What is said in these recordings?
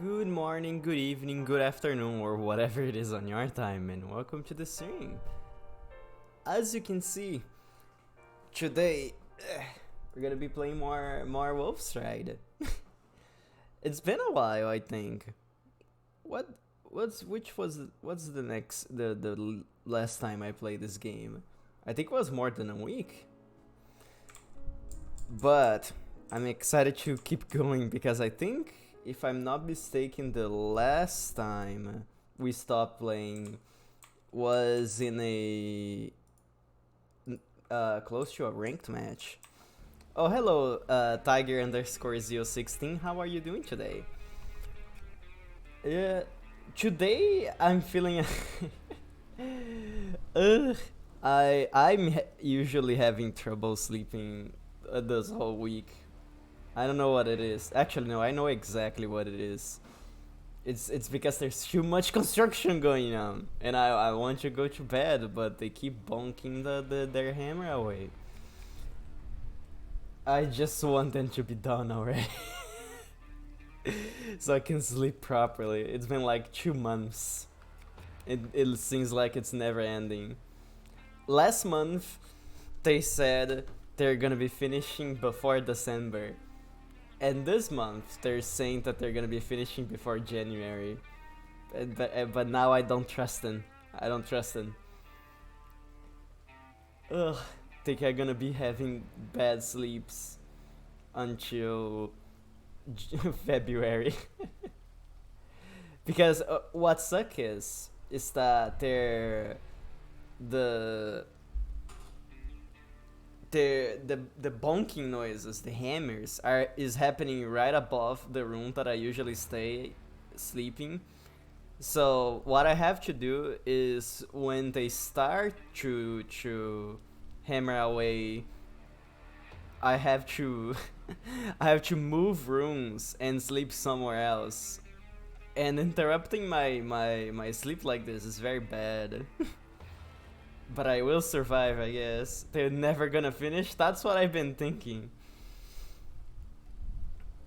Good morning, good evening, good afternoon, or whatever it is on your time, and welcome to the stream. As you can see, today we're gonna be playing more Wolfstride. It's been a while, I think. What's the last time I played this game? I think it was more than a week. But I'm excited to keep going because I think, if I'm not mistaken, the last time we stopped playing was in a close to a ranked match. Oh, hello, Tiger underscore 016. How are you doing today? Today I'm feeling. I'm usually having trouble sleeping this whole week. I don't know what it is. Actually, no, I know exactly what it is. It's because there's too much construction going on, and I want to go to bed, but they keep bonking their hammer away. I just want them to be done already. So I can sleep properly. It's been like 2 months. It seems like it's never ending. Last month, they said they're gonna be finishing before December. And this month, they're saying that they're gonna be finishing before January. But now I don't trust them. I don't trust them. Ugh. Think I'm gonna be having bad sleeps until February. Because what sucks is that the bonking noises, the hammers, is happening right above the room that I usually stay sleeping. So what I have to do is, when they start to hammer away, I have to I have to move rooms and sleep somewhere else. And interrupting my sleep like this is very bad. But I will survive, I guess. They're never gonna finish? That's what I've been thinking.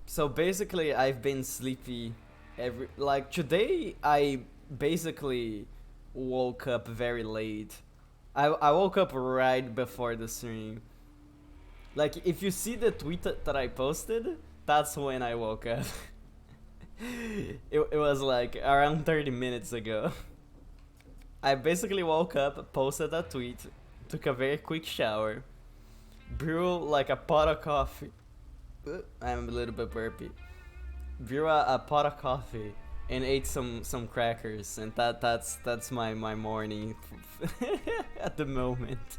So basically, I've been sleepy like, today I basically woke up very late. I woke up right before the stream. Like, if you see the tweet that I posted, that's when I woke up. It was like around 30 minutes ago. I basically woke up, posted a tweet, took a very quick shower, brew like a pot of coffee. I'm a little bit burpy. Brew a pot of coffee and ate some crackers, and that's my morning at the moment.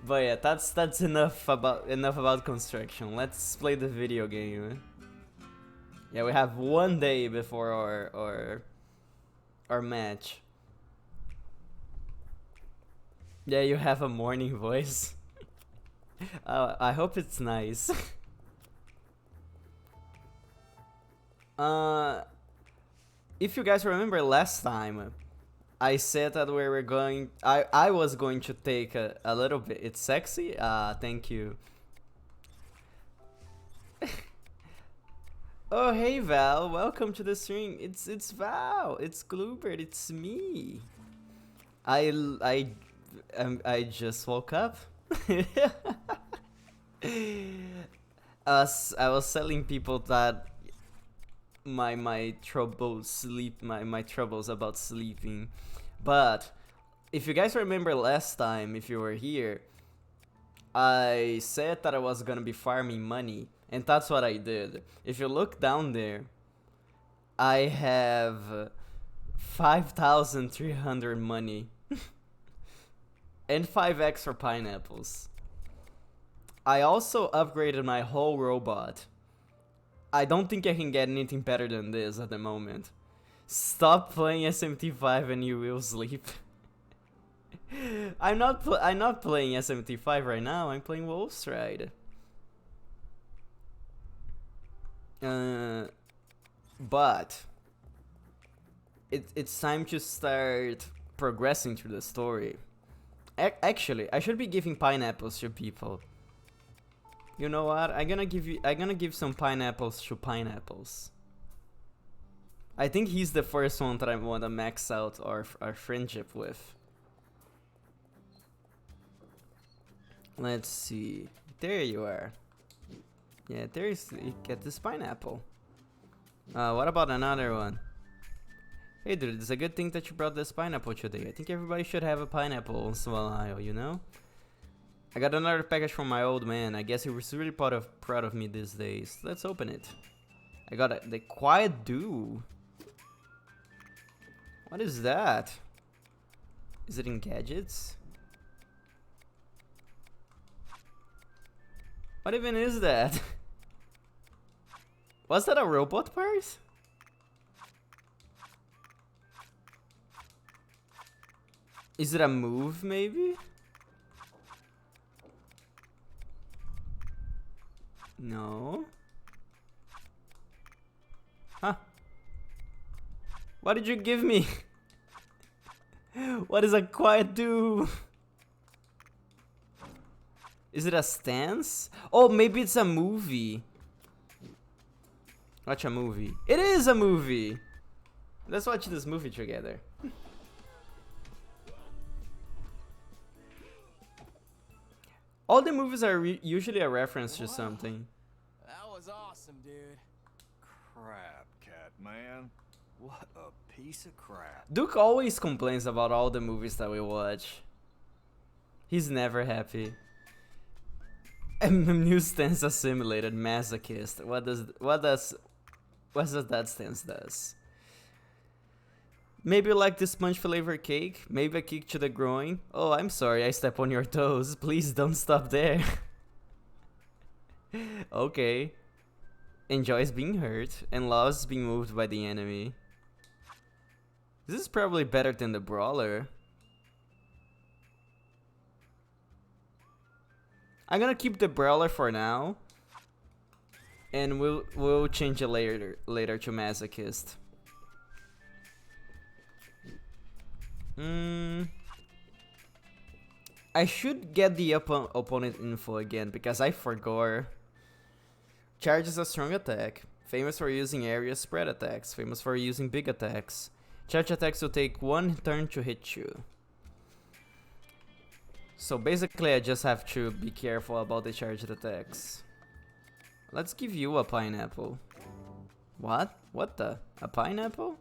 But yeah, that's enough about construction. Let's play the video game. Yeah, we have 1 day before our match. Yeah, you have a morning voice. I hope it's nice. If you guys remember last time, I said that we were going. I was going to take a little bit. It's sexy. Thank you. Oh, hey Val, welcome to the stream. It's Val. It's Gloobert. It's me. I just woke up. I was telling people that my troubles about sleeping, but if you guys remember last time, if you were here, I said that I was gonna be farming money, and that's what I did. If you look down there, I have 5,300 money. And 5 extra pineapples. I also upgraded my whole robot. I don't think I can get anything better than this at the moment. Stop playing SMT5 and you will sleep. I'm not playing SMT5 right now. I'm playing Wolfstride. But it's time to start progressing through the story. Actually, I should be giving pineapples to people. You know what? I'm gonna give some pineapples to pineapples. I think he's the first one that I want to max out our friendship with. Let's see. There you are. Yeah, there's. You get this pineapple. What about another one? Hey dude, it's a good thing that you brought this pineapple today. I think everybody should have a pineapple once in a while, you know? I got another package from my old man. I guess he was really proud of me these days. Let's open it. I got the Quiet Dew. What is that? Is it in gadgets? What even is that? Was that a robot part? Is it a move, maybe? No. Huh? What did you give me? What does a Quiet Dew? Is it a stance? Oh, maybe it's a movie. Watch a movie. It is a movie! Let's watch this movie together. All the movies are usually a reference to something. That was awesome, dude. Crap, cat man. What a piece of crap. Duke always complains about all the movies that we watch. He's never happy. New stance assimilated masochist. What does that stance does? Maybe you like this sponge flavor cake? Maybe a kick to the groin? Oh, I'm sorry, I step on your toes. Please don't stop there. Okay. Enjoys being hurt and loves being moved by the enemy. This is probably better than the brawler. I'm gonna keep the brawler for now. And we'll change it later to masochist. I should get the opponent info again because I forgot. Charges a strong attack. Famous for using area spread attacks. Famous for using big attacks. Charge attacks will take 1 turn to hit you. So basically I just have to be careful about the charged attacks. Let's give you a pineapple. What? What the? A pineapple?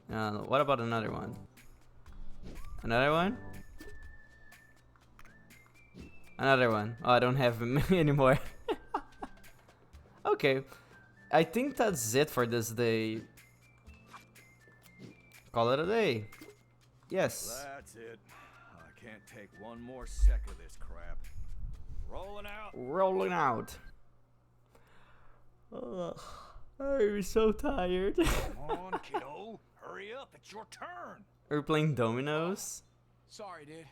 What about another one? Another one? Another one. Oh, I don't have him anymore. Okay. I think that's it for this day. Call it a day. Yes. That's it. I can't take one more sec of this crap. Rolling out. Rolling out. Ugh, I'm so tired. Come on, kiddo. Hurry up. It's your turn. We're playing dominoes. Sorry, dude.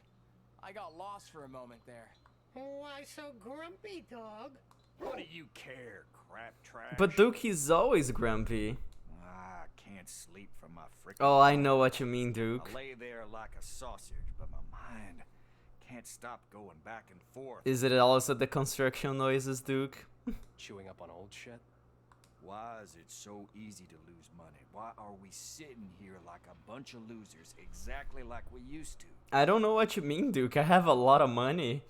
I got lost for a moment there. Why so grumpy, dog? What do you care, crap trash? But Duke, he's always grumpy. I can't sleep from my freaking. Oh, I know what you mean, Duke. I lay there like a sausage, but my mind can't stop going back and forth. Is it also the construction noises, Duke? Chewing up on old shit? Why is it so easy to lose money? Why are we sitting here like a bunch of losers, exactly like we used to? I don't know what you mean, Duke. I have a lot of money.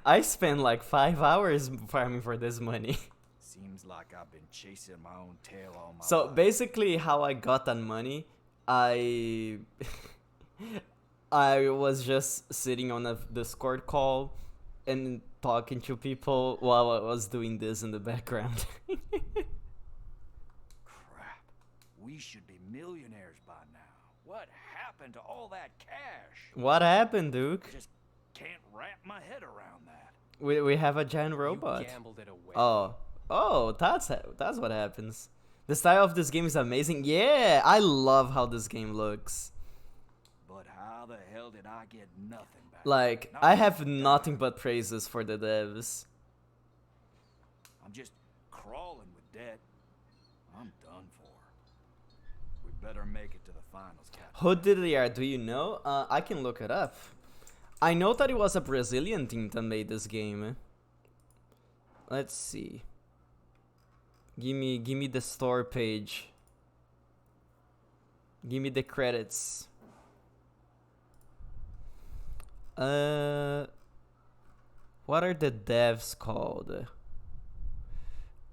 I spend like 5 hours farming for this money. Seems like I've been chasing my own tail all my So life. basically how I got that money, I was just sitting on a Discord call and talking to people while I was doing this in the background. Crap. We should be millionaires by now. What happened to all that cash? What happened, Duke? Just can't wrap my head around that. We have a giant robot. You gambled it away. Oh, that's what happens. The style of this game is amazing. Yeah, I love how this game looks. But how the hell did I get nothing back? Like, I have nothing but praises for the devs. I'm just crawling with debt. I'm done for. We better make it to the finals, Captain. Who did the art? Do you know? I can look it up. I know that it was a Brazilian team that made this game. Let's see. Give me the store page. Give me the credits. What are the devs called?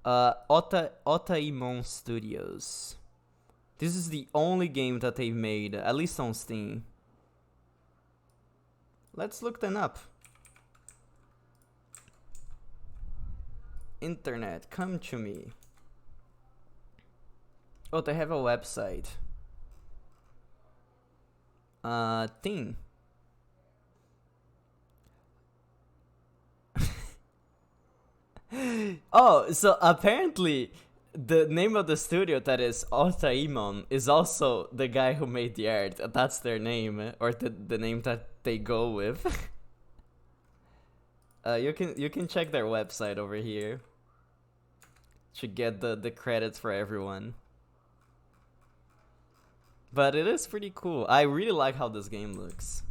Otaimon Studios. This is the only game that they've made, at least on Steam. Let's look them up. Internet, come to me. Oh, they have a website. Thing. Oh, so apparently the name of the studio that is Otaimon is also the guy who made the art. That's their name, or the name that they go with. You can check their website over here to get the credits for everyone. But it is pretty cool. I really like how this game looks.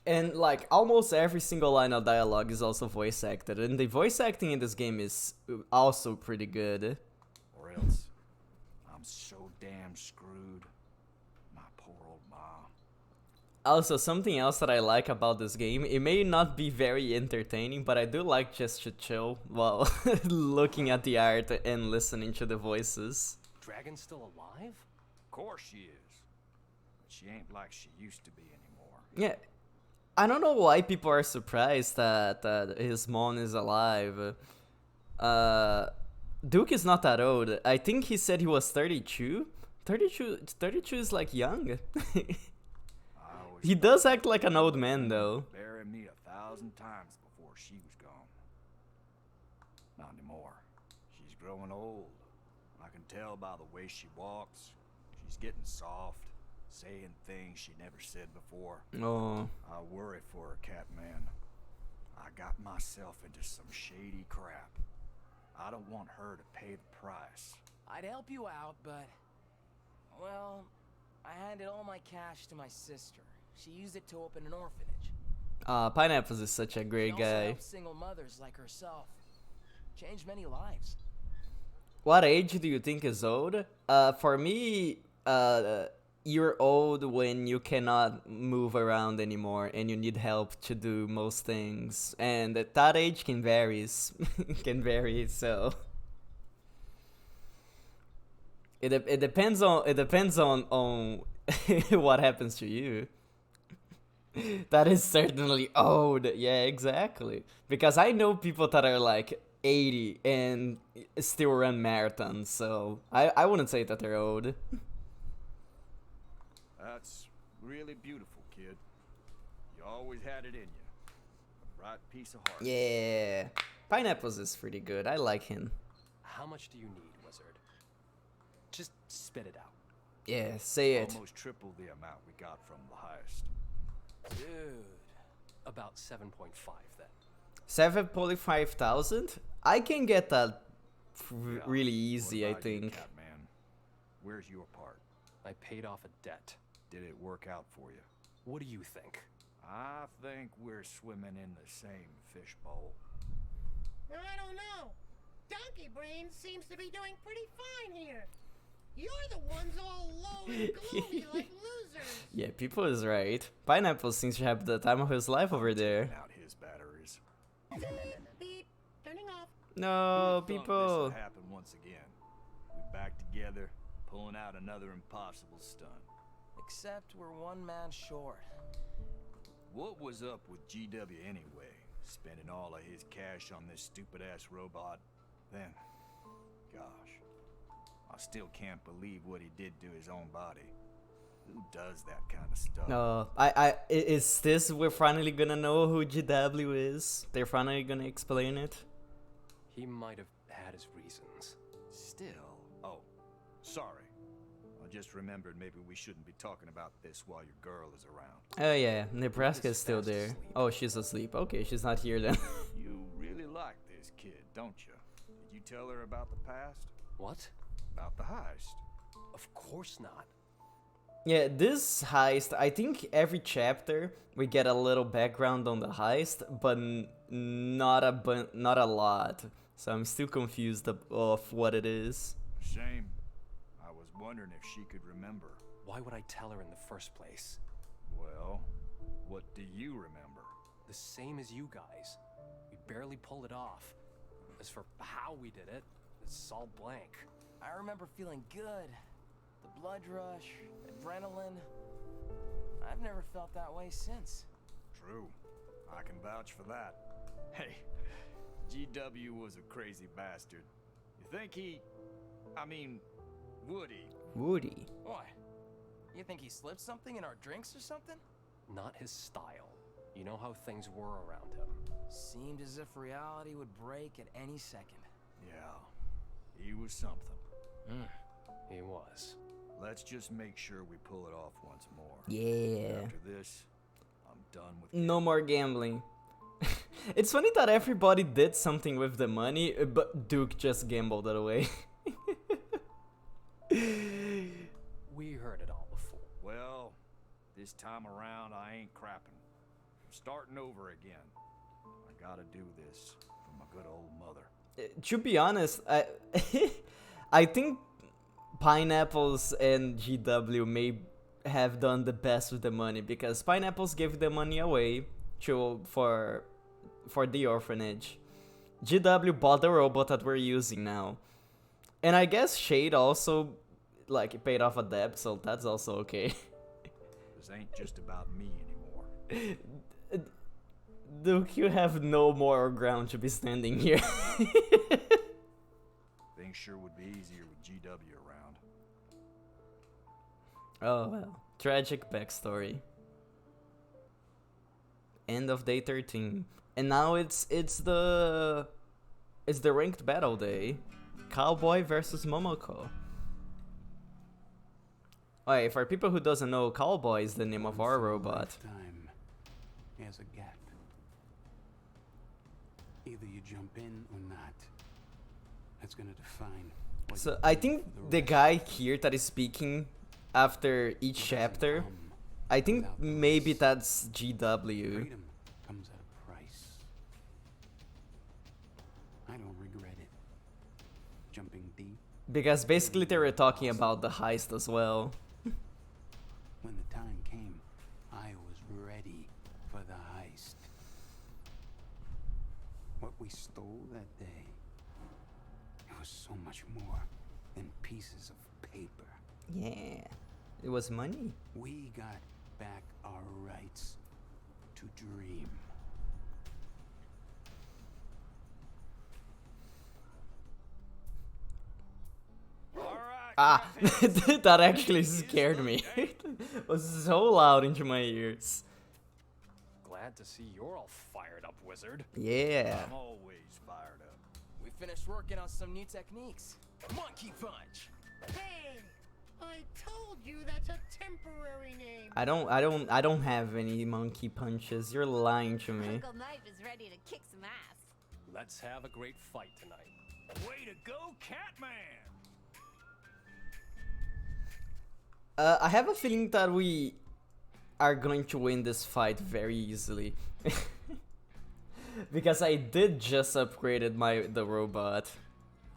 And like almost every single line of dialogue is also voice acted, and the voice acting in this game is also pretty good. Or else, I'm so damn screwed. My poor old mom. Also, something else that I like about this game, it may not be very entertaining, but I do like just to chill while looking at the art and listening to the voices. Dragon's still alive? Of course she is. But she ain't like she used to be anymore. Yeah. I don't know why people are surprised that his mom is alive. Duke is not that old. I think he said he was 32. 32 is like young. He does act like an old man though. Bury me 1,000 times before she was gone. Not anymore. She's growing old. I can tell by the way she walks. She's getting soft. Saying things she never said before. Oh. I worry for her, Catman. I got myself into some shady crap. I don't want her to pay the price. I'd help you out, but... well, I handed all my cash to my sister. She used it to open an orphanage. Pineapples is such a great She also guy. helped single mothers like herself. Changed many lives. What age do you think is old? For me, you're old when you cannot move around anymore and you need help to do most things. And that age can vary, so it depends on what happens to you. That is certainly old. Yeah, exactly. Because I know people that are like 80 and still run marathons, so I wouldn't say that they're old. That's really beautiful, kid. You always had it in you. A bright piece of heart. Yeah. Pineapples is pretty good. I like him. How much do you need, Wizard? Just spit it out. Yeah, say it. Almost triple the amount we got from the heist. Dude. About 7.5 then. 7,500? I can get that Yeah. really easy, What I about you, think. Catman? Where's your part? I paid off a debt. Did it work out for you? What do you think? I think we're swimming in the same fishbowl. I don't know. Donkey Brain seems to be doing pretty fine here. You're the ones all low and gloomy like losers. Yeah, people is right. Pineapple seems to have the time of his life over there. Out his batteries. Beep. Turning off. No, Thought this people. would happen once again. We back together, pulling out another impossible stunt. Except we're one man short. What was up with GW anyway? Spending all of his cash on this stupid-ass robot? Then, gosh, I still can't believe what he did to his own body. Who does that kind of stuff? No, is this we're finally gonna know who GW is? They're finally gonna explain it? He might have had his reasons. Still. Oh, sorry. I just remembered maybe we shouldn't be talking about this while your girl is around. Oh yeah, Nebraska is still fast there. asleep. Oh, she's asleep. Okay, she's not here then. You really like this kid, don't you? Did you tell her about the past? What? About the heist? Of course not. Yeah, this heist, I think every chapter we get a little background on the heist, but not a lot. So I'm still confused of what it is. Shame. I was wondering if she could remember. Why would I tell her in the first place? Well, what do you remember? The same as you guys. We barely pulled it off. As for how we did it, it's all blank. I remember feeling good. The blood rush, adrenaline. I've never felt that way since. True. I can vouch for that. Hey, GW was a crazy bastard. You think Woody. Woody. What? You think he slipped something in our drinks or something? Not his style. You know how things were around him. Seemed as if reality would break at any second. Yeah, he was something. He was. Let's just make sure we pull it off once more. Yeah. After this, I'm done with No more gambling. It's funny that everybody did something with the money, but Duke just gambled it away. We heard it all before. Well, this time around I ain't crapping. I'm starting over again. I gotta do this for my good old mother. To be honest, I think Pineapples and GW may have done the best with the money, because Pineapples gave the money away for the orphanage. GW bought the robot that we're using now. And I guess Shade also paid off a debt, so that's also okay. This ain't just about me anymore. Duke, you have no moral ground to be standing here. Things sure would be easier with GW around. Oh well. Tragic backstory. End of day 13. And now it's the ranked battle day. Cowboy versus Momoko. Alright, for people who doesn't know, Cowboy is the name of our robot. Time has a gap. Either you jump in or not. That's gonna define what So you I do think for the rest. guy here that is speaking after each It doesn't chapter, come I think without the maybe risk. that's GW. Freedom comes at a price. I don't regret it. Jumping deep Because basically they were talking about the heist as well. when the time came, I was ready for the heist. What we stole that day, it was so much more than pieces of paper. Yeah. It was money. We got back our rights to dream. Alright, Ah, Captain. that actually scared me. It was so loud into my ears. Glad to see you're all fired up, wizard. Yeah. I'm always fired up. We finished working on some new techniques. Monkey punch! Hey, I told you that's a temporary name. I don't have any monkey punches. You're lying to me. Uncle Knife is ready to kick some ass. Let's have a great fight tonight. Way to go, Catman! I have a feeling that we are going to win this fight very easily. Because I did just upgraded the robot.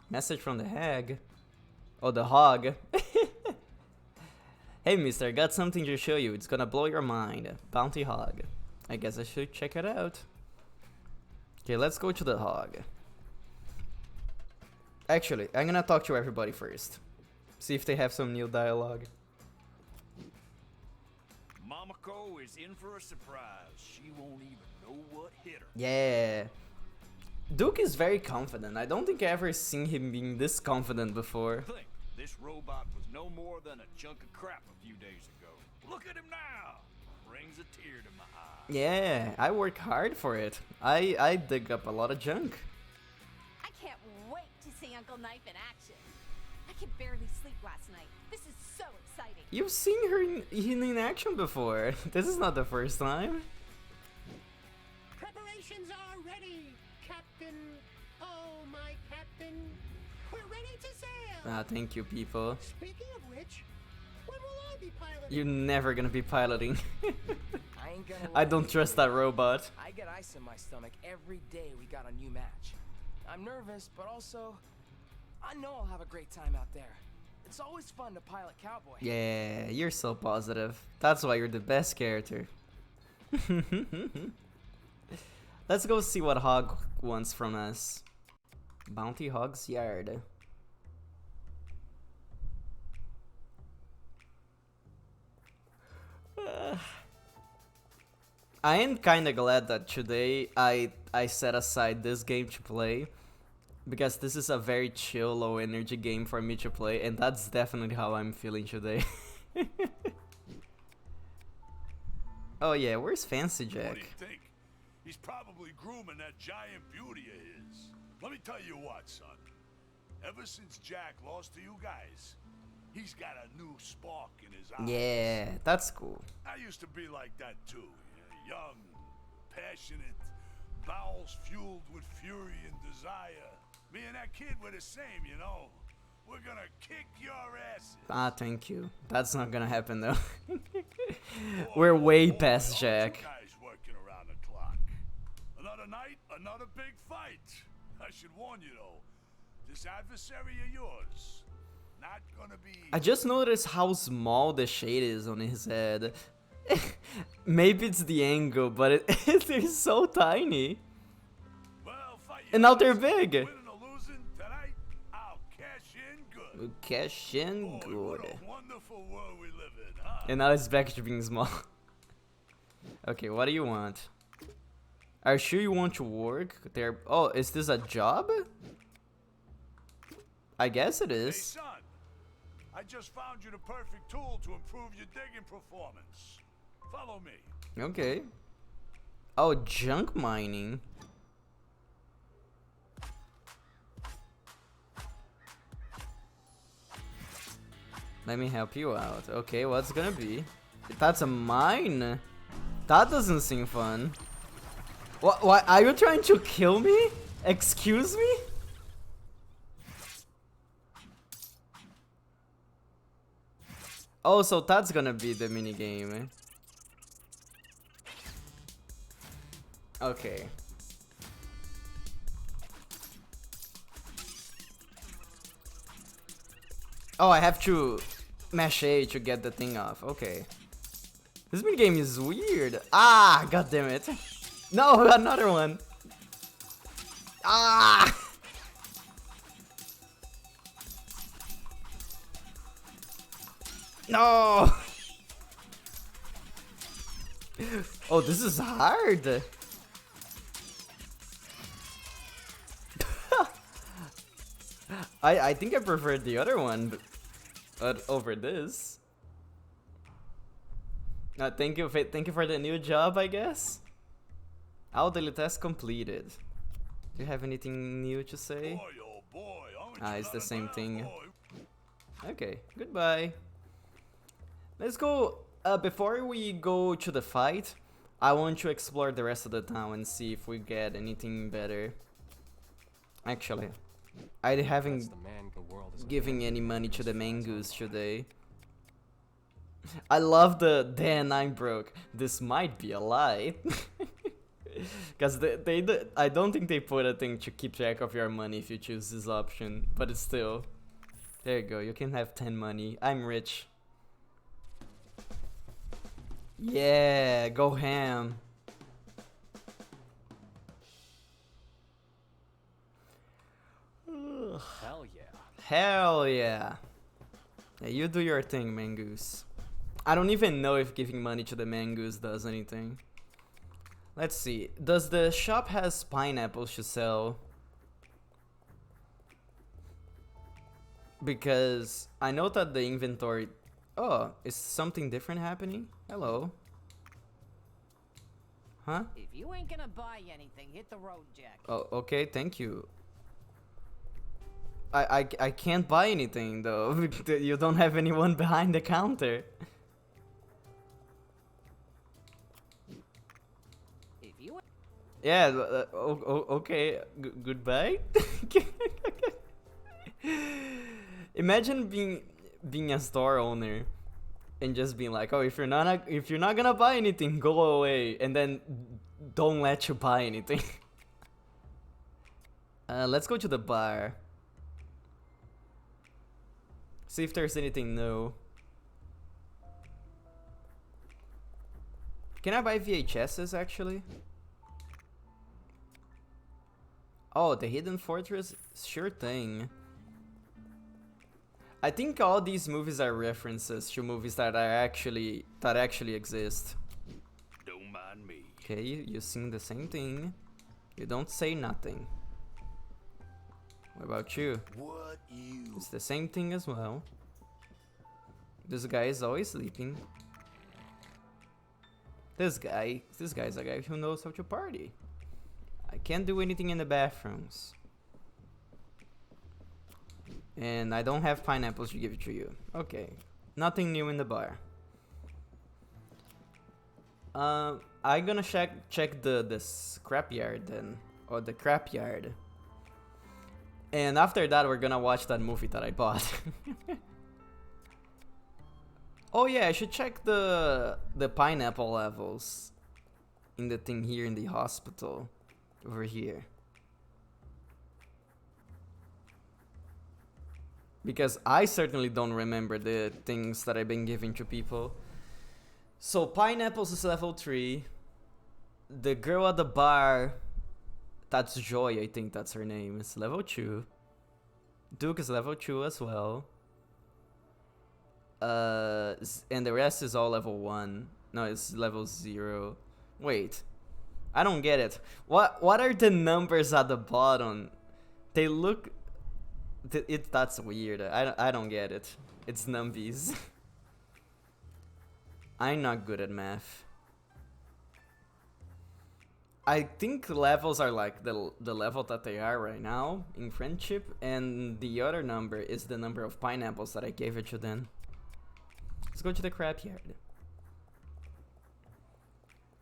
Message from the hag. Oh, the hog. Hey mister, got something to show you. It's gonna blow your mind. Bounty hog. I guess I should check it out. Okay, let's go to the hog. Actually, I'm gonna talk to everybody first. See if they have some new dialogue. Momoko is in for a surprise. She won't even know what hit her. Yeah. Duke is very confident. I don't think I ever seen him being this confident before. Think, this robot was no more than a chunk of crap a few days ago. Look at him now. Brings a tear to my eye. Yeah, I work hard for it. I dig up a lot of junk. I can't wait to see Uncle Knife in action. I could barely sleep last night. This is so exciting. You've seen her in action before. This is not the first time. Preparations are ready, Captain. Oh, my Captain. We're ready to sail. Ah, thank you, people. Speaking of which, when will I be be piloting. You're never gonna be piloting. I ain't gonna I lie don't to trust you. that robot. I get ice in my stomach every day we got a new match. I'm nervous, but also, I know I'll have a great time out there. It's always fun to pilot Cowboy. Yeah, you're so positive. That's why you're the best character. Let's go see what Hog wants from us. Bounty Hog's Yard. I am kinda glad that today I set aside this game to play, because this is a very chill, low energy game for me to play, and that's definitely how I'm feeling today. Oh yeah, where's Fancy What do Jack? you think? He's probably grooming that giant beauty of his. Let me tell you what, son. Ever since Jack lost to you guys, he's got a new spark in his eyes. Yeah, that's cool. I used to be like that too. Young, passionate, bowels fueled with fury and desire. Me and that kid were the same, you know. We're gonna kick your asses. Ah, thank you. That's not gonna happen though. We're way Boy, past aren't Jack. You guys working around the clock. Another night, another big fight. I should warn you though, this adversary of yours, not gonna be. I just noticed how small the shade is on his head. Maybe it's the angle, but they're so tiny. Well, fight And now they're yours. big. Winning or losing tonight, I'll cash in good. We cash in Boy, what good. a wonderful world we live in, huh? And now it's back to being small. Okay, what do you want? Are you sure you want to work there? Oh, is this a job? I guess it Hey, is. son, I just found you the perfect tool to improve your digging performance. Follow me. Okay. Oh, junk mining. Let me help you out. Okay, what's gonna be? That's a mine. That doesn't seem fun. What? Are you trying to kill me? Excuse me? Oh, so that's gonna be the mini game. Okay. Oh, I have to mash A to get the thing off. Okay. This mini game is weird. Ah, god damn it. No, another one. Ah! No! Oh, this is hard. I think I preferred the other one over this. Thank you for the new job, I guess. Our daily task completed. Do you have anything new to say? Boy, oh boy, aren't Ah, you it's the not a same bad thing. boy? Okay, goodbye. Let's go. Before we go to the fight, I want to explore the rest of the town and see if we get anything better. Actually, I haven't That's the Manga world, isn't it? giving any money to the mangoes today. I love the "then I'm broke. This might be a lie." Because I don't think they put a thing to keep track of your money if you choose this option, but it's still. There you go, you can have 10 money. I'm rich. Yeah, go ham. Hell yeah. Hell yeah. Yeah, you do your thing, Mangoose. I don't even know if giving money to the Mangoose does anything. Let's see. Does the shop has pineapples to sell? Because I know that the inventory... Oh, is something different happening? Hello. Huh? If you ain't gonna buy anything, hit the road, Jack. Oh, okay, thank you. I can't buy anything though. You don't have anyone behind the counter. If you Yeah, okay, goodbye. Imagine being a store owner and just being like, oh, if you're not gonna buy anything, go away, and then don't let you buy anything. Let's go to the bar. See if there's anything new. Can I buy VHSs actually? Oh, the Hidden Fortress? Sure thing. I think all these movies are references to movies that actually exist. Don't mind me. Okay, you sing the same thing. You don't say nothing. What about you? What you? It's the same thing as well. This guy is always sleeping. This guy's a guy who knows how to party. I can't do anything in the bathrooms. And I don't have pineapples to give to you. Okay. Nothing new in the bar. I'm gonna check the scrapyard then. Or the crapyard. And after that we're gonna watch that movie that I bought. Oh yeah, I should check the pineapple levels in the thing here in the hospital. Over here. Because I certainly don't remember the things that I've been giving to people. So pineapples is level 3. The girl at the bar, that's Joy, I think that's her name, is level 2. Duke is level 2 as well. And the rest is all level 1. No, it's level 0. Wait. I don't get it. What are the numbers at the bottom? They look... that's weird. I don't get it. It's numbies. I'm not good at math. I think levels are like the level that they are right now in friendship, and the other number is the number of pineapples that I gave it to them. Let's go to the crapyard.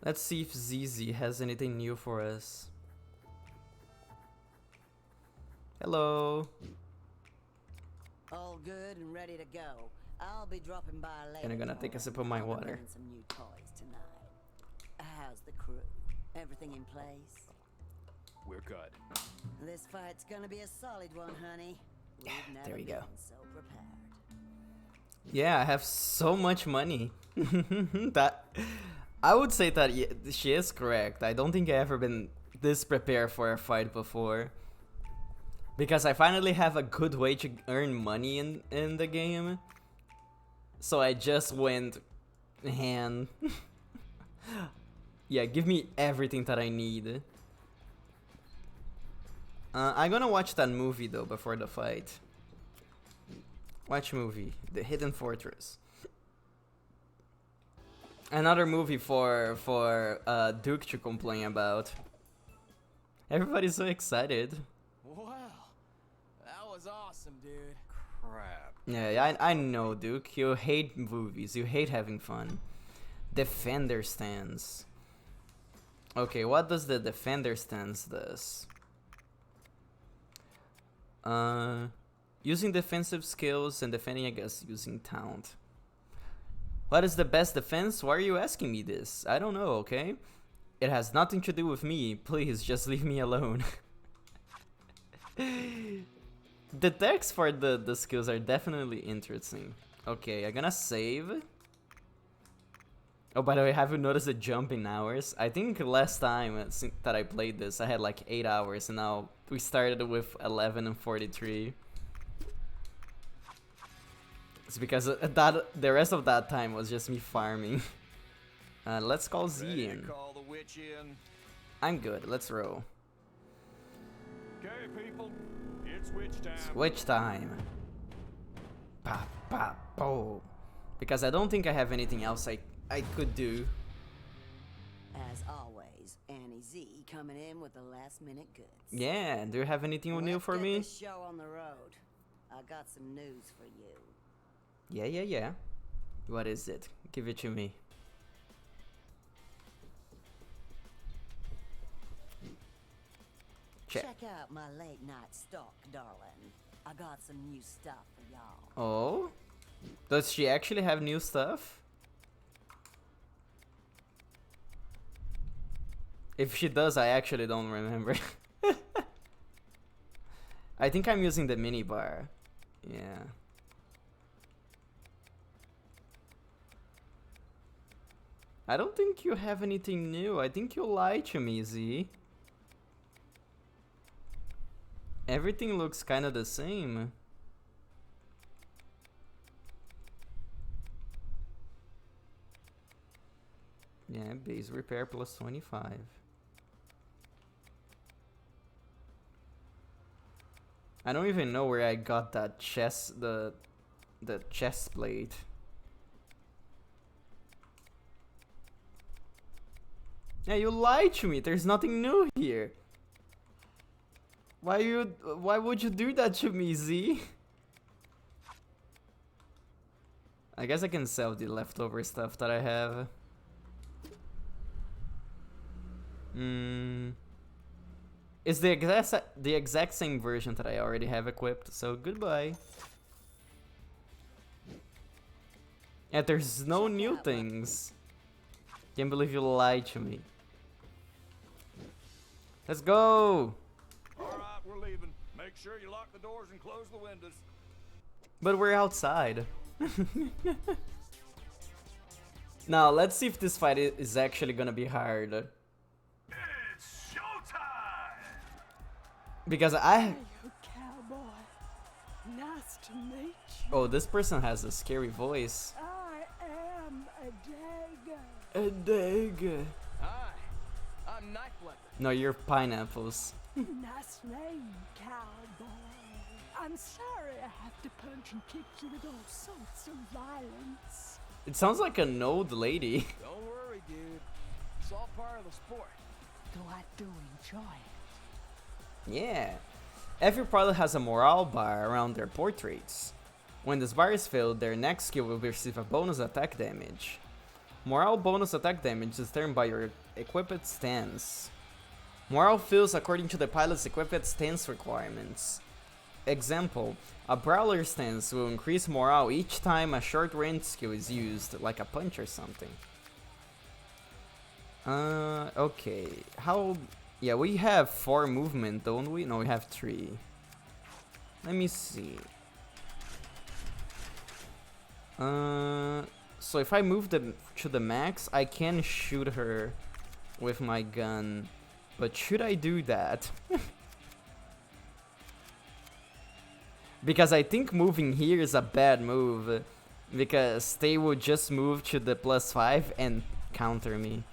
Let's see if ZZ has anything new for us. Hello. All good and ready to go. I'll be dropping by later. And I'm gonna take a sip of my I'll water. bring some new toys tonight. How's the crew? Everything in place? We're good. This fight's gonna be a solid one, honey. We've never There we go. been so prepared. Yeah, I have so much money. That I would say that she is correct. I don't think I've ever been this prepared for a fight before. Because I finally have a good way to earn money in the game. So I just went hand. Yeah, give me everything that I need. I'm gonna watch that movie though before the fight. Watch movie, The Hidden Fortress. Another movie for Duke to complain about. Everybody's so excited. Wow, that was awesome, dude. Crap. Yeah, I know, Duke. You hate movies. You hate having fun. Defender stance. Okay, what does the defender stance does? Using defensive skills and defending against using taunt. What is the best defense? Why are you asking me this? I don't know, okay? It has nothing to do with me. Please, just leave me alone. The text for the skills are definitely interesting. Okay, I'm gonna save. Oh, by the way, have you noticed the jump in hours? I think last time that I played this, I had like 8 hours, and now we started with 11 and 43. It's because the rest of that time was just me farming. Let's call Z in. Call the witch in. I'm good. Let's roll. Okay, people, it's witch time. Switch time. Pop, pop, boom. Because I don't think I have anything else I could do. As always, Annie Z coming in with the last minute goods. Yeah, do you have anything new for me? Let's get this show on the road. I got some news for you. Yeah. What is it? Give it to me. Check out my late night stock, darling. I got some new stuff for y'all. Oh? Does she actually have new stuff? If she does, I actually don't remember. I think I'm using the minibar. Yeah. I don't think you have anything new. I think you lied to me, Z. Everything looks kind of the same. Yeah, base repair plus 25. I don't even know where I got that chest, the chest plate. Yeah, you lied to me. There's nothing new here. Why would you do that to me, Z? I guess I can sell the leftover stuff that I have. It's the exact same version that I already have equipped, so goodbye. Yeah, there's no new things. Can't believe you lied to me. Let's go! Alright, we're leaving. Make sure you lock the doors and close the windows. But we're outside. Now, let's see if this fight is actually gonna be hard. It's showtime! Because I... Cowboy. Nice to meet you. Oh, this person has a scary voice. I am a dagger. A dagger. Hi, I'm Knife Leopard. No, you're pineapples. Nice name, cowboy. I'm sorry I have to punch and kick you with all sorts of violence. It sounds like an old lady. Don't worry, dude. It's all part of the sport. Though I do enjoy it. Yeah. Every pilot has a morale bar around their portraits. When this bar is filled, their next skill will receive a bonus attack damage. Morale bonus attack damage is determined by your equipped stance. Morale fills according to the pilot's equipped stance requirements. Example, a brawler stance will increase morale each time a short range skill is used, like a punch or something. Okay. How... Yeah, we have 4 movement, don't we? No, we have 3. Let me see. So if I move them to the max, I can shoot her with my gun. But should I do that? Because I think moving here is a bad move. Because they will just move to the +5 and counter me.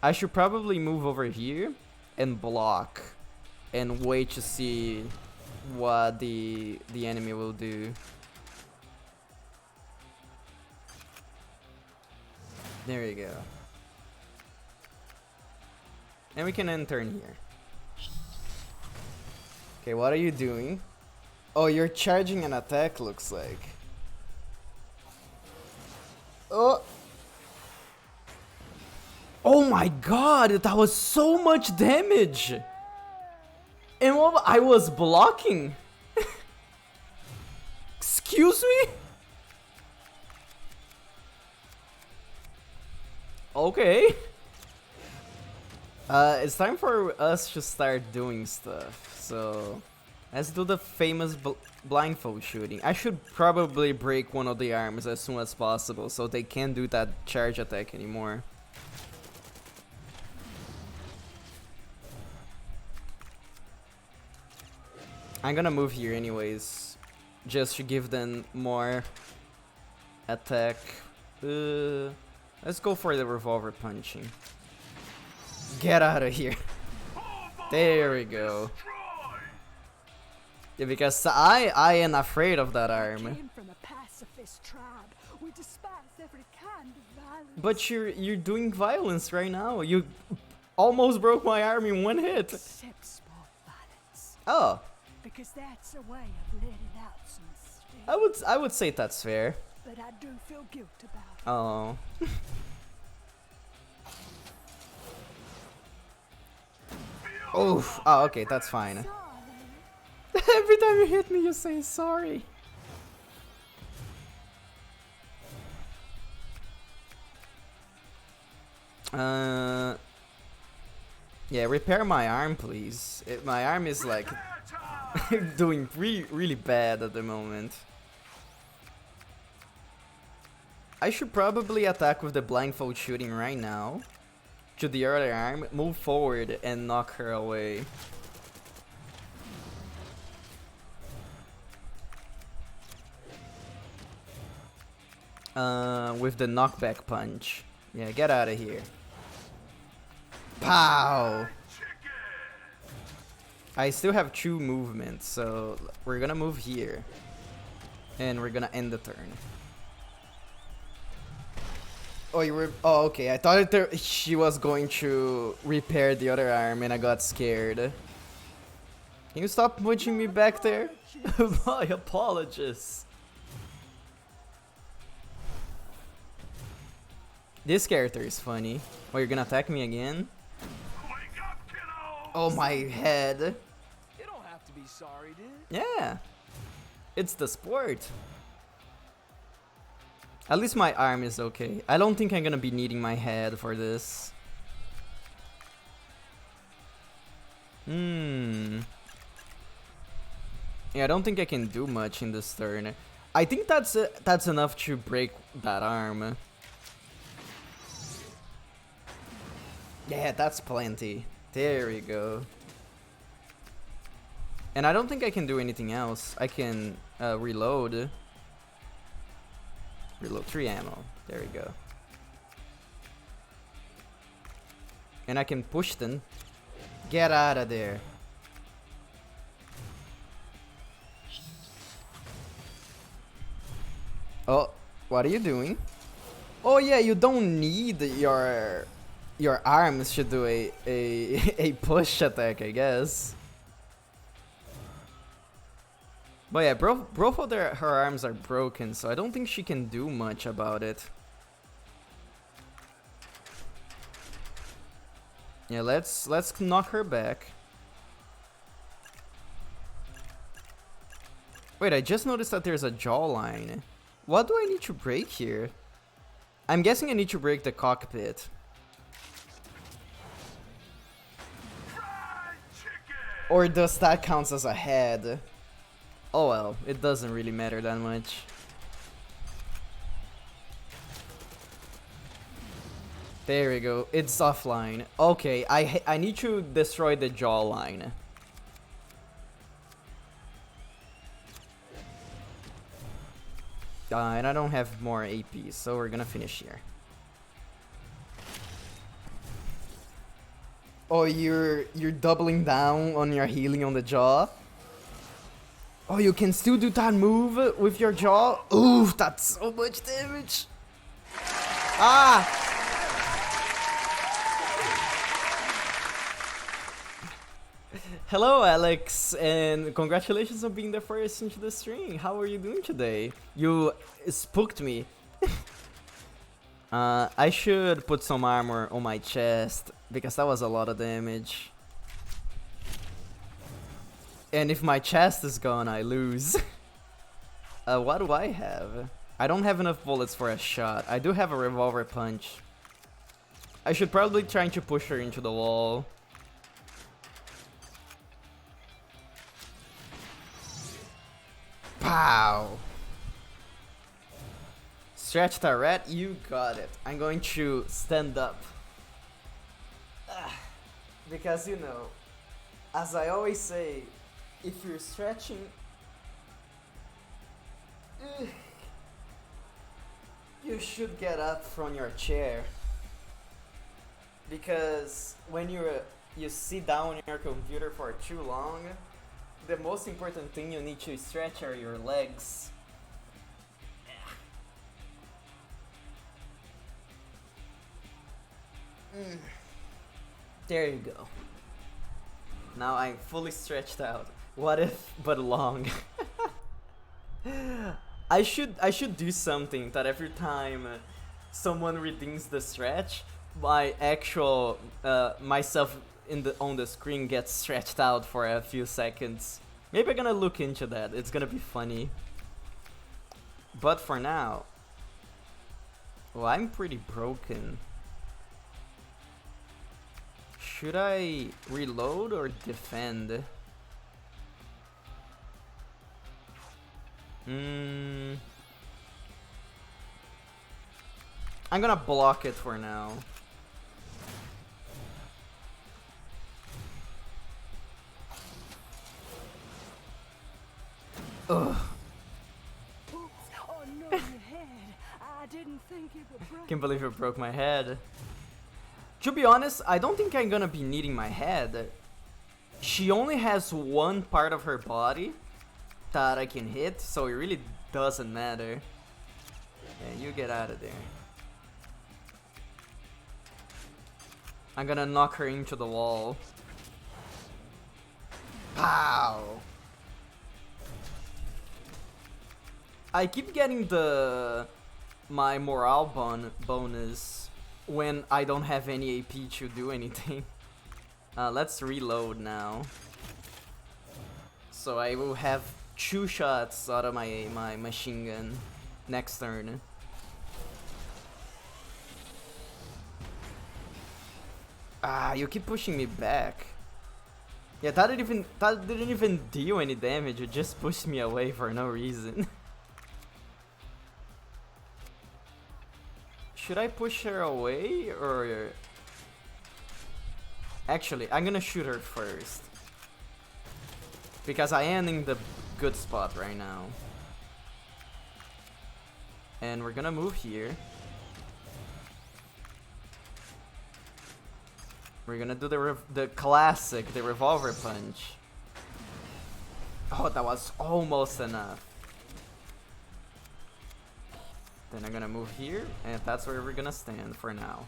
I should probably move over here and block. And wait to see what the enemy will do. There you go. And we can end turn here. Okay, what are you doing? Oh, you're charging an attack, looks like. Oh! Oh my god, that was so much damage! And what, I was blocking? Excuse me? Okay. It's time for us to start doing stuff. So, let's do the famous blindfold shooting. I should probably break one of the arms as soon as possible so they can't do that charge attack anymore. I'm gonna move here anyways, just to give them more attack. Let's go for the revolver punching. Get out of here. There we go. Yeah, because I am afraid of that arm. Came from a pacifist tribe. We despise every kind of violence. But you're doing violence right now. You almost broke my arm in one hit. Except small violence. Oh. Because that's a way of letting out some steam. I would say that's fair. But I do feel guilt about it. Oh. Oof. Oh, okay, that's fine. Every time you hit me, you say sorry. Uh, yeah, repair my arm, please. My arm is like doing really bad at the moment. I should probably attack with the blindfold shooting right now. To the other arm, move forward and knock her away. With the knockback punch. Yeah, get out of here. Pow! I still have 2 movements, so we're gonna move here. And we're gonna end the turn. Oh, you were. Oh, okay. I thought she was going to repair the other arm, and I got scared. Can you stop punching me back there? My apologies. This character is funny. Oh, you're gonna attack me again? Oh, my head. You don't have to be sorry, dude. Yeah. It's the sport. At least my arm is okay. I don't think I'm gonna be needing my head for this. Yeah, I don't think I can do much in this turn. I think that's enough to break that arm. Yeah, that's plenty. There we go. And I don't think I can do anything else. I can reload. Reload 3 ammo. There we go. And I can push them. Get out of there. Oh, what are you doing? Oh yeah, you don't need your arms to do a push attack, I guess. But yeah, both of her arms are broken, so I don't think she can do much about it. Yeah, let's knock her back. Wait, I just noticed that there's a jawline. What do I need to break here? I'm guessing I need to break the cockpit. Or does that count as a head? Oh well, it doesn't really matter that much. There we go, it's offline. Okay, I need to destroy the jawline. And I don't have more APs, so we're gonna finish here. Oh, you're doubling down on your healing on the jaw? Oh, you can still do that move with your jaw? Oof, that's so much damage. Ah! Hello, Alex, and congratulations on being the first into the stream. How are you doing today? You spooked me. I should put some armor on my chest, because that was a lot of damage. And if my chest is gone, I lose. What do I have? I don't have enough bullets for a shot. I do have a revolver punch. I should probably try to push her into the wall. Pow! Stretch turret, you got it. I'm going to stand up. Because, you know, as I always say, if you're stretching, you should get up from your chair. Because when you sit down in your computer for too long, the most important thing you need to stretch are your legs. There you go. Now I'm fully stretched out. What if but long? I should do something that every time someone redeems the stretch, my actual myself on the screen gets stretched out for a few seconds. Maybe I'm gonna look into that. It's gonna be funny. But for now, well, I'm pretty broken. Should I reload or defend? I'm gonna block it for now. Ugh. Oops. Oh no, your head. I didn't think it would break. Can't believe it broke my head. To be honest, I don't think I'm gonna be needing my head. She only has one part of her body that I can hit, so it really doesn't matter. Yeah, you get out of there. I'm gonna knock her into the wall. Pow! I keep getting my morale bonus when I don't have any AP to do anything. Let's reload now. So I will have 2 shots out of my machine gun next turn. Ah, you keep pushing me back. Yeah, that didn't even deal any damage. It just pushed me away for no reason. Should I push her away or... Actually, I'm gonna shoot her first. Because I am in the good spot right now. And we're gonna move here. We're gonna do the classic, the revolver punch. Oh, that was almost enough. Then I'm gonna move here, and that's where we're gonna stand for now.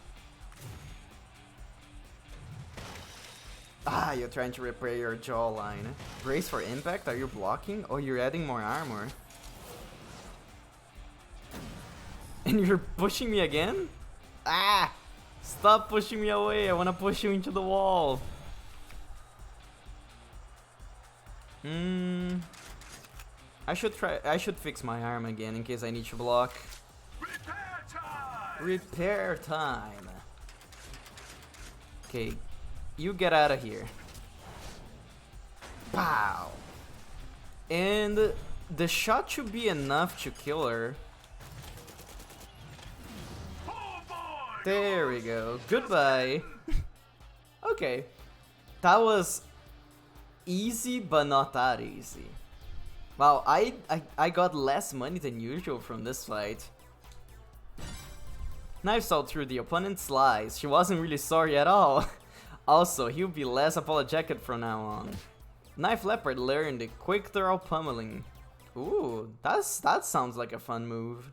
Ah, you're trying to repair your jawline. Brace for impact? Are you blocking? Oh, you're adding more armor. And you're pushing me again? Ah! Stop pushing me away, I wanna push you into the wall. I should fix my arm again in case I need to block. Repair time! Repair time. Okay, you get out of here. Pow! And the shot should be enough to kill her. There we go. Goodbye. Okay. That was easy, but not that easy. Wow, I got less money than usual from this fight. Knife saw through the opponent's lies. She wasn't really sorry at all. Also, he'll be less apologetic from now on. Knife Leopard learned a quick thorough pummeling. Ooh, that sounds like a fun move.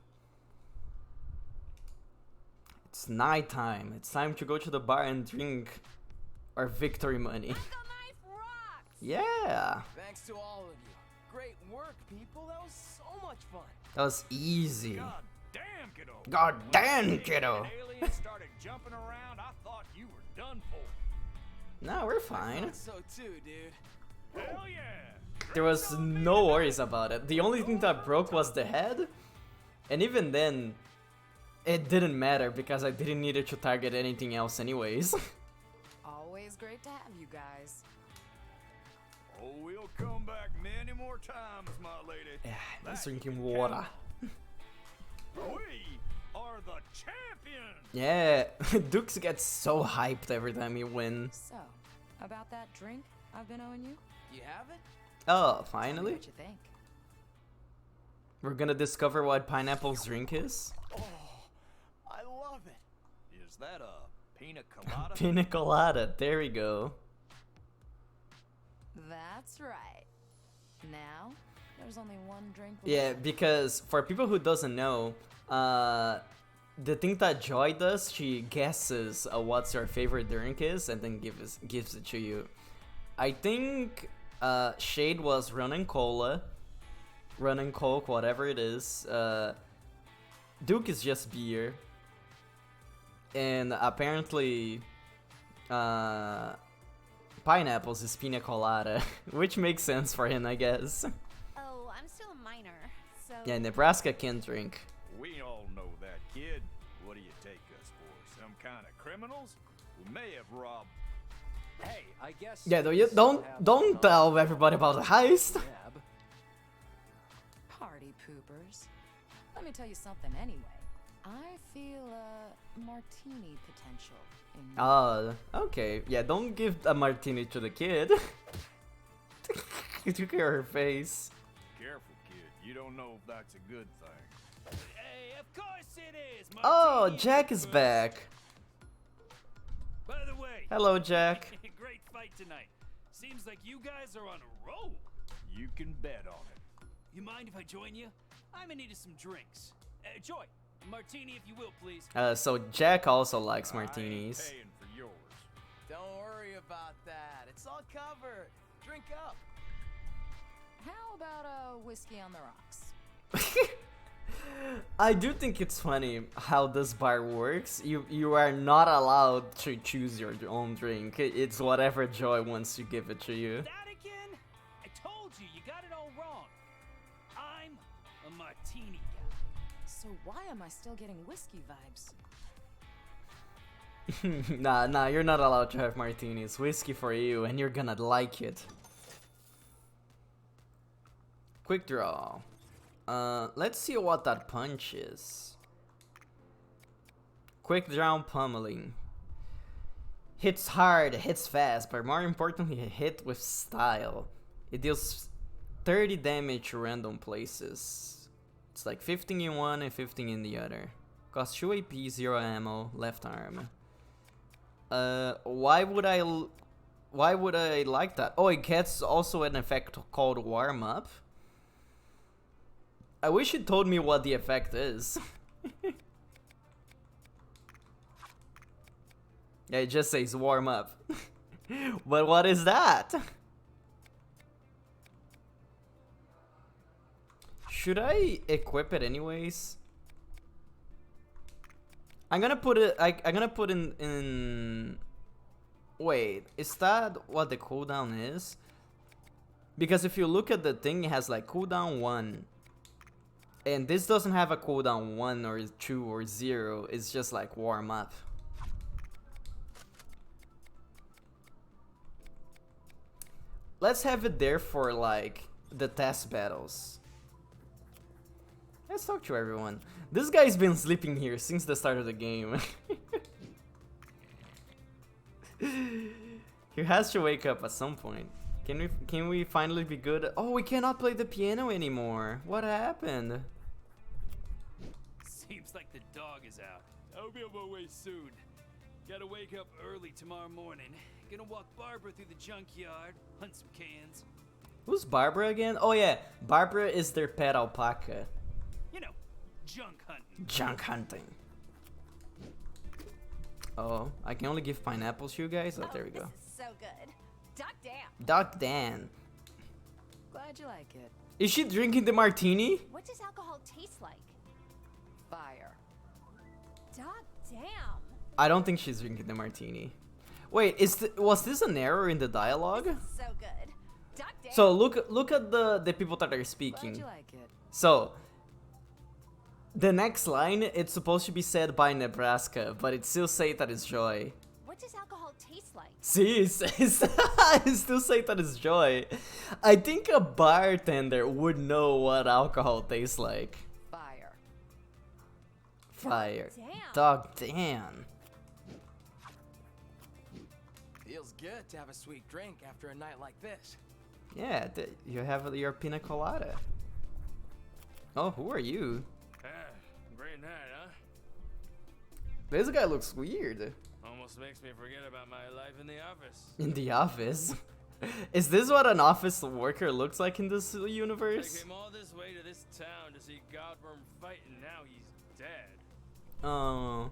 It's night time. It's time to go to the bar and drink our victory money. Uncle Knife rocks! Yeah! Thanks to all of you. Great work, people. That was so much fun. That was easy. God damn, kiddo. God damn, kiddo. Aliens started jumping around. I thought you were done for. No, we're fine. Thought so too, dude. Hell yeah. There was no worries about it. The only thing that broke was the head. And even then, it didn't matter because I didn't need it to target anything else anyways. Always great to have you guys. Oh, we'll come back many more times, my lady. Yeah, That let's drinking can water. count. We are the champions. Yeah, Dukes gets so hyped every time he wins. So, about that drink I've been owing you? You have it? Oh, Tell me finally? what you think. We're gonna discover what Pineapple's drink is. Oh, I love it. Is that a pina colada? Pina colada, there we go. That's right. Now, there's only one drink left. Yeah, because for people who doesn't know, the thing that Joy does, she guesses what's your favorite drink is and then gives it to you. I think Shade was rum and cola, rum and coke, whatever it is. Duke is just beer, and apparently Pineapples is pina colada, which makes sense for him, I guess. Oh, I'm still a minor, so... Yeah, Nebraska can drink. We all know that, kid. What do you take us for? Some kind of criminals? We may have robbed... Hey, I guess. Yeah, we still don't have don't some tell everybody about the heist. Deb. Party poopers. Let me tell you something anyway. I feel a martini potential in you. Okay. Yeah, don't give a martini to the kid. You look at her face. Careful, kid. You don't know if that's a good thing. Hey, of course it is. Oh, Martini, Jack is of course. back. By the way, Hello, Jack. great fight tonight. Seems like you guys are on a roll. You can bet on it. You mind if I join you? I'm in need of some drinks. Joy, a martini if you will, please. So Jack also likes I ain't martinis. paying for yours. Don't worry about that. It's all covered. Drink up. How about a whiskey on the rocks? I do think it's funny how this bar works. You are not allowed to choose your own drink. It's whatever Joy wants to give it to you. That again? I told you, you got it all wrong. I'm a martini guy. So why am I still getting whiskey vibes? Nah, you're not allowed to have martinis. Whiskey for you, and you're gonna like it. Quick draw. Let's see what that punch is. Quick draw pummeling. Hits hard, hits fast, but more importantly, hit with style. It deals 30 damage to random places. It's like 15 in one and 15 in the other. Costs 2 AP, 0 ammo, left arm. Why would I like that? Oh, it gets also an effect called warm up. I wish it told me what the effect is. Yeah, it just says warm up. But what is that? Should I equip it anyways? I'm gonna put it. I'm gonna put in. Wait, is that what the cooldown is? Because if you look at the thing, it has like cooldown 1. And this doesn't have a cooldown 1 or 2 or 0. It's just like warm up. Let's have it there for like the test battles. Let's talk to everyone. This guy's been sleeping here since the start of the game. He has to wake up at some point. Can we finally be good? Oh, we cannot play the piano anymore. What happened? Seems like the dog is out. I'll be on my way soon. Gotta wake up early tomorrow morning. Gonna walk Barbara through the junkyard, hunt some cans. Who's Barbara again? Oh yeah, Barbara is their pet alpaca. You know, junk hunting. Junk hunting. Oh, I can only give pineapples to you guys? Oh, there we go. This is so good. Doc damn. Doc Dan. Glad you like it. Is she drinking the martini? What does alcohol taste like? Fire. Doc damn. I don't think she's drinking the martini. Wait, was this an error in the dialogue? This is so good. Doc damn. So look at the people that are Glad speaking. you like it. So the next line, it's supposed to be said by Nebraska, but it still say that it's Joy. What does alcohol taste like? See, it still say that it's Joy. I think a bartender would know what alcohol tastes like. Fire. Fire. Damn. Dog damn. Feels good to have a sweet drink after a night like this. Yeah, you have your pina colada. Oh, who are you? Great night, huh? This guy looks weird. Almost makes me forget about my life in the office. In the office? Is this what an office worker looks like in this I universe? came all this way to this town to see Godworm fight, and now he's dead. Oh.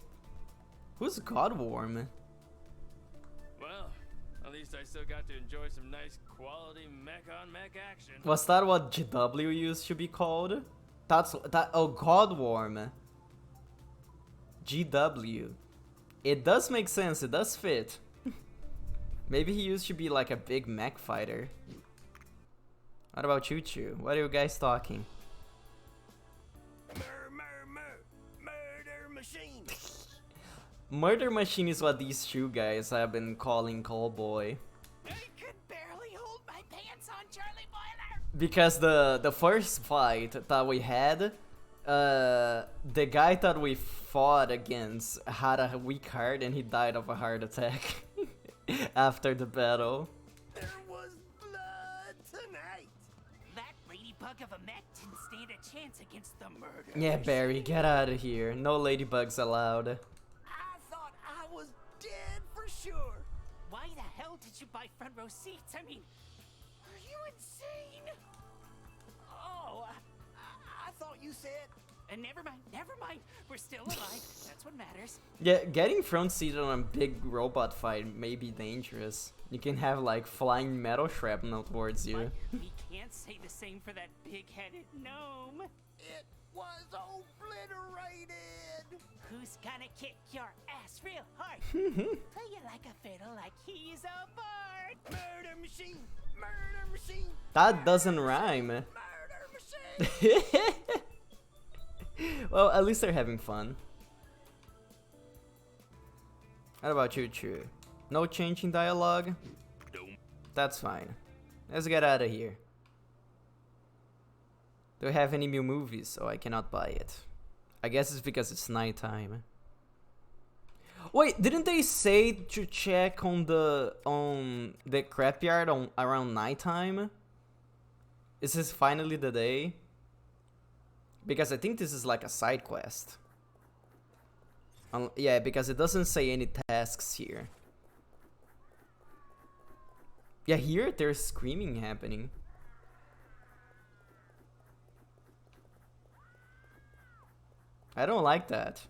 Who's Godworm? Well, at least I still got to enjoy some nice quality mech-on-mech action. Was that what GW used to be called? Oh, Godworm. GW. It does make sense, it does fit. Maybe he used to be like a big mech fighter. What about Choo Choo? What are you guys talking? Murder machine. Murder Machine is what these two guys have been calling Callboy. I could barely hold my pants on, Charlie Boiler. Because the first fight that we had, the guy that we fought against had a weak heart and he died of a heart attack after the battle. There was blood tonight. That ladybug of a mech didn't stand a chance against the murder. Yeah, Barry, get out of here. No ladybugs allowed. I thought I was dead for sure. Why the hell did you buy front row seats? I mean, are you insane? Oh, I thought you said. Never mind. We're still alive. That's what matters. Yeah, getting front seat on a big robot fight may be dangerous. You can have like flying metal shrapnel towards you. But we can't say the same for that big-headed gnome. It was obliterated. Who's gonna kick your ass real hard? Play you like a fiddle, like he's a bard. Murder machine. Murder machine. That doesn't rhyme. Murder machine. Well, at least they're having fun. What about you, Chu? No change in dialogue? That's fine. Let's get out of here. Do we have any new movies? So I cannot buy it. I guess it's because it's nighttime. Wait, didn't they say to check on the scrapyard around nighttime? Is this finally the day? Because I think this is like a side quest. Yeah, because it doesn't say any tasks here. Yeah, here there's screaming happening. I don't like that.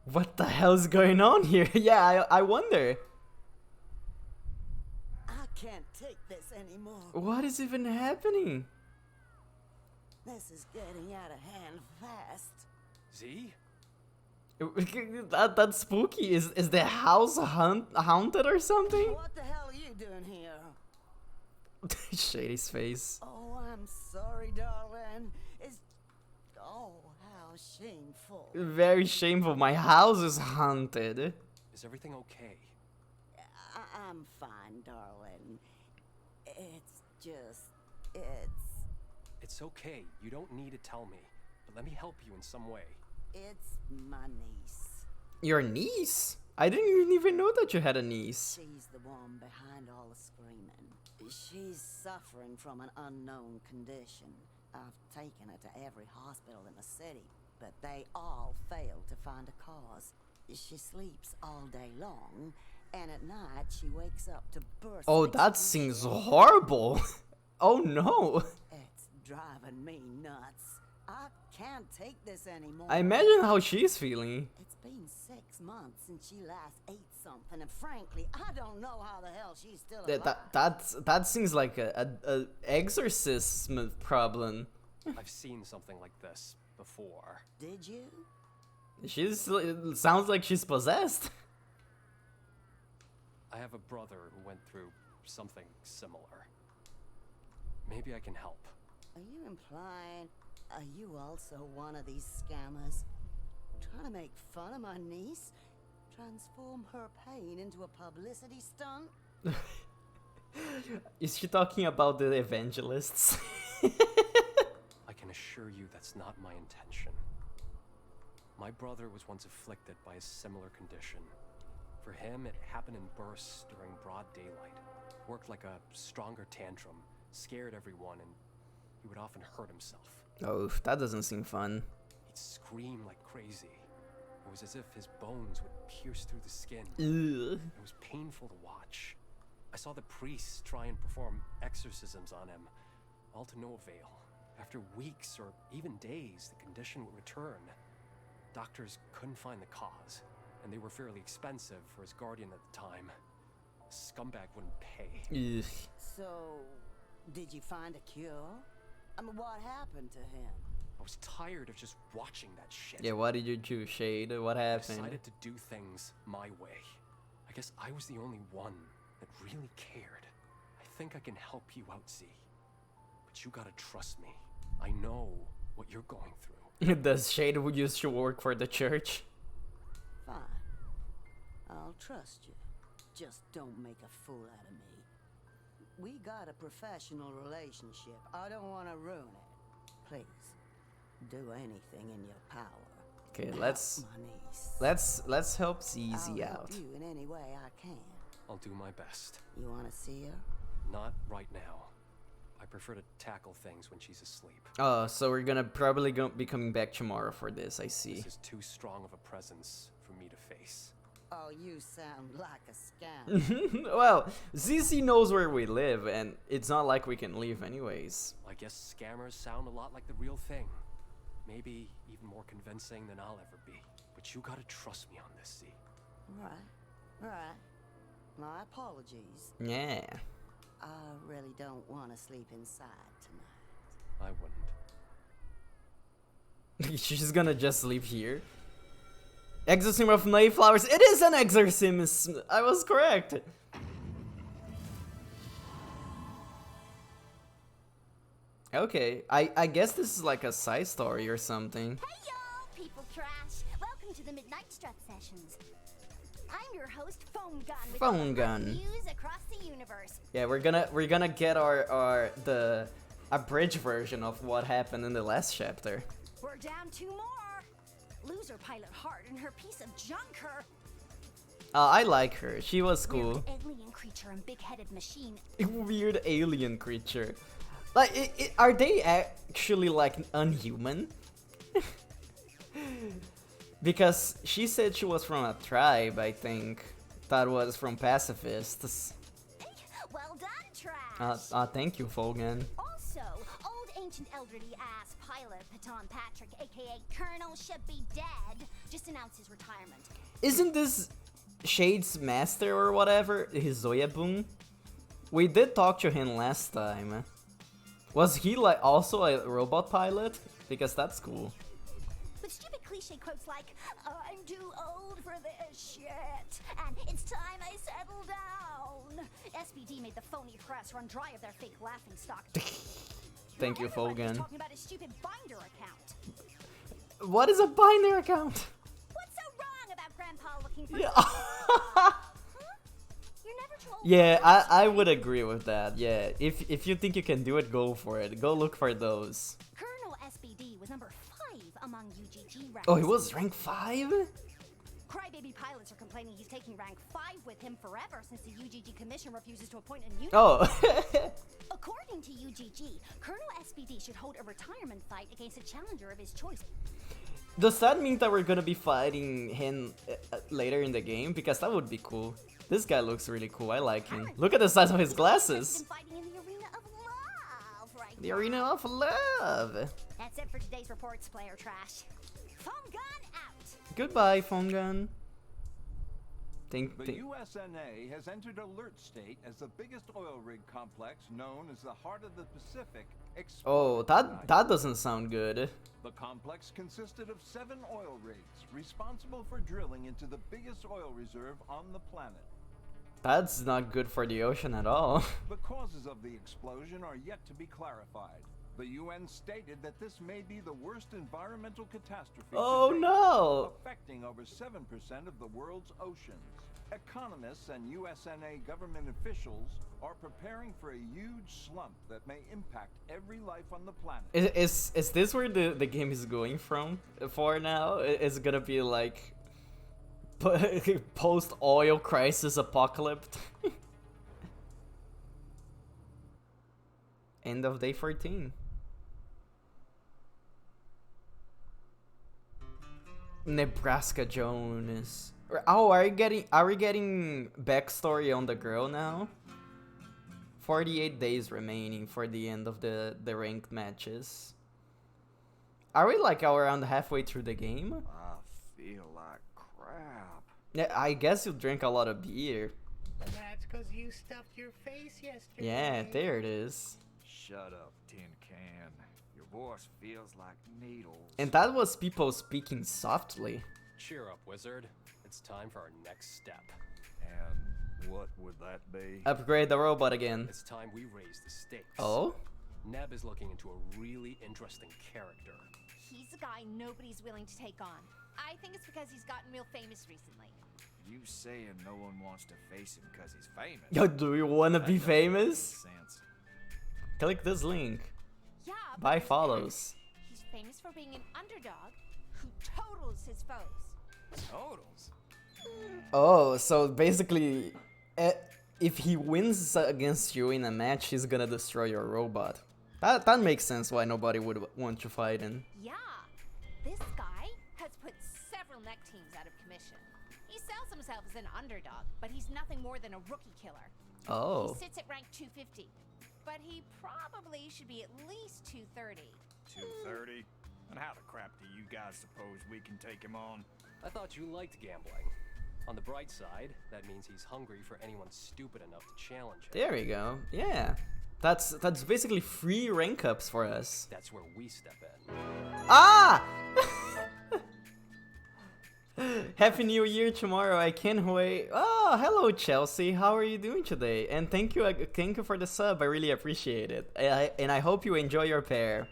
What the hell's going on here? Yeah, I wonder. Can't take this anymore. What is even happening? This is getting out of hand fast. Z? That's spooky. Is the house haunted or something? What the hell are you doing here? Shady's face. Oh, I'm sorry, darling. Oh, how shameful. Very shameful. My house is haunted. Is everything okay? I'm fine, darling. It's just, It's okay. You don't need to tell me. But let me help you in some way. It's my niece. Your niece? I didn't even know that you had a niece. She's the one behind all the screaming. She's suffering from an unknown condition. I've taken her to every hospital in the city, but they all failed to find a cause. She sleeps all day long, and at night she wakes up to burst. Oh, that seems horrible. Oh no. It's driving me nuts. I can't take this anymore. I imagine how she's feeling. It's been 6 months since she last ate something, and frankly, I don't know how the hell she's still alive. That seems like a exorcism problem. I've seen something like this before. Did you? It sounds like she's possessed. I have a brother who went through something similar. Maybe I can help. Are you implying, are you also one of these scammers? Trying to make fun of my niece? Transform her pain into a publicity stunt? Is she talking about the evangelists? I can assure you that's not my intention. My brother was once afflicted by a similar condition. For him, it happened in bursts during broad daylight. Worked like a stronger tantrum, scared everyone, and he would often hurt himself. Oh, that doesn't seem fun. He'd scream like crazy. It was as if his bones would pierce through the skin. Ugh. It was painful to watch. I saw the priests try and perform exorcisms on him, all to no avail. After weeks or even days, the condition would return. Doctors couldn't find the cause, and they were fairly expensive for his guardian at the time. The scumbag wouldn't pay. Ugh. So, did you find a cure? I mean, what happened to him? I was tired of just watching that shit. Yeah, what did you do, Shade? What I happened? decided to do things my way. I guess I was the only one that really cared. I think I can help you out, Z. But But you gotta trust me. I know what you're going through. Does Shade who used to work for the church? Fine. I'll trust you. Just don't make a fool out of me. We got a professional relationship. I don't want to ruin it. Please, do anything in your power. Okay, Help let's my niece. let's help ZZ I'll out. help you in any way I can. I'll do my best. You want to see her? Not right now. I prefer to tackle things when she's asleep. Oh, so we're gonna probably be coming back tomorrow for this. I see. This is too strong of a presence for me to face. Oh, you sound like a scam. Well, ZZ knows where we live, and it's not like we can leave anyways. I guess scammers sound a lot like the real thing. Maybe even more convincing than I'll ever be. But you gotta trust me on this, Z. Right. My apologies. Yeah. I really don't want to sleep inside tonight. I wouldn't. She's gonna just sleep here. Exorcism of Mayflowers. It is an exorcism. I was correct. Okay, I guess this is like a side story or something. Hey y'all, people trash. Welcome to the Midnight Strut Sessions. I'm your host, Foam Gun, with Foam all the Gun. news across the universe. Yeah, we're gonna get our abridged version of what happened in the last chapter. We're down 2 more. Loser Pilot Hart and her piece of junk, her I like her. She was cool. weird alien creature and big-headed machine. Weird alien creature. Like, are they actually like unhuman? Because she said she was from a tribe, I think, that was from pacifists. Well done, trash. Thank you, Fogan. Also, old ancient elderly ass pilot Paton Patrick, aka Colonel, should be dead. Just announced his retirement. Isn't this Shade's master or whatever? His Zoyabun? We did talk to him last time. Was he like also a robot pilot? Because that's cool. With stupid cliche quotes like, I'm too old for this shit, and it's time I settle down. SPD made the phony press run dry of their fake laughing stock. Thank you, Everyone Fogan. is talking about his stupid binder account. What is a binder account? What's so wrong about Grandpa looking for Yeah. huh? You're never too old. Yeah, I would agree with that. Yeah, if you think you can do it, go for it. Go look for those. Colonel SPD was number 5 among UGG ranks. Oh, he was rank 5? Crybaby pilots are complaining he's taking rank 5 with him forever since the UGG commission refuses to appoint a new. Oh. According to UGG, Colonel SPD should hold a retirement fight against a challenger of his choice. Does that mean that we're gonna be fighting him later in the game? Because that would be cool. This guy looks really cool. I like him. Look at the size of his glasses. Fighting in the arena of love right The now. arena of love. That's it for today's reports, player trash. Foam gun out. Goodbye, phone gun. The USNA has entered alert state as the biggest oil rig complex known as the Heart of the Pacific. Oh, that doesn't sound good. The complex consisted of 7 oil rigs responsible for drilling into the biggest oil reserve on the planet. That's not good for the ocean at all. The causes of the explosion are yet to be clarified. The UN stated that this may be the worst environmental catastrophe Oh to date, no! affecting over 7% of the world's oceans. Economists and USNA government officials are preparing for a huge slump that may impact every life on the planet. Is this where the game is going from for now? Is it gonna be like post-oil crisis apocalypse? End of day 14. Nebraska Jones. Oh, are we getting backstory on the girl now? 48 days remaining for the end of the ranked matches. Are we like around halfway through the game? I feel like crap. Yeah, I guess you drink a lot of beer. That's because you stuffed your face yesterday. Yeah, there it is. Shut up, tin can. Your voice feels like needles. And that was people speaking softly. Cheer up, wizard. It's time for our next step. And what would that be? Upgrade the robot again. It's time we raise the stakes. Oh? Neb is looking into a really interesting character. He's a guy nobody's willing to take on. I think it's because he's gotten real famous recently. You saying no one wants to face him because he's famous? Yo, do you wanna be famous? Sense. Click this link. Yeah, Buy follows. he's famous for being an underdog who totals his foes. Totals? Oh, so basically, if he wins against you in a match, he's gonna destroy your robot. That makes sense why nobody would want to fight him. Yeah, this guy has put several mech teams out of commission. He sells himself as an underdog, but he's nothing more than a rookie killer. Oh. He sits at rank 250, but he probably should be at least 230. 230? And how the crap do you guys suppose we can take him on? I thought you liked gambling. On the bright side, that means he's hungry for anyone stupid enough to challenge him. There we go. Yeah. That's basically free rank ups for us. That's where we step in. Ah! Happy New Year tomorrow. I can't wait. Oh, hello Chelsea. How are you doing today? And thank you for the sub. I really appreciate it. And I hope you enjoy your pair.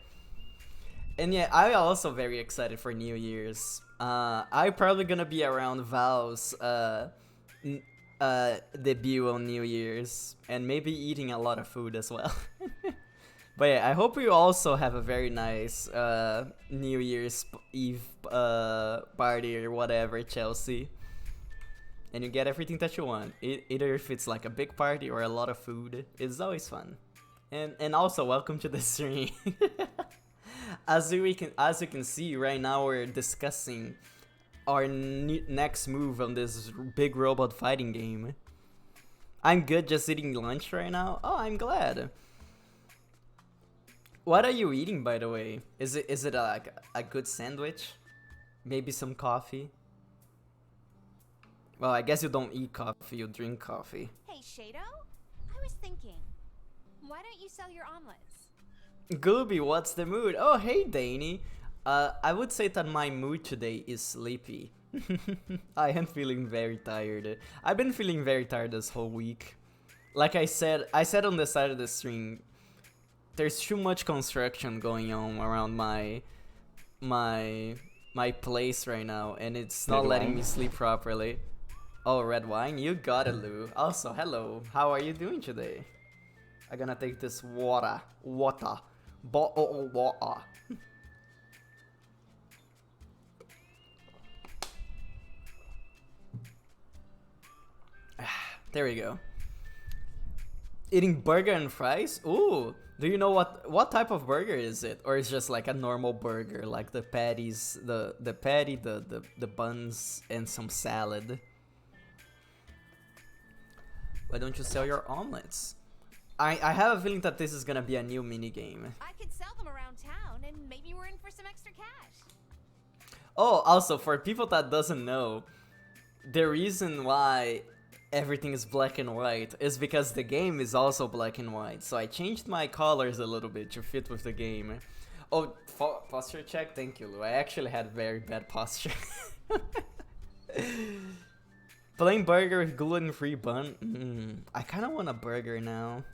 And yeah, I'm also very excited for New Year's. I'm probably gonna be around Val's debut on New Year's, and maybe eating a lot of food as well. But yeah, I hope you also have a very nice New Year's Eve party or whatever, Chelsea. And you get everything that you want. Either if it's like a big party or a lot of food, it's always fun. And also welcome to the stream. As you can see right now, we're discussing our next move on this big robot fighting game. I'm good, just eating lunch right now. Oh, I'm glad. What are you eating, by the way? Is it like a good sandwich? Maybe some coffee? Well, I guess you don't eat coffee, you drink coffee. Hey, Shado, I was thinking, why don't you sell your omelets? Gooby, what's the mood? Oh, hey, Danny. I would say that my mood today is sleepy. I am feeling very tired. I've been feeling very tired this whole week. Like I said on the side of the stream, there's too much construction going on around my place right now, and it's not letting me sleep properly. Oh, red wine? You got it, Lou. Also, hello. How are you doing today? I'm gonna take this water. Bottle of water. There we go. Eating burger and fries? Ooh, do you know what type of burger is it? Or it's just like a normal burger, like the patties, the patty, the buns, and some salad? Why don't you sell your omelets? I have a feeling that this is gonna be a new mini game. I could sell them around town, and maybe we're in for some extra cash. Oh, also, for people that doesn't know, the reason why everything is black and white is because the game is also black and white. So I changed my colors a little bit to fit with the game. Oh, posture check? Thank you, Lou. I actually had very bad posture. Plain burger with gluten-free bun? I kind of want a burger now.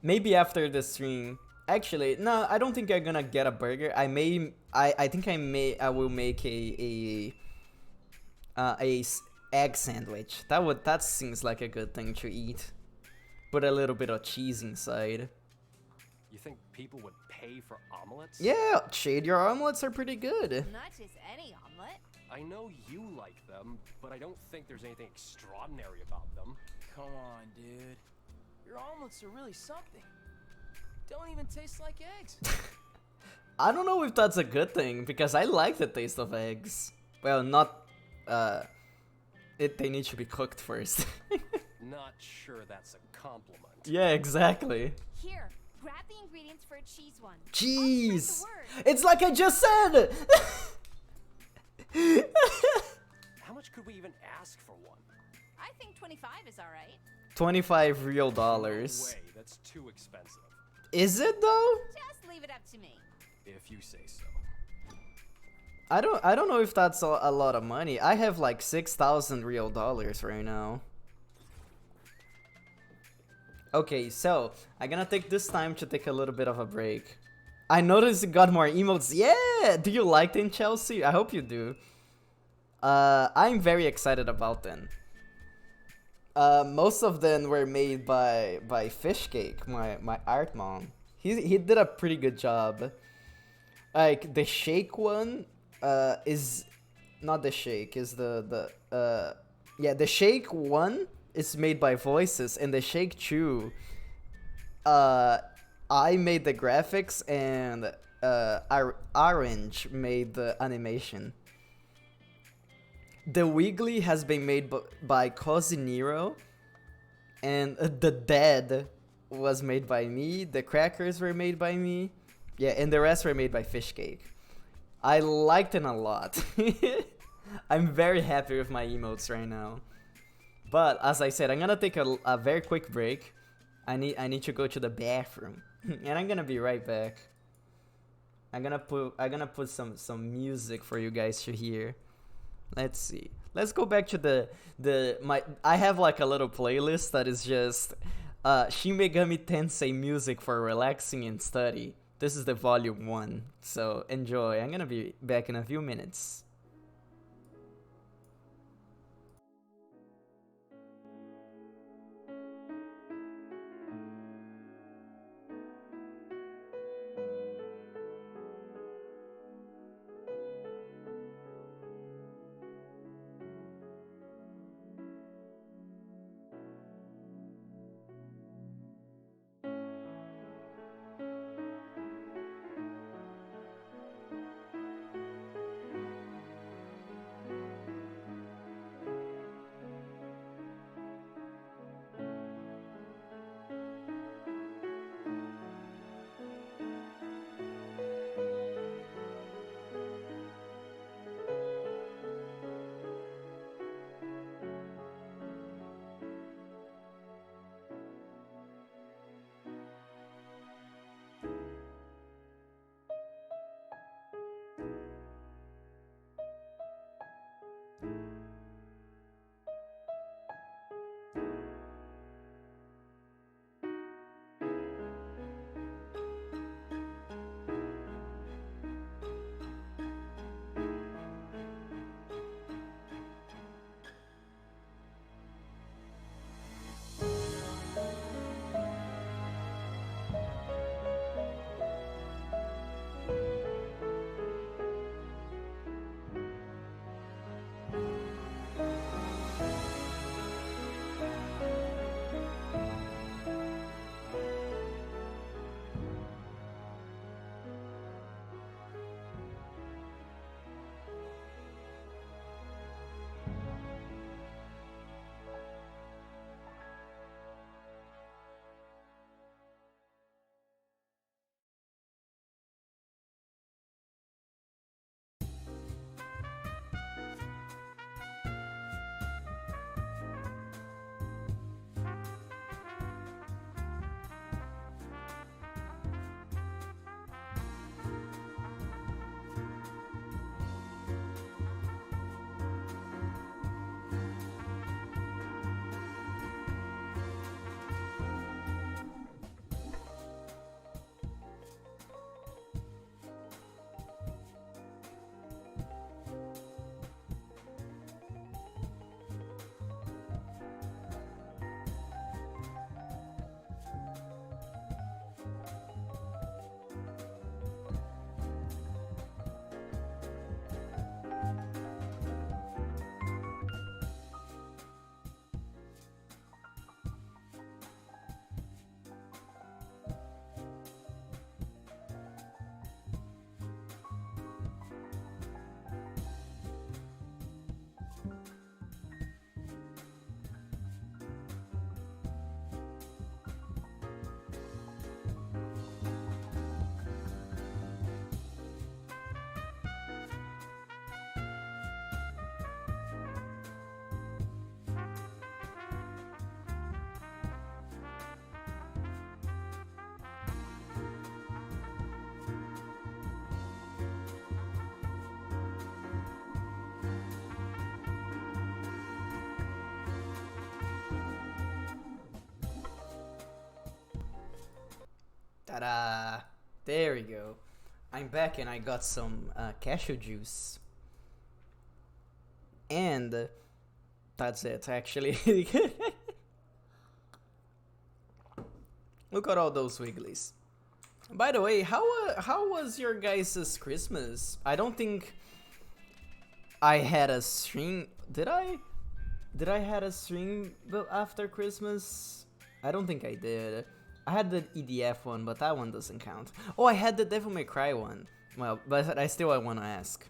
Maybe after the stream. Actually, no, I don't think I'm gonna get a burger. I think I will make a egg sandwich. That seems like a good thing to eat. Put a little bit of cheese inside. You think people would pay for omelets? Yeah, Shade, your omelets are pretty good. Not just any omelet. I know you like them, but I don't think there's anything extraordinary about them. Come on, dude. Your omelets are really something. Don't even taste like eggs. I don't know if that's a good thing, because I like the taste of eggs. Well, not... they need to be cooked first. Not sure that's a compliment. Yeah, exactly. Here, grab the ingredients for a cheese one. Cheese! It's like I just said! How much could we even ask for one? I think 25 is alright. 25 real dollars. No way, that's too expensive. Is it though? Just leave it up to me. If you say so. I don't know if that's a lot of money. I have like 6,000 real dollars right now. Okay, so I'm gonna take this time to take a little bit of a break. I noticed it got more emotes. Yeah! Do you like them, Chelsea? I hope you do. I'm very excited about them. Most of them were made by Fishcake, my art mom. He did a pretty good job. Like the shake one, is not the shake. Is yeah, the shake one is made by Voices, and the shake two, I made the graphics, and Orange made the animation. The Wiggly has been made by Cosinero, and the Dead was made by me. The Crackers were made by me. Yeah, and the rest were made by Fishcake. I liked it a lot. I'm very happy with my emotes right now. But as I said, I'm gonna take a very quick break. I need to go to the bathroom, and I'm gonna be right back. I'm gonna put some music for you guys to hear. Let's see. Let's go back to I have like a little playlist that is just Shin Megami Tensei music for relaxing and study. This is the volume 1. So enjoy. I'm gonna be back in a few minutes. Ta-da! There we go. I'm back and I got some cashew juice. And that's it, actually. Look at all those wigglies. By the way, how was your guys' Christmas? I don't think I had a stream. Did I? Did I had a stream after Christmas? I don't think I did. I had the EDF one, but that one doesn't count. Oh, I had the Devil May Cry one. Well, but I want to ask.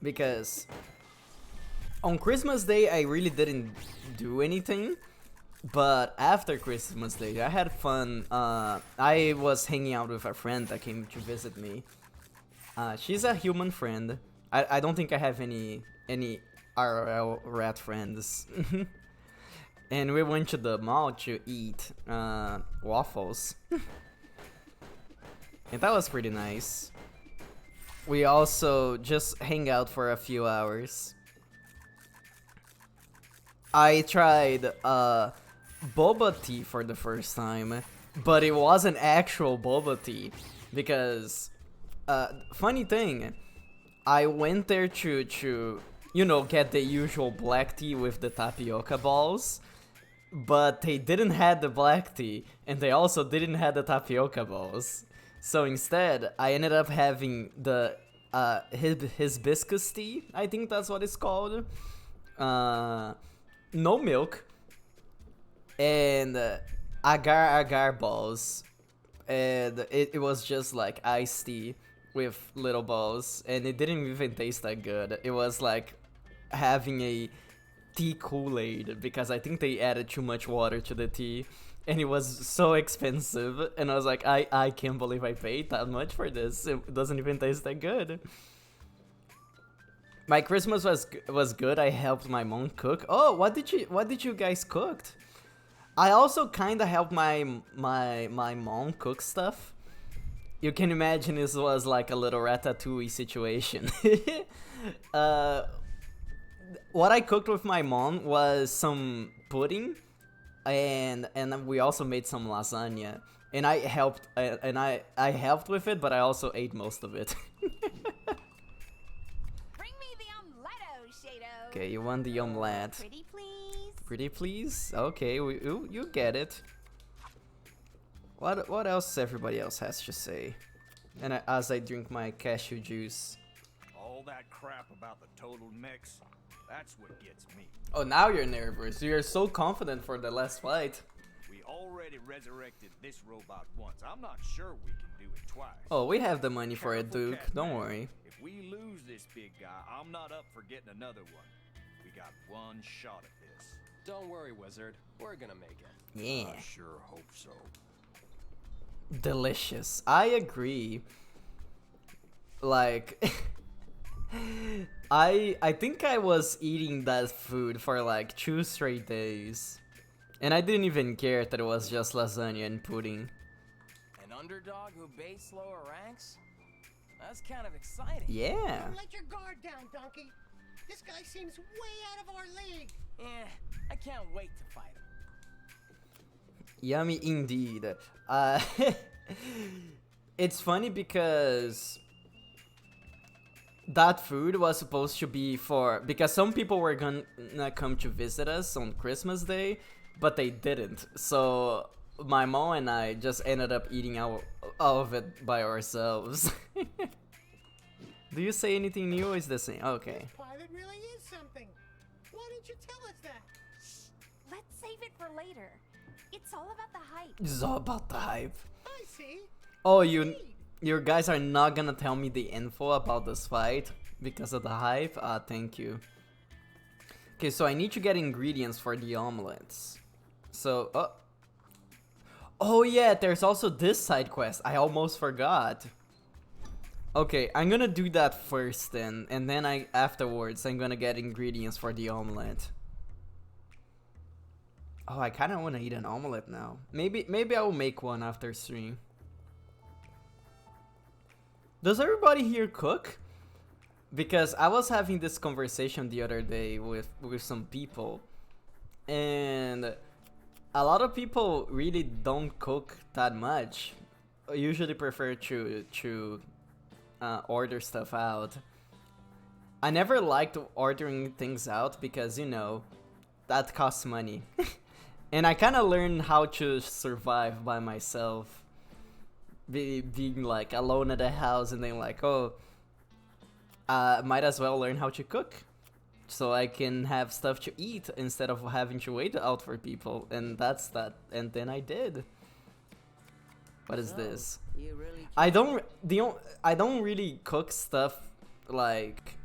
Because on Christmas Day, I really didn't do anything. But after Christmas Day, I had fun. I was hanging out with a friend that came to visit me. She's a human friend. I don't think I have any RL rat friends. And we went to the mall to eat waffles. And that was pretty nice. We also just hang out for a few hours. I tried boba tea for the first time, but it wasn't actual boba tea because funny thing, I went there to you know, get the usual black tea with the tapioca balls, but they didn't have the black tea and they also didn't have the tapioca balls. So instead, I ended up having the hibiscus tea. I think that's what it's called. No milk. And agar balls. And it was just like iced tea with little balls. And it didn't even taste that good. It was like having a tea Kool-Aid because I think they added too much water to the tea. And it was so expensive, and I was like, I can't believe I paid that much for this. It doesn't even taste that good. My Christmas was good. I helped my mom cook. Oh, what did you guys cook? I also kind of helped my mom cook stuff. You can imagine this was like a little ratatouille situation. What I cooked with my mom was some pudding. And we also made some lasagna, and I helped with it, but I also ate most of it. Bring me the omeletto, Shadow. Okay, you want the omelette. Pretty please. Pretty please? Okay, you get it. What else everybody else has to say? And as I drink my cashew juice. All that crap about the total mix, that's what gets me. Oh, now you're nervous. You're so confident for the last fight. We already resurrected this robot once. I'm not sure we can do it twice. Oh, we have the money for it, Duke. Don't worry. If we lose this big guy, I'm not up for getting another one. We got one shot at this. Don't worry, Wizard. We're gonna make it. Yeah. I sure hope so. Delicious. I agree. Like... I think I was eating that food for like 2 straight days. And I didn't even care that it was just lasagna and pudding. An underdog who baits lower ranks? That's kind of exciting. Yeah. Don't let your guard down, Donkey. This guy seems way out of our league. Yeah, I can't wait to fight him. Yummy indeed. It's funny because that food was supposed to be because some people were gonna come to visit us on Christmas Day, but they didn't. So my mom and I just ended up eating all of it by ourselves. Do you say anything new or is the same? Okay. This pilot really is something. Why didn't you tell us that? Let's save it for later. It's all about the hype. It's all about the hype. I see. Oh, you guys are not gonna tell me the info about this fight because of the hype? Thank you. Okay, so I need to get ingredients for the omelets. So, oh yeah, there's also this side quest. I almost forgot. Okay, I'm gonna do that first then, and then afterwards I'm gonna get ingredients for the omelet. Oh, I kind of want to eat an omelet now. Maybe I will make one after stream. Does everybody here cook? Because I was having this conversation the other day with some people, and a lot of people really don't cook that much. usually prefer to order stuff out. I never liked ordering things out because, you know, that costs money. And I kind of learned how to survive by myself. Being like alone at a house and then like, oh, might as well learn how to cook. So I can have stuff to eat instead of having to wait out for people. And that's that. And then I did. What is this? You really I don't really cook stuff like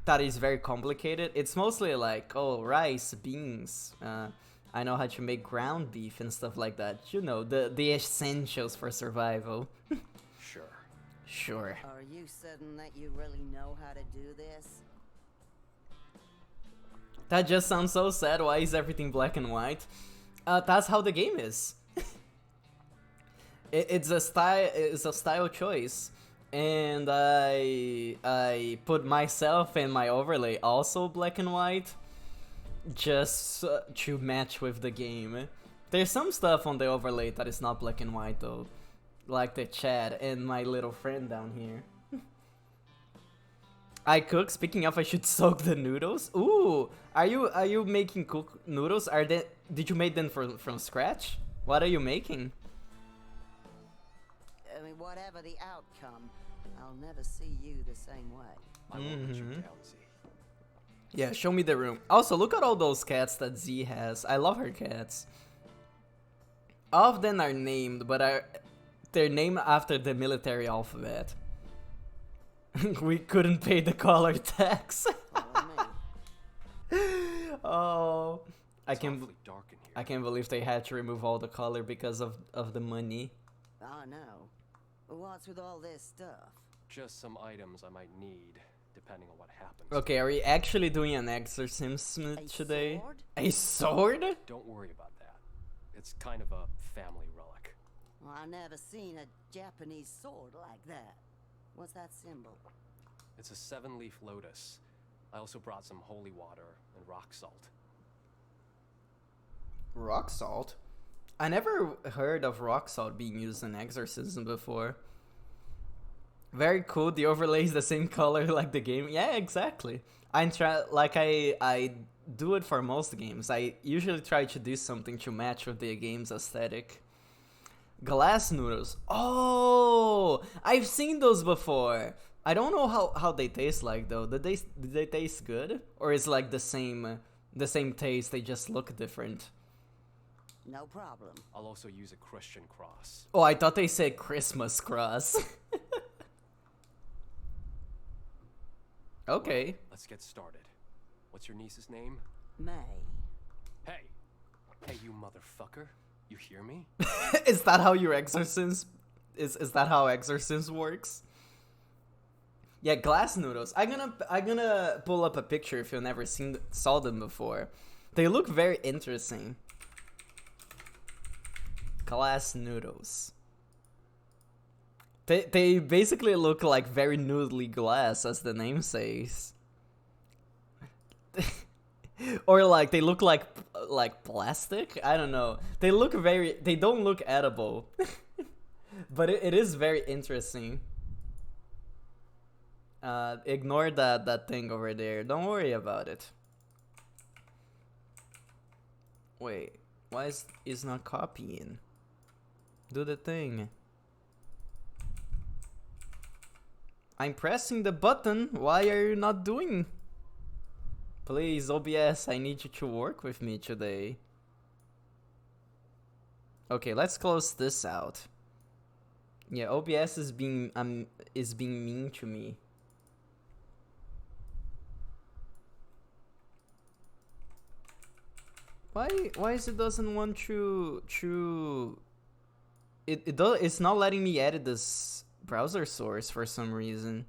that is very complicated. It's mostly like, oh, rice, beans. I know how to make ground beef and stuff like that. You know, the essentials for survival. Sure. Sure. Are you certain that you really know how to do this? That just sounds so sad. Why is everything black and white? That's how the game is. It's a style choice, and I put myself and my overlay also black and white, just to match with the game. There's some stuff on the overlay that is not black and white though, like the chat and my little friend down here. I cook. Speaking of, I should soak the noodles. Ooh, are you making cook noodles? Did you make them from scratch? What are you making? I mean, whatever the outcome, I'll never see you the same way. I won't let you down, Z. Yeah, show me the room. Also, look at all those cats that Z has. I love her cats. All of them are named, but they're named after the military alphabet. We couldn't pay the collar tax. Oh, I can't believe they had to remove all the color because of the money. I know. What's with all this stuff? Just some items I might need, depending on what happens. Okay, are we actually doing an exorcism today? Sword? A sword? Don't worry about that. It's kind of a family relic. Well, I've never seen a Japanese sword like that. What's that symbol? It's a 7-leaf lotus. I also brought some holy water and rock salt. Rock salt? I never heard of rock salt being used in exorcism before. Very cool. The overlay is the same color like the game. Yeah, exactly. I do it for most games. I usually try to do something to match with the game's aesthetic. Glass noodles. Oh, I've seen those before. I don't know how they taste like though. Did they taste good, or is like the same taste? They just look different. No problem. I'll also use a Christian cross. Oh, I thought they said Christmas cross. Okay. Well, let's get started. What's your niece's name? May. Hey, you motherfucker. You hear me? Is that how your exorcism? Is that how exorcism works? Yeah, glass noodles. I'm gonna pull up a picture if you've never saw them before. They look very interesting. Glass noodles. They basically look like very noodly glass, as the name says. Or like they look like plastic. I don't know. They don't look edible, but it is very interesting. Ignore that thing over there. Don't worry about it. Wait, why is not copying? Do the thing. I'm pressing the button. Why are you not doing? Please, OBS, I need you to work with me today. Okay, let's close this out. Yeah, OBS is being mean to me. Why is it doesn't want to it's not letting me edit this browser source for some reason.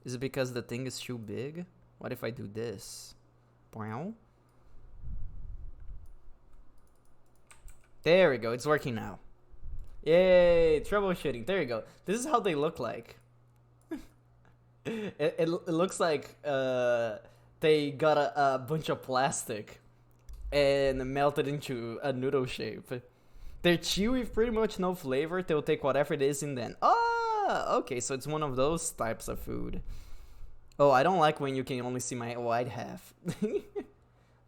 Is it because the thing is too big? What if I do this? Wow. There we go, it's working now. Yay, troubleshooting. There you go. This is how they look like. it looks like they got a bunch of plastic and melted into a noodle shape. They're chewy with pretty much no flavor. They'll take whatever it is and then... Oh, okay, so it's one of those types of food. Oh, I don't like when you can only see my white half.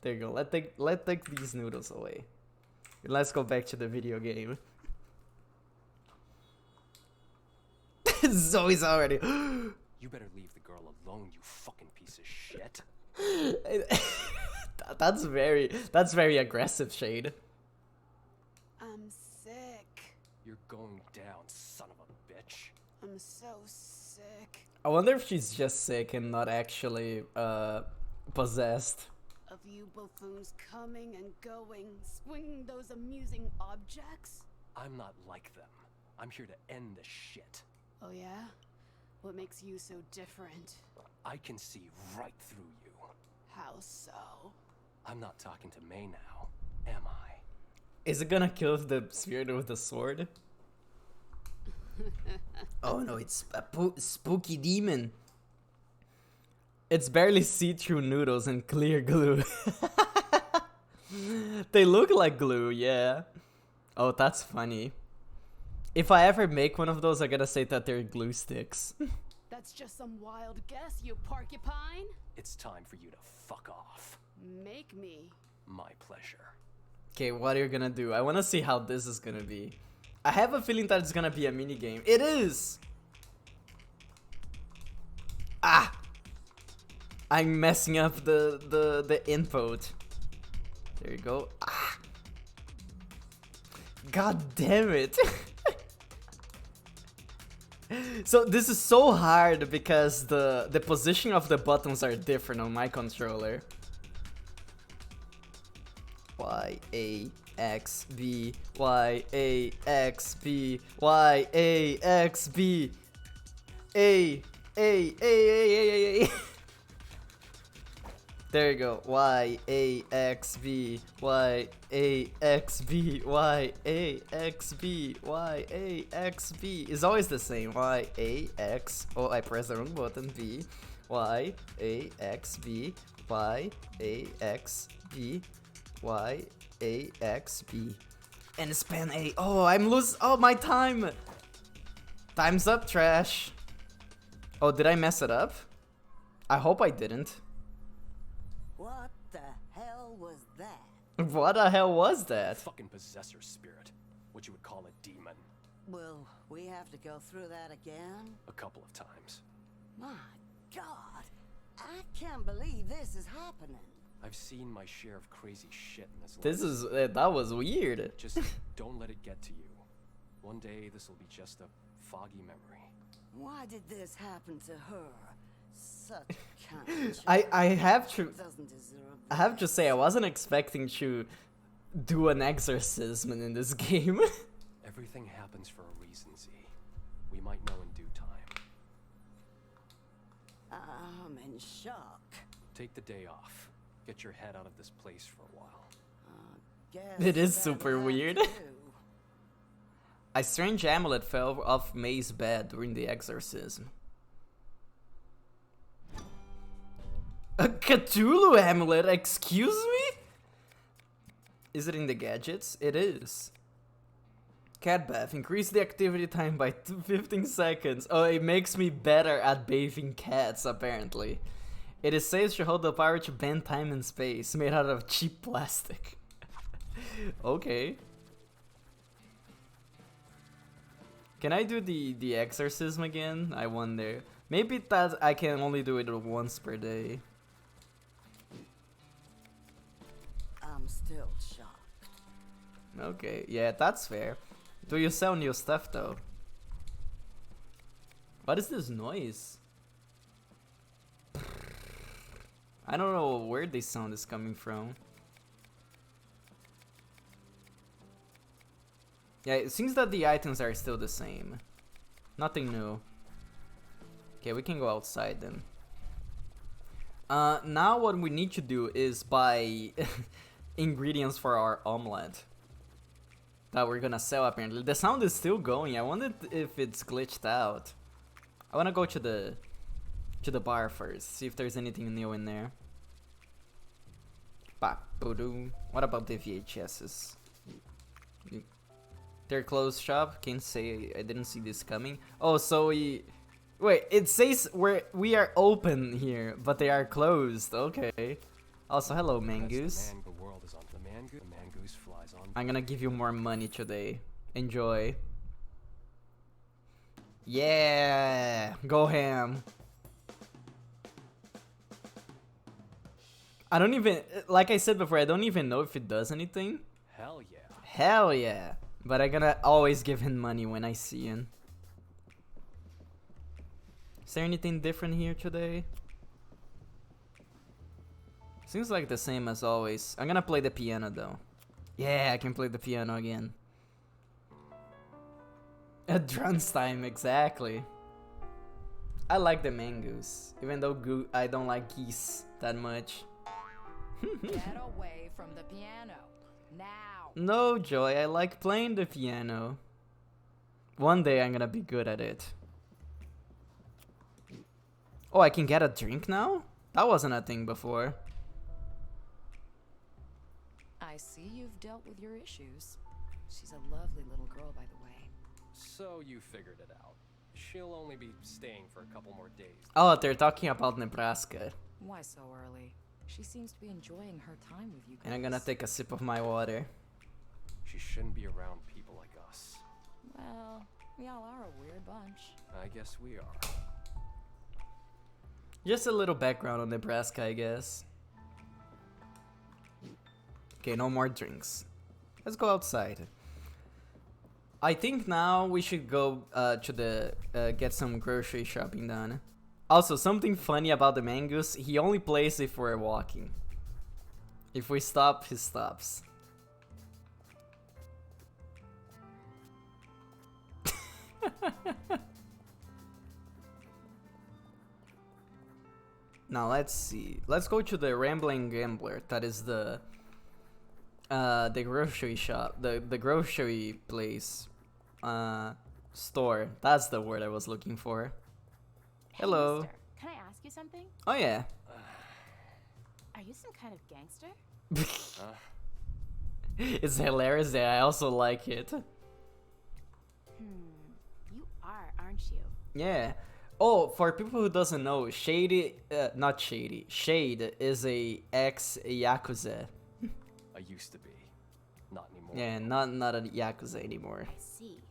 There you go. Let's take these noodles away. Let's go back to the video game. Zoe's already... You better leave the girl alone, you fucking piece of shit. That's very aggressive, Shade. I'm sick. You're going down, son of a bitch. I'm so sick. I wonder if she's just sick and not actually possessed. Of you buffoons coming and going, swinging those amusing objects. I'm not like them. I'm here to end this shit. Oh yeah? What makes you so different? I can see right through you. How so? I'm not talking to May now, am I? Is it gonna kill the spirit with the sword? Oh no, it's a spooky demon. It's barely see-through noodles and clear glue. They look like glue, yeah. Oh, that's funny. If I ever make one of those, I gotta say that they're glue sticks. That's just some wild guess, you porcupine. It's time for you to fuck off. Make me. My pleasure. Okay, what are you gonna do? I wanna see how this is gonna be. I have a feeling that it's gonna be a minigame. It is! Ah! I'm messing up the input. There you go. Ah! God damn it! So this is so hard because the position of the buttons are different on my controller. Y, A, X, B, Y, A, X, B, Y, A, X, B, A. There you go. Y, A, X, B, Y, A, X, B, Y, A, X, B, Y, A, X, B. It's always the same. Y, A, X. Oh, I pressed the wrong button. B, Y, A, X, B, Y, A, X, B, Y, A, X, B. And span A. Oh, I'm losing. Oh, my time. Time's up, trash. Oh, did I mess it up? I hope I didn't. What the hell was that? What the hell was that? Fucking possessor spirit. What you would call a demon. Will we have to go through that again? A couple of times. My God, I can't believe this is happening. I've seen my share of crazy shit in this life. This is that was weird. Just don't let it get to you. One day this will be just a foggy memory. Why did this happen to her? Such kind. I have to Doesn't deserve I have to say I wasn't expecting to do an exorcism in this game. Everything happens for a reason, Z. We might know in due time. I'm in shock. Take the day off. Get your head out of this place for a while. Guess It is that'll super have weird. to do. A strange amulet fell off May's bed during the exorcism. A Cthulhu amulet? Excuse me? Is it in the gadgets? It is. Cat bath. Increase the activity time by 15 seconds. Oh, it makes me better at bathing cats, apparently. It is safe to hold the power to bend time and space, made out of cheap plastic. Okay. Can I do the exorcism again? I wonder. Maybe that I can only do it once per day. I'm still shocked. Okay, yeah, that's fair. Do you sell new stuff though? What is this noise? I don't know where this sound is coming from. Yeah, it seems that the items are still the same. Nothing new. Okay, we can go outside then. Now what we need to do is buy ingredients for our omelet that we're gonna sell apparently. The sound is still going. I wonder if it's glitched out. I wanna go to the bar first, see if there's anything new in there. What about the VHSs? Their clothes shop. Can't say I didn't see this coming. Oh, so wait, it says we are open here, but they are closed. Okay. Also, hello, Mangoose. The world is on the Mangoose flies on. I'm gonna give you more money today. Enjoy. Yeah, go ham. I don't even, like I said before, I don't even know if it does anything. Hell yeah. Hell yeah. But I'm gonna always give him money when I see him. Is there anything different here today? Seems like the same as always. I'm gonna play the piano though. Yeah, I can play the piano again. At drums time, exactly. I like the Mangoose, even though I don't like geese that much. Get away from the piano. Now. No, Joy, I like playing the piano. One day I'm gonna be good at it. Oh, I can get a drink now? That wasn't a thing before. I see you've dealt with your issues. She's a lovely little girl, by the way. So you figured it out. She'll only be staying for a couple more days. Oh, they're talking about Nebraska. Why so early? She seems to be enjoying her time with you guys. And I'm gonna take a sip of my water. She shouldn't be around people like us. Well, we all are a weird bunch. I guess we are. Just a little background on Nebraska, I guess. Okay, no more drinks. Let's go outside. I think now we should go to the get some grocery shopping done. Also, something funny about the Mangoose, he only plays if we're walking. If we stop, he stops. Now let's see. Let's go to the Rambling Gambler. That is the grocery shop, the grocery place, store. That's the word I was looking for. Hello. Mister, can I ask you something? Oh yeah. Are you some kind of gangster? It's hilarious that I also like it. You are, aren't you? Yeah. Oh, for people who doesn't know, Shade is a ex-Yakuza. I used to be. Not anymore. Yeah, not a Yakuza anymore. I see.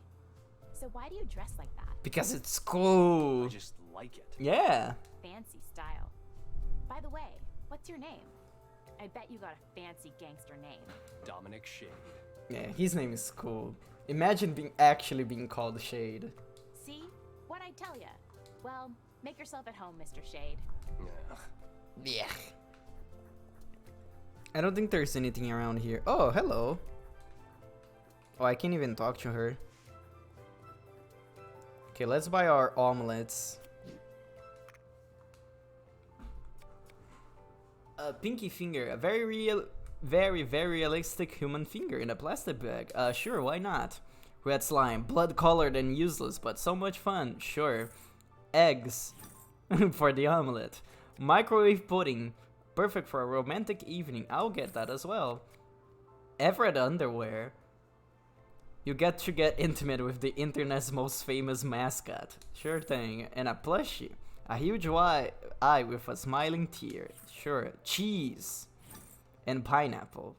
So why do you dress like that? Because it's cool. I just like it. Yeah. Fancy style. By the way, what's your name? I bet you got a fancy gangster name. Dominic Shade. Yeah, his name is cool. Imagine actually being called Shade. See? What'd I tell ya? Well, make yourself at home, Mr. Shade. Yeah. I don't think there's anything around here. Oh, hello. Oh, I can't even talk to her. Okay, let's buy our omelets. A pinky finger, a very realistic human finger in a plastic bag. Sure, why not? Red slime, blood colored and useless, but so much fun. Sure. Eggs for the omelet. Microwave pudding, perfect for a romantic evening. I'll get that as well. Everett underwear. You get to get intimate with the internet's most famous mascot. Sure thing. And a plushie. A huge eye with a smiling tear. Sure. Cheese. And pineapple.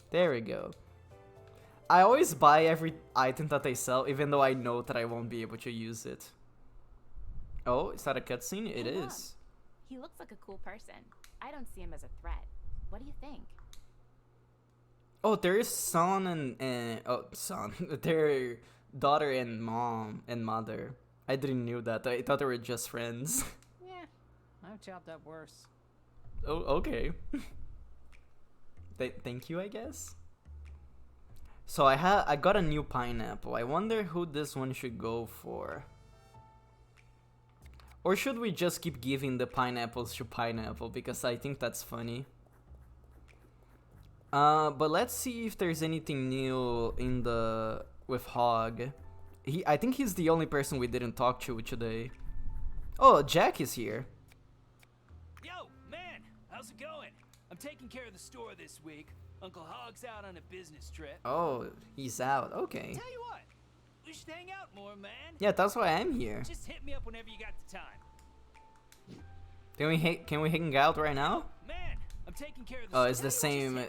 There we go. I always buy every item that they sell, even though I know that I won't be able to use it. Oh, is that a cutscene? It is. He looks like a cool person. I don't see him as a threat. What do you think? Oh, there is son and their daughter and mom and mother. I didn't knew that. I thought they were just friends. Yeah, I've chopped up worse. Oh, okay. Thank you, I guess. So I got a new pineapple. I wonder who this one should go for. Or should we just keep giving the pineapples to Pineapple, because I think that's funny. But let's see if there's anything new in with Hog. I think he's the only person we didn't talk to today. Oh, Jack is here. Yo, man, how's it going? I'm taking care of the store this week. Uncle Hog's out on a business trip. Oh, he's out. Okay. Tell you what, we should hang out more, man. Yeah, that's why I'm here. Just hit me up whenever you got the time. Can we hang out right now? Man, I'm taking care of the Oh, it's the same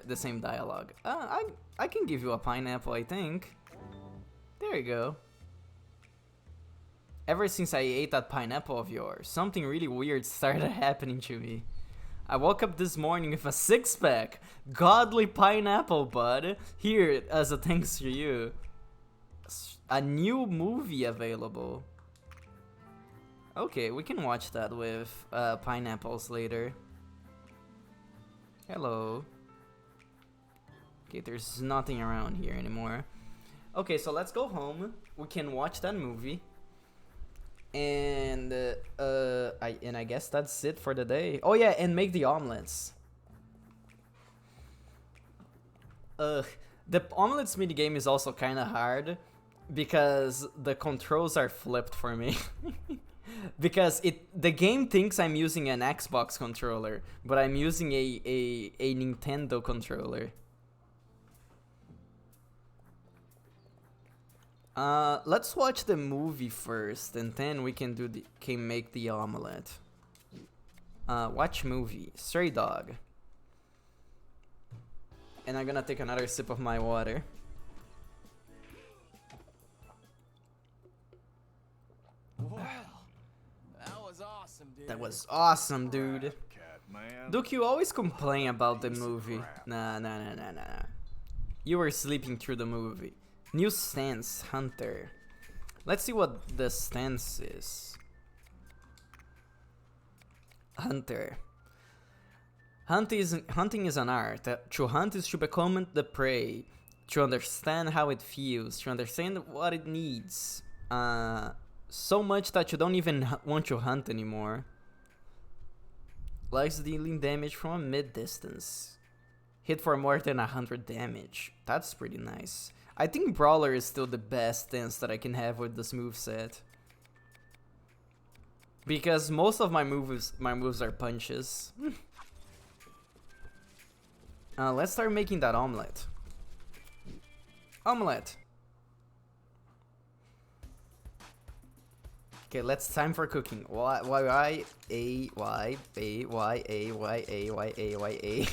dialogue. I can give you a pineapple, I think. There you go. Ever since I ate that pineapple of yours, something really weird started happening to me. I woke up this morning with a six-pack. Godly pineapple, bud. Here, as a thanks to you. A new movie available. Okay, we can watch that with pineapples later. Hello. Okay, there's nothing around here anymore. Okay, so let's go home. We can watch that movie. And I guess that's it for the day. Oh yeah, and make the omelets. The omelets minigame is also kind of hard because the controls are flipped for me. Because the game thinks I'm using an Xbox controller, but I'm using a Nintendo controller. Let's watch the movie first, and then we can make the omelet. Watch movie. Stray Dog. And I'm gonna take another sip of my water. Wow, that was awesome, dude. That was awesome, dude. Duke, you always complain about the movie. Nah. You were sleeping through the movie. New stance, Hunter. Let's see what the stance is. Hunter. Hunting is an art. To hunt is to become the prey. To understand how it feels. To understand what it needs. So much that you don't even want to hunt anymore. Likes dealing damage from a mid-distance. Hit for more than 100 damage. That's pretty nice. I think Brawler is still the best stance that I can have with this moveset. Because most of my moves are punches. Let's start making that omelet. Omelet. Okay, let's time for cooking. Y A Y A Y A Y A Y A Y A.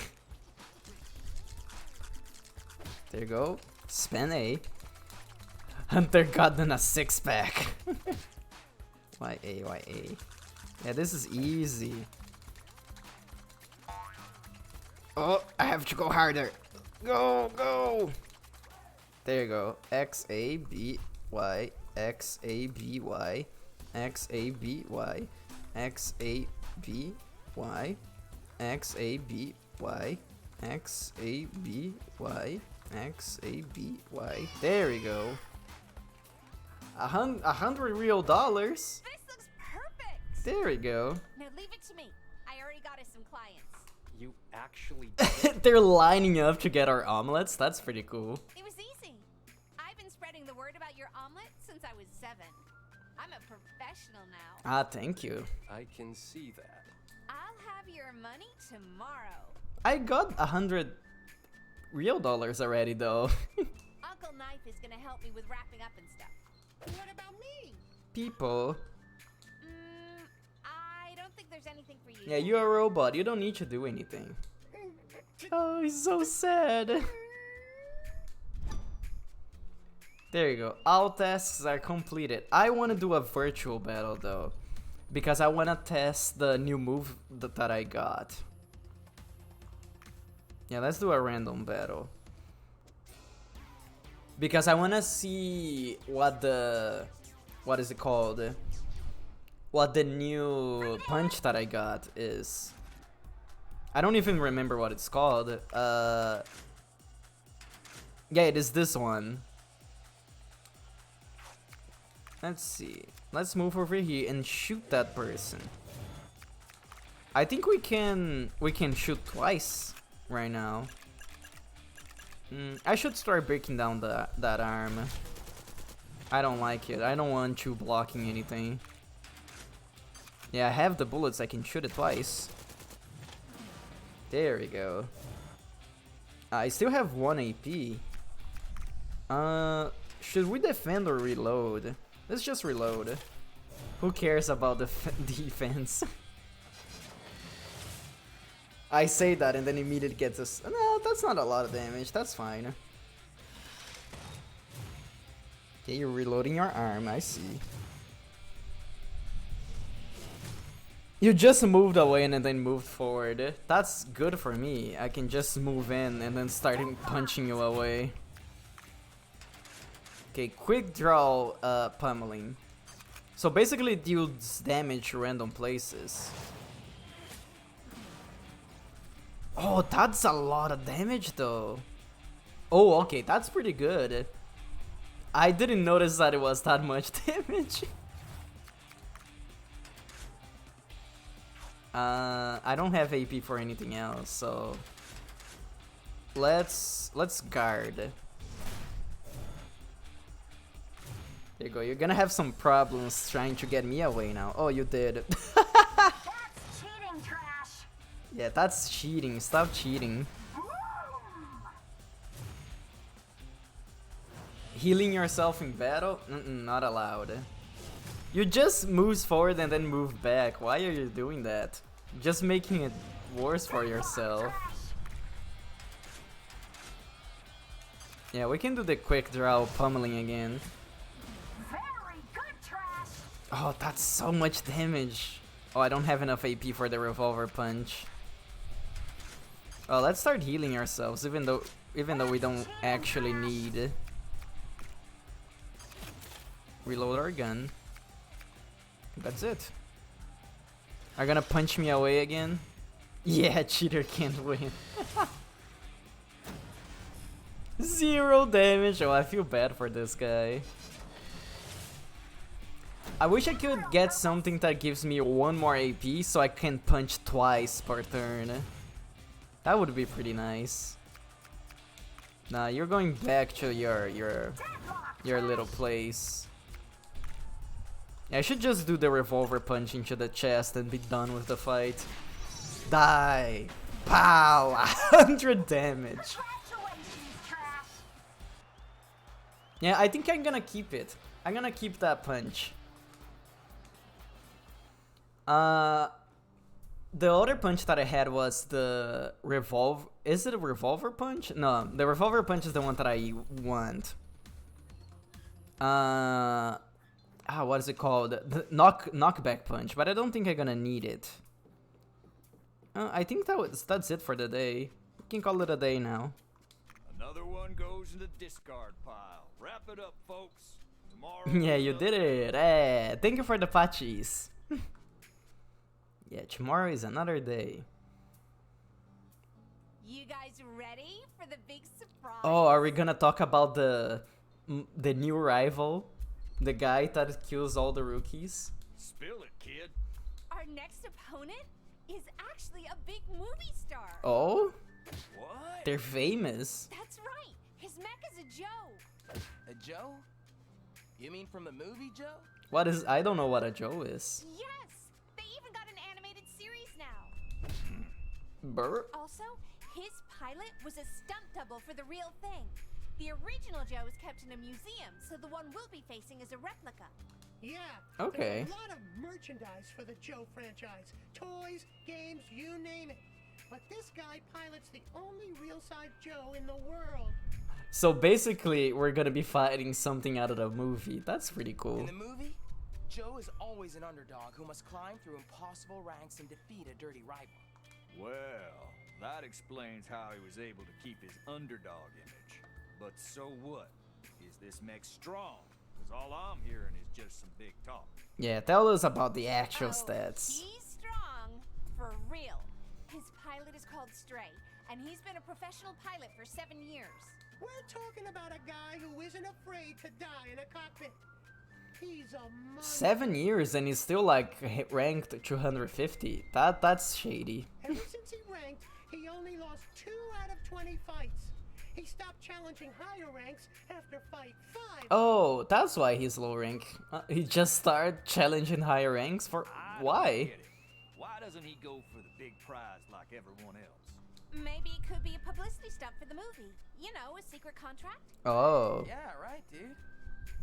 There you go. Spam A. Hunter got in a six-pack. Y-A. Yeah, this is easy. Oh, I have to go harder. Go! There you go. X-A-B-Y. X-A-B-Y. X-A-B-Y. X-A-B-Y. X-A-B-Y. X-A-B-Y. X-A-B-Y. There we go. $100 real dollars. This looks perfect. There we go. Now leave it to me. I already got us some clients. You actually They're lining up to get our omelets. That's pretty cool. It was easy. I've been spreading the word about your omelet since I was 7. I'm a professional now. Ah, thank you. I can see that. I'll have your money tomorrow. I got $100 real dollars already, though. Uncle Knife is gonna help me with wrapping up and stuff. What about me? People. I don't think there's anything for you. Yeah, you're a robot. You don't need to do anything. Oh, he's so sad. There you go. All tasks are completed. I want to do a virtual battle, though. Because I want to test the new move that I got. Yeah, let's do a random battle. Because I want to see what the... What is it called? What the new punch that I got is. I don't even remember what it's called. Yeah, it is this one. Let's see. Let's move over here and shoot that person. I think we can shoot twice right now. I should start breaking down that arm. I don't like it. I don't want you blocking anything. Yeah, I have the bullets. I can shoot it twice. There we go. I still have 1 AP. Should we defend or reload? Let's just reload. Who cares about the defense? I say that and then immediately gets us. No, that's not a lot of damage. That's fine. Okay, you're reloading your arm. I see. You just moved away and then moved forward. That's good for me. I can just move in and then start punching you away. Okay, quick draw pummeling. So basically it deals damage to random places. Oh, that's a lot of damage though. Oh, okay, that's pretty good. I didn't notice that it was that much damage. I don't have AP for anything else, so let's guard. There you go. You're gonna have some problems trying to get me away now. Oh, you did. That's cheating, trash. Yeah, that's cheating. Stop cheating. Healing yourself in battle? Not allowed. You just move forward and then move back. Why are you doing that? Just making it worse for yourself. Yeah, we can do the quick draw pummeling again. Very good, trash. Oh, that's so much damage. Oh, I don't have enough AP for the revolver punch. Oh, let's start healing ourselves, even though we don't actually need. Reload our gun. That's it. Are gonna punch me away again? Yeah, cheater can't win. 0 damage. Oh, I feel bad for this guy. I wish I could get something that gives me 1 more AP so I can punch twice per turn. That would be pretty nice. Nah, you're going back to your little place. I should just do the revolver punch into the chest and be done with the fight. Die! Pow! 100 damage. Yeah, I think I'm gonna keep it. I'm gonna keep that punch. The other punch that I had was the revolver. Is it a revolver punch? No, the revolver punch is the one that I want. What is it called? The knockback punch, but I don't think I'm gonna need it. I think that's it for the day. We can call it a day now. Another one goes in the discard pile. Wrap it up, folks. Tomorrow. Yeah, you did it. Hey, thank you for the patches. Yeah, tomorrow is another day. You guys ready for the big surprise? Oh, are we gonna talk about the new rival? The guy that kills all the rookies? Spill it, kid. Our next opponent is actually a big movie star. Oh? What? They're famous. That's right. His mech is a Joe. A Joe? You mean from the movie Joe? What is? I don't know what a Joe is. Yes! They even got an animated series now. Burr? Also, his pilot was a stunt double for the real thing. The original Joe is kept in a museum, so the one we'll be facing is a replica. Yeah. Okay. There's a lot of merchandise for the Joe franchise. Toys, games, you name it. But this guy pilots the only real-size Joe in the world. So basically, we're gonna be fighting something out of the movie. That's pretty cool. In the movie, Joe is always an underdog who must climb through impossible ranks and defeat a dirty rival. Well, that explains how he was able to keep his underdog image. But so what? Is this mech strong? Because all I'm hearing is just some big talk. Yeah, tell us about the actual stats. He's strong, for real. His pilot is called Stray, and he's been a professional pilot for 7 years. We're talking about a guy who isn't afraid to die in a cockpit. He's a monster. 7 years and he's still like ranked 250. That's shady. Ever since he ranked, he only lost 2 out of 20 fights. He stopped challenging higher ranks after fight 5. Oh, that's why he's low rank. He just started challenging higher ranks for why? Why doesn't he go for the big prize like everyone else? Maybe it could be a publicity stunt for the movie. You know, a secret contract. Oh. Yeah, right, dude.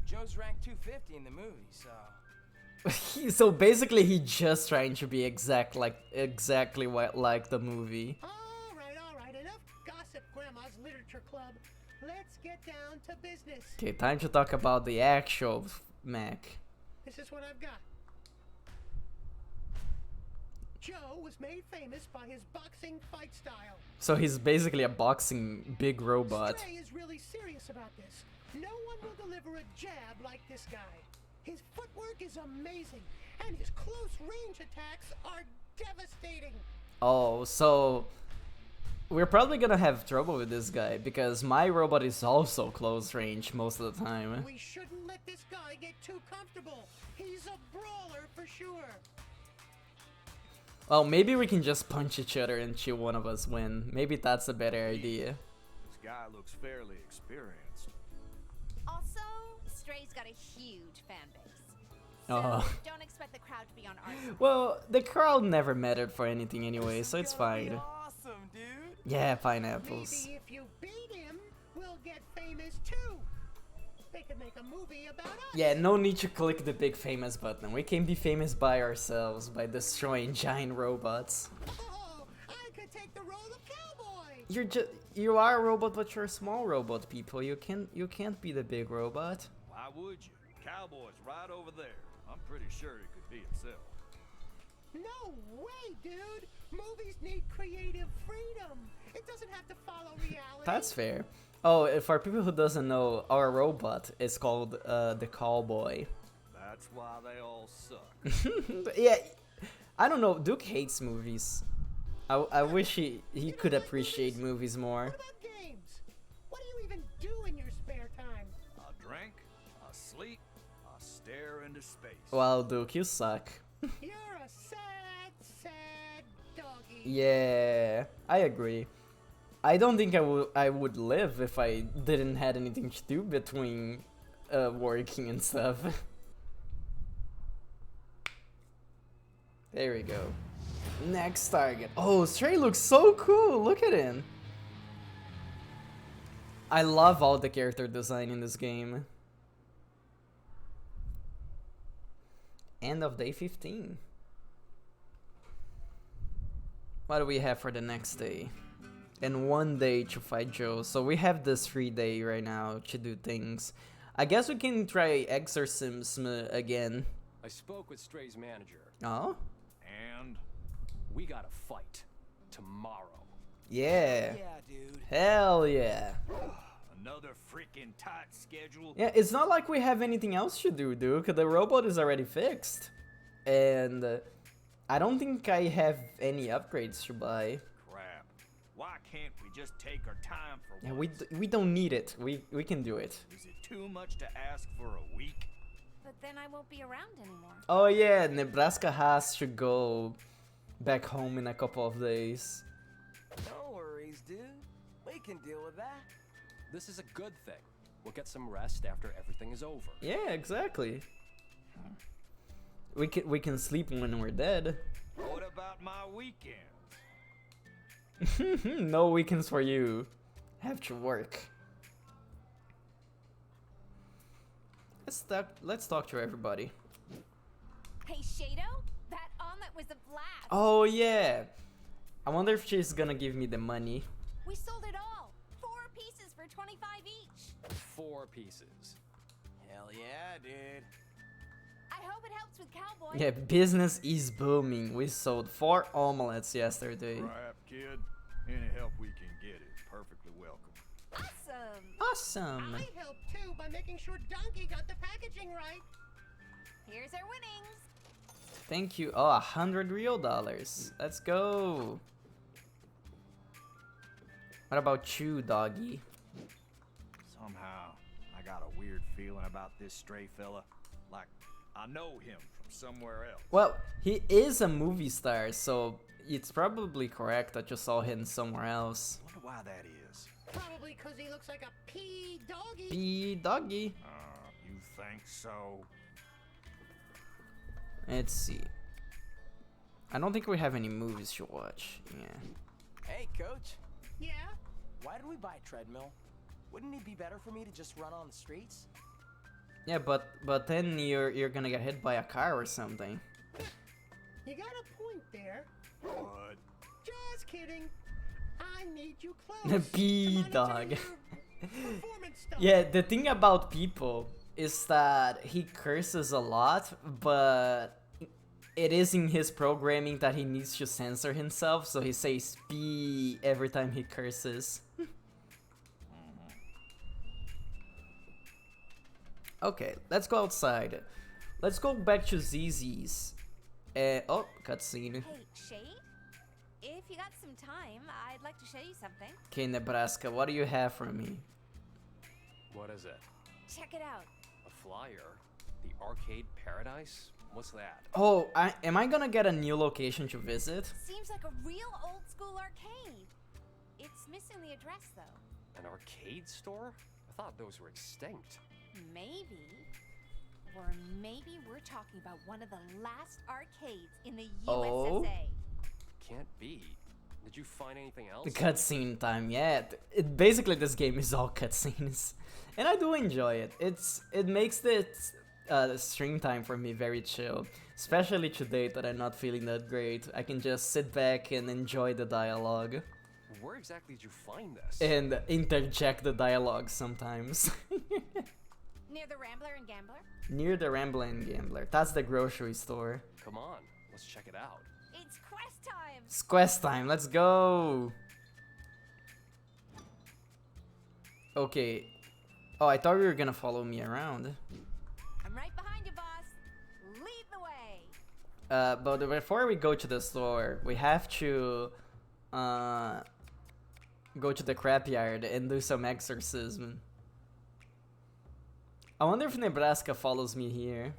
Joe's ranked 250 in the movie, so... So basically he just trying to be exactly like the movie. All right, enough gossip, Grandma's Literature Club. Let's get down to business. Okay, time to talk about the actual Mac. This is what I've got. Joe was made famous by his boxing fight style. So he's basically a boxing big robot. Stray is really serious about this. No one will deliver a jab like this guy. His footwork is amazing, and his close-range attacks are devastating. Oh, so we're probably gonna have trouble with this guy because my robot is also close range most of the time. We shouldn't let this guy get too comfortable. He's a brawler for sure. Well, maybe we can just punch each other until one of us win. Maybe that's a better idea. This guy looks fairly experienced. Also, Stray's got a huge fan base. So Oh. don't expect the crowd to be on our side. Well, the crowd never mattered for anything anyway, so it's fine. Awesome, dude. Yeah, pineapples. Maybe if you beat him, we'll get famous too. They could make a movie about us. Yeah, no need to click the big famous button. We can be famous by ourselves by destroying giant robots. Oh, I could take the role of cowboy. You are a robot, but you're a small robot, people. You can't be the big robot. Why would you? Cowboy's right over there. I'm pretty sure he could be himself. No way, dude. Movies need creative freedom. It doesn't have to follow reality. That's fair. Oh, for people who doesn't know, our robot is called the Cowboy. That's why they all suck. Yeah, I don't know. Duke hates movies. I wish he could appreciate movies more. What about games? What do you even do in your spare time? I drink, I sleep, I stare into space. Wow, Duke, you suck. You're a sad doggy. Yeah, I agree. I don't think I would live if I didn't had anything to do between working and stuff. There we go. Next target. Oh, Stray looks so cool. Look at him. I love all the character design in this game. End of day 15. What do we have for the next day? And 1 day to fight Joe. So we have this free day right now to do things. I guess we can try exorcism again. I spoke with Stray's manager. Oh? And? We gotta fight. Tomorrow. Yeah. Yeah, dude. Hell yeah. Another freaking tight schedule. Yeah, it's not like we have anything else to do, dude. The robot is already fixed. And I don't think I have any upgrades to buy. Crap. Why can't we just take our time for Yeah, once? we don't need it. We can do it. Is it too much to ask for a week? But then I won't be around anymore. Oh yeah, Nebraska has to go back home in a couple of days. No worries, dude. We can deal with that. This is a good thing. We'll get some rest after everything is over. Yeah, exactly. We can sleep when we're dead. What about my weekend? No weekends for you. Have to work. Let's talk to everybody. Hey, Shado? That omelet was a blast. Oh yeah. I wonder if she's gonna give me the money. We sold it all. 4 pieces for 25 each. 4 pieces. Hell yeah, dude. I hope it helps with Cowboy. Yeah, business is booming. We sold 4 omelets yesterday. Crap, kid. Any help we can get is perfectly welcome. Awesome. Awesome. I helped too by making sure Donkey got the packaging right. Here's our winnings. Thank you. Oh, $100 real dollars. Let's go. What about you, doggy? Somehow, I got a weird feeling about this stray fella. Like, I know him from somewhere else. Well, he is a movie star, so it's probably correct that you saw him somewhere else. Wonder why that is. Probably because he looks like a pea doggy. Pea doggy. You think so? Let's see. I don't think we have any movies to watch. Yeah. Hey, Coach. Yeah? Why did we buy a treadmill? Wouldn't it be better for me to just run on the streets? Yeah, but then you're gonna get hit by a car or something. You got a point there. What? Just kidding. I need you close. P-Dog. Yeah, the thing about people is that he curses a lot, but it is in his programming that he needs to censor himself, so he says P every time he curses. Okay, let's go outside. Let's go back to ZZ's. Oh, cutscene. Hey, Shade? If you got some time, I'd like to show you something. Okay, Nebraska, what do you have for me? What is it? Check it out. A flyer? The Arcade Paradise? What's that? Oh, am I gonna get a new location to visit? Seems like a real old school arcade. It's missing the address, though. An arcade store? I thought those were extinct. Maybe. Or maybe we're talking about one of the last arcades in the Oh? USSA. Can't be. Did you find anything else? The cutscene time, yeah. Basically, this game is all cutscenes, and I do enjoy it. It makes the stream time for me very chill, especially today that I'm not feeling that great. I can just sit back and enjoy the dialogue. Where exactly did you find this? And interject the dialogue sometimes. Near the Rambler and Gambler? Near the Rambler and Gambler. That's the grocery store. Come on, let's check it out. It's quest time! It's quest time, let's go! Okay. Oh, I thought you were gonna follow me around. I'm right behind you, boss. Lead the way! But before we go to the store, we have to go to the scrapyard and do some exorcism. I wonder if Nebraska follows me here.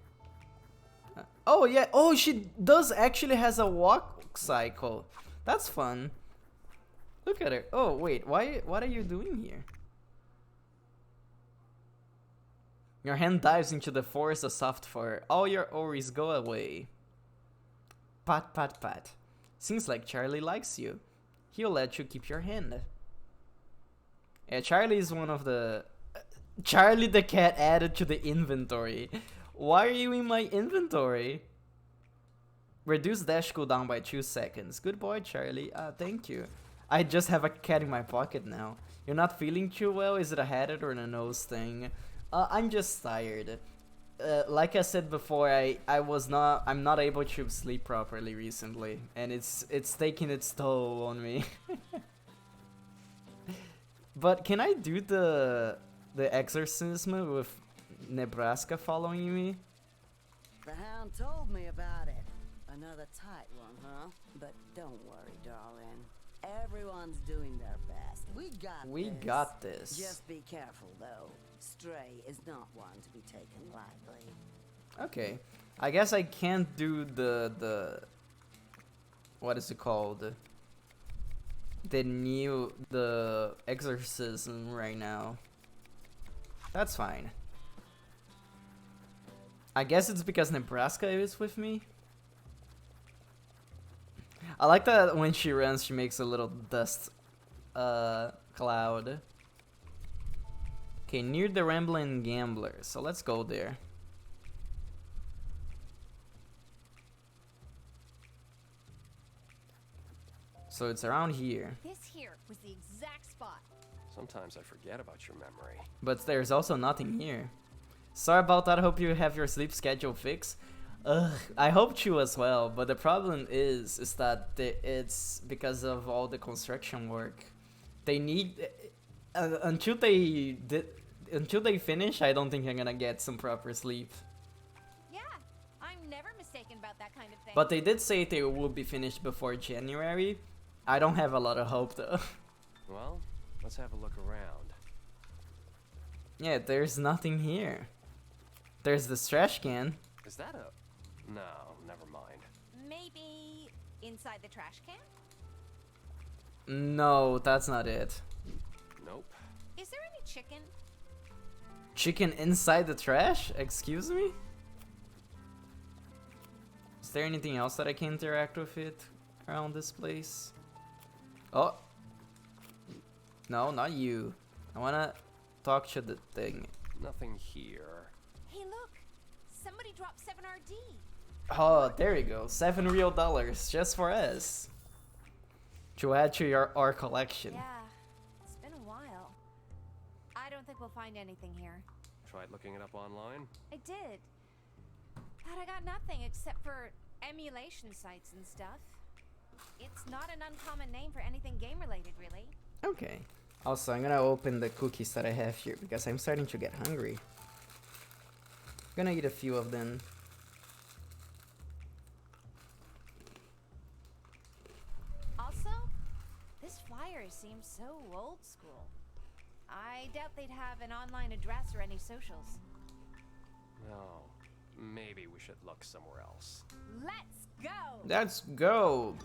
Oh yeah, oh she does actually has a walk cycle. That's fun. Look at her. Oh wait, what are you doing here? Your hand dives into the forest of soft fur. All your worries go away. Pat pat pat. Seems like Charlie likes you. He'll let you keep your hand. Yeah, Charlie is one of the... Charlie the cat added to the inventory. Why are you in my inventory? Reduce dash cooldown by 2 seconds. Good boy, Charlie. Thank you. I just have a cat in my pocket now. You're not feeling too well? Is it a headache or a nose thing? I'm just tired. Like I said before, I'm not able to sleep properly recently, and it's taking its toll on me. But can I do the exorcism with Nebraska following me? The hound told me about it. Another tight one, huh? But don't worry, darling. Everyone's doing their best. We got this. Just be careful, though. Stray is not one to be taken lightly. Okay. I guess I can't do the what is it called? The exorcism right now. That's fine. I guess it's because Nebraska is with me. I like that when she runs, she makes a little dust cloud. Okay, near the Rambling Gambler. So let's go there. So it's around here. This here was the exact spot. Sometimes I forget about your memory. But there's also nothing here. Sorry about that, I hope you have your sleep schedule fixed. Ugh, I hope to as well, but the problem is that it's because of all the construction work. They need... until they finish, I don't think I'm gonna get some proper sleep. Yeah, I'm never mistaken about that kind of thing. But they did say they will be finished before January. I don't have a lot of hope though. Well, let's have a look around. Yeah, there's nothing here. There's this trash can. Is that a... No, never mind. Maybe inside the trash can? No, that's not it. Nope. Is there any chicken? Chicken inside the trash? Excuse me? Is there anything else that I can interact with it around this place? Oh. No, not you. I wanna talk to the thing. Nothing here. Hey, look! Somebody dropped 7RD. Oh, there you go. $7 real just for us. To add to our collection. Yeah, it's been a while. I don't think we'll find anything here. Tried looking it up online? I did. But I got nothing except for emulation sites and stuff. It's not an uncommon name for anything game related, really. Okay. Also, I'm gonna open the cookies that I have here because I'm starting to get hungry. I'm gonna eat a few of them. Also, this flyer seems so old school. I doubt they'd have an online address or any socials. No. Maybe we should look somewhere else. Let's go! Let's go!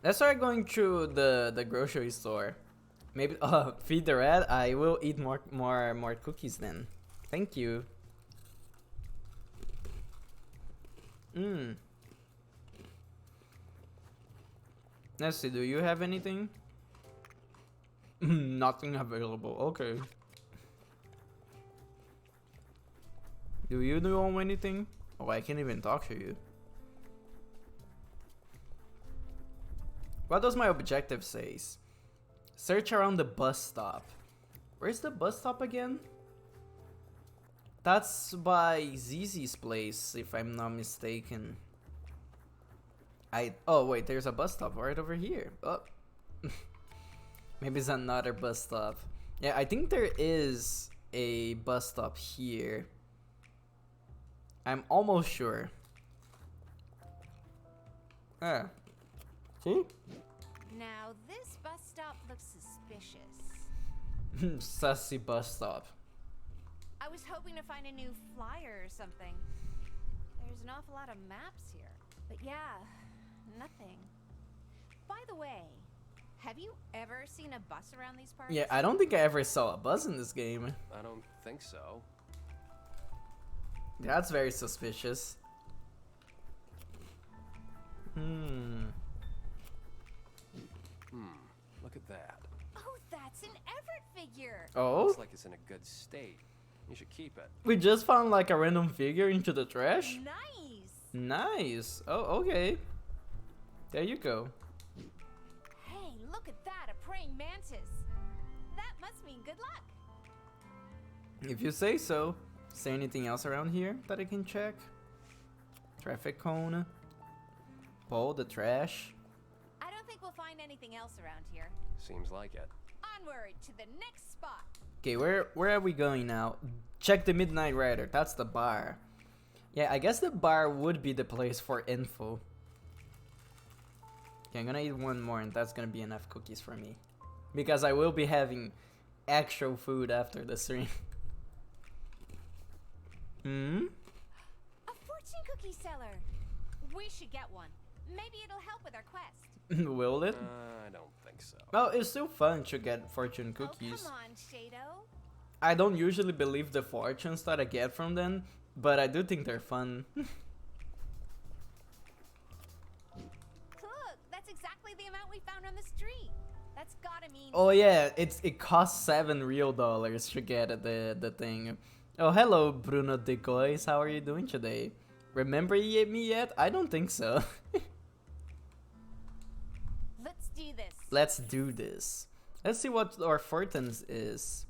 Let's start going through the grocery store. Maybe feed the rat. I will eat more cookies then. Thank you. Let's see, do you have anything? Nothing available. Okay. Do you know anything? Oh, I can't even talk to you. What does my objective says? Search around the bus stop. Where's the bus stop again? That's by ZZ's place, if I'm not mistaken. Oh wait, there's a bus stop right over here. Oh. Maybe it's another bus stop. Yeah, I think there is a bus stop here. I'm almost sure. Ah. See? Now, this bus stop looks suspicious. Sussy bus stop. I was hoping to find a new flyer or something. There's an awful lot of maps here. But yeah, nothing. By the way, have you ever seen a bus around these parts? Yeah, I don't think I ever saw a bus in this game. I don't think so. That's very suspicious. Look at that. Oh, that's an Everett figure. Oh? Looks like it's in a good state. You should keep it. We just found like a random figure into the trash? Nice. Nice. Oh, okay. There you go. Hey, look at that, a praying mantis. That must mean good luck. If you say so. Is there anything else around here that I can check? Traffic cone. Pull the trash. I don't think we'll find anything else around here. Seems like it. Onward to the next spot. Okay, where are we going now? Check the Midnight Rider. That's the bar. Yeah, I guess the bar would be the place for info. Okay, I'm gonna eat one more and that's gonna be enough cookies for me. Because I will be having actual food after the stream. A fortune cookie seller. We should get one. Maybe it'll help with our quest. Will it? I don't think so. Well, it's still fun to get fortune cookies. Oh, come on, Shado. I don't usually believe the fortunes that I get from them, but I do think they're fun. Look, that's exactly the amount we found on the street. That's gotta mean. Oh yeah, it costs $7 real to get the thing. Oh hello, Bruno Decoys. How are you doing today? Remember me yet? I don't think so. Let's do this. Let's do this. Let's see what our fortunes is.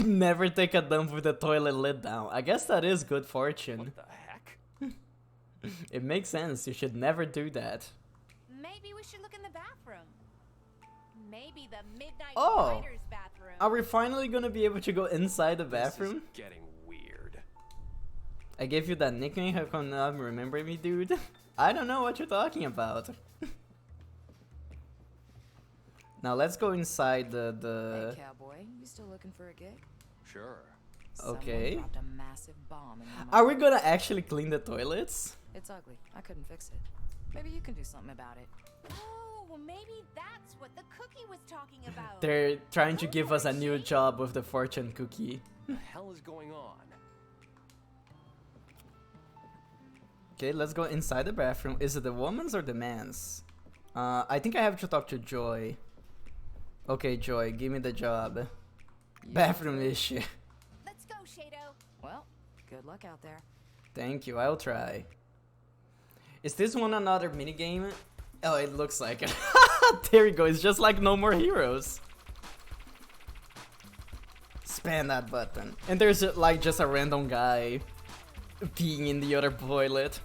Never take a dump with the toilet lid down. I guess that is good fortune. What the heck? It makes sense. You should never do that. Maybe we should look in the bathroom. Maybe the Midnight Oh! Rider's bathroom. Are we finally gonna be able to go inside the bathroom? This is getting weird. I gave you that nickname. How come not remember me, dude? I don't know what you're talking about. Now let's go inside the. Hey, cowboy, you still looking for a gig? Sure. Okay. Someone dropped a massive bomb in your Are we gonna actually clean the toilets? It's ugly. I couldn't fix it. Maybe you can do something about it. Oh, maybe that's what the cookie was talking about. They're trying to give us a new job with the fortune cookie. What the hell is going on? Okay, let's go inside the bathroom. Is it the woman's or the man's? I think I have to talk to Joy. Okay, Joy, give me the job. Bathroom issue. Let's go, Shado. Well, good luck out there. Thank you, I'll try. Is this one another minigame? Oh, it looks like it. There we go, it's just like No More Heroes. Spam that button. And there's like just a random guy peeing in the other toilet.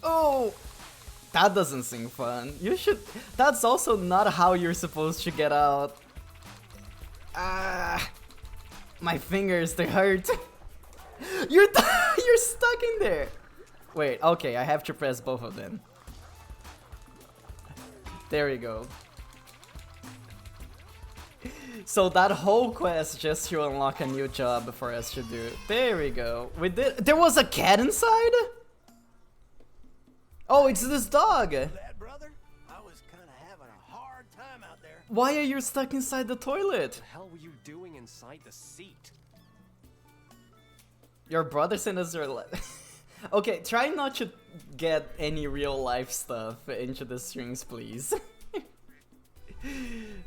Oh! That doesn't seem fun. You should... That's also not how you're supposed to get out. Ah, my fingers, they hurt. You're stuck in there. Wait, okay, I have to press both of them. There we go. So that whole quest just to unlock a new job for us to do. There we go. We did. There was a cat inside? Oh, it's this dog. That, brother? I was kind of having a hard time out there. Why are you stuck inside the toilet? What the hell were you doing inside the seat? Your brother sent us your Okay, try not to get any real life stuff into the strings, please. It's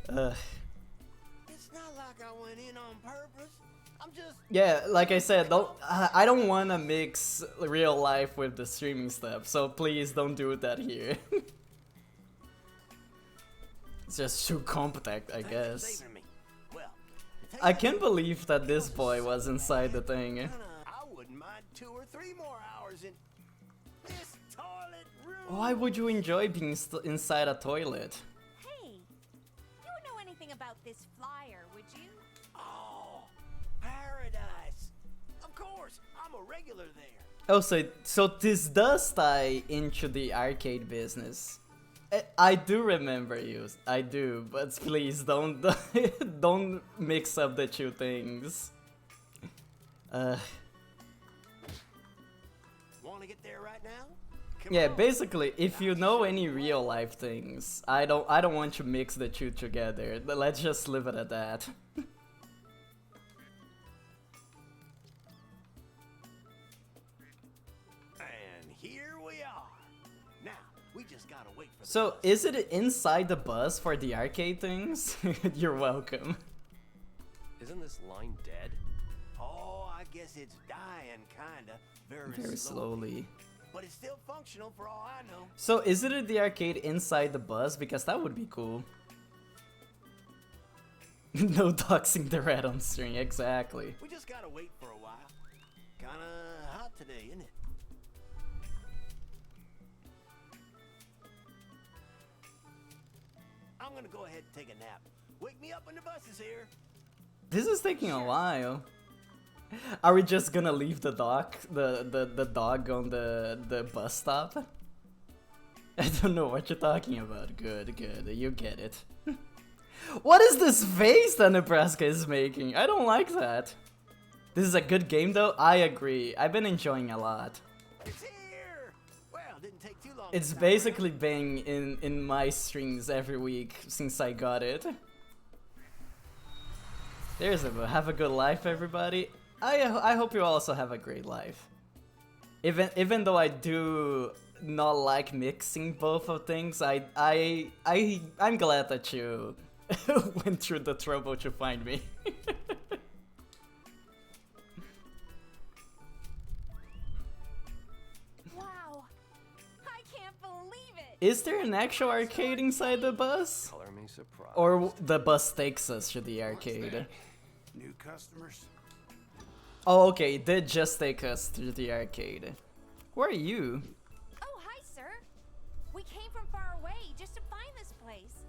not like I went in on purpose. I'm just... Yeah, like I said, I don't want to mix real life with the streaming stuff, so please don't do that here. It's just too compact, I guess. I can't believe that this boy was inside the thing. I wouldn't mind 2 or 3 more hours in this toilet room. Why would you enjoy being inside a toilet? Hey, you would know anything about this flyer, would you? Oh, paradise. Of course, I'm a regular there. Oh, so this does tie into the arcade business. I do remember you, I do, but please don't don't mix up the two things. Want to get there right now? Yeah, basically, if you know any real life things, I don't want to mix the two together. Let's just leave it at that. And here we are. Now, we just gotta wait for So, is it inside the bus for the arcade things? You're welcome. Isn't this line dead? Oh, I guess it's dying, kinda. Very slowly. But it's still functional for all I know. So, is it at the arcade inside the bus? Because that would be cool. No doxing the rat on string, exactly. We just gotta wait for a while. Kinda hot today, isn't it? I'm gonna go ahead and take a nap. Wake me up when the bus is here. This is taking a while. Are we just gonna leave the dog on the bus stop? I don't know what you're talking about. Good, you get it. What is this face that Nebraska is making? I don't like that. This is a good game though, I agree. I've been enjoying a lot. It's here! Well, didn't take too long. It's basically been in my strings every week since I got it. There's a have a good life, everybody. I hope you also have a great life. Even though I do not like mixing both of things, I'm glad that you went through the trouble to find me. Wow, I can't believe it. Is there an actual arcade inside the bus? Color me surprised. Or the bus takes us to the arcade? New customers? Oh, okay, it did just take us to the arcade. Who are you? Oh, hi, sir. We came from far away just to find this place.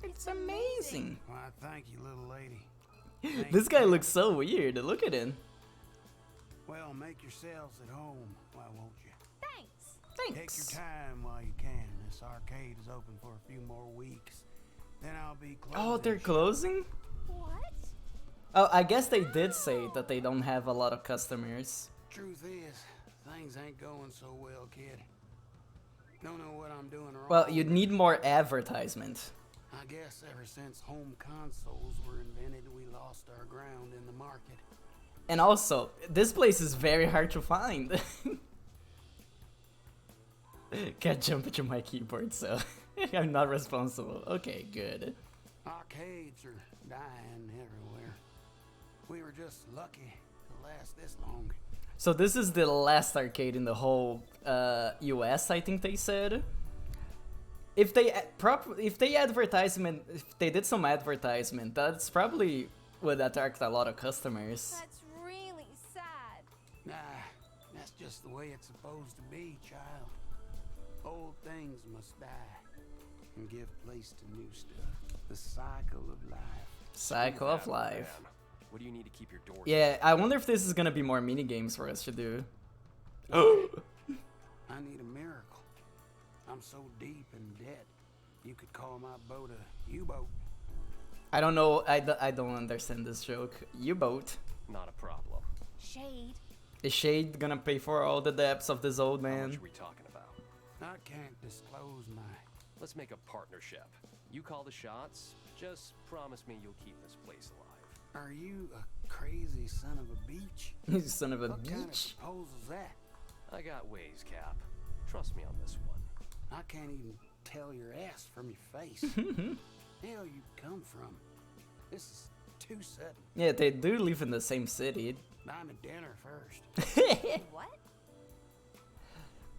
It's amazing. Why, thank you, little lady. This guy looks so weird. Look at him. Well, make yourselves at home, why won't you? Thanks. Take your time while you can. This arcade is open for a few more weeks. Then I'll be closing. Oh, they're closing? What? Oh, I guess they did say that they don't have a lot of customers. Truth is, things ain't going so well, kid. Don't know what I'm doing wrong. Well, you'd need more advertisement. I guess ever since home consoles were invented, we lost our ground in the market. And also, this place is very hard to find. Can't jump into my keyboard, so I'm not responsible. Okay, good. Arcades are dying everywhere. We were just lucky to last this long. So this is the last arcade in the whole US, I think they said. If they did some advertisement, that's probably would attract a lot of customers. That's really sad. Nah, that's just the way it's supposed to be, child. Old things must die and give place to new stuff. The cycle of life. Cycle of life. What do you need to keep your door? Yeah, I wonder if this is gonna be more mini games for us to do. I need a miracle. I'm so deep in debt, you could call my boat a U-boat. I don't know. I don't understand this joke. U-boat. Not a problem. Shade. Is Shade gonna pay for all the debts of this old man? How much are we talking about? I can't disclose my... Let's make a partnership. You call the shots. Just promise me you'll keep this place alive. Are you a crazy son of a beach? Son of a what beach? Kind of proposal's that? I got ways, Cap. Trust me on this one. I can't even tell your ass from your face. Hell you come from? This is too sudden. Yeah, they do live in the same city. I'm at dinner first. What?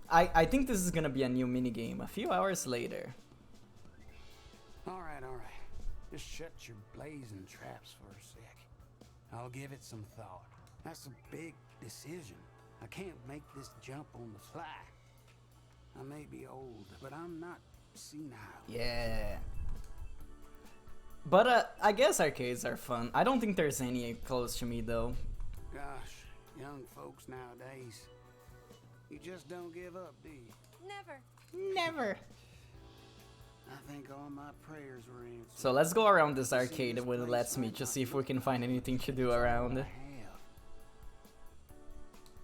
I think this is gonna be a new minigame a few hours later. Alright. Just shut your blazing traps for a sec. I'll give it some thought. That's a big decision. I can't make this jump on the fly. I may be old, but I'm not senile. Yeah. But I guess arcades are fun. I don't think there's any close to me though. Gosh, young folks nowadays, you just don't give up, do you? Never. I think all my prayers were answered. So let's go around this arcade when it lets me, just see if we can find anything to do around.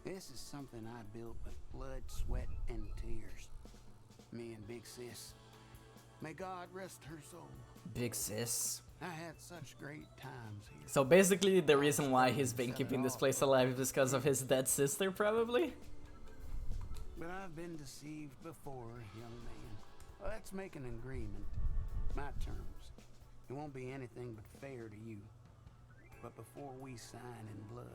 This is something I built with blood, sweat, and tears. Me and Big Sis. May God rest her soul. Big Sis. I had such great times here. So basically the reason why he's been keeping this place alive is because of his dead sister, probably? But I've been deceived before, young man. Let's make an agreement. My terms. It won't be anything but fair to you. But before we sign in blood,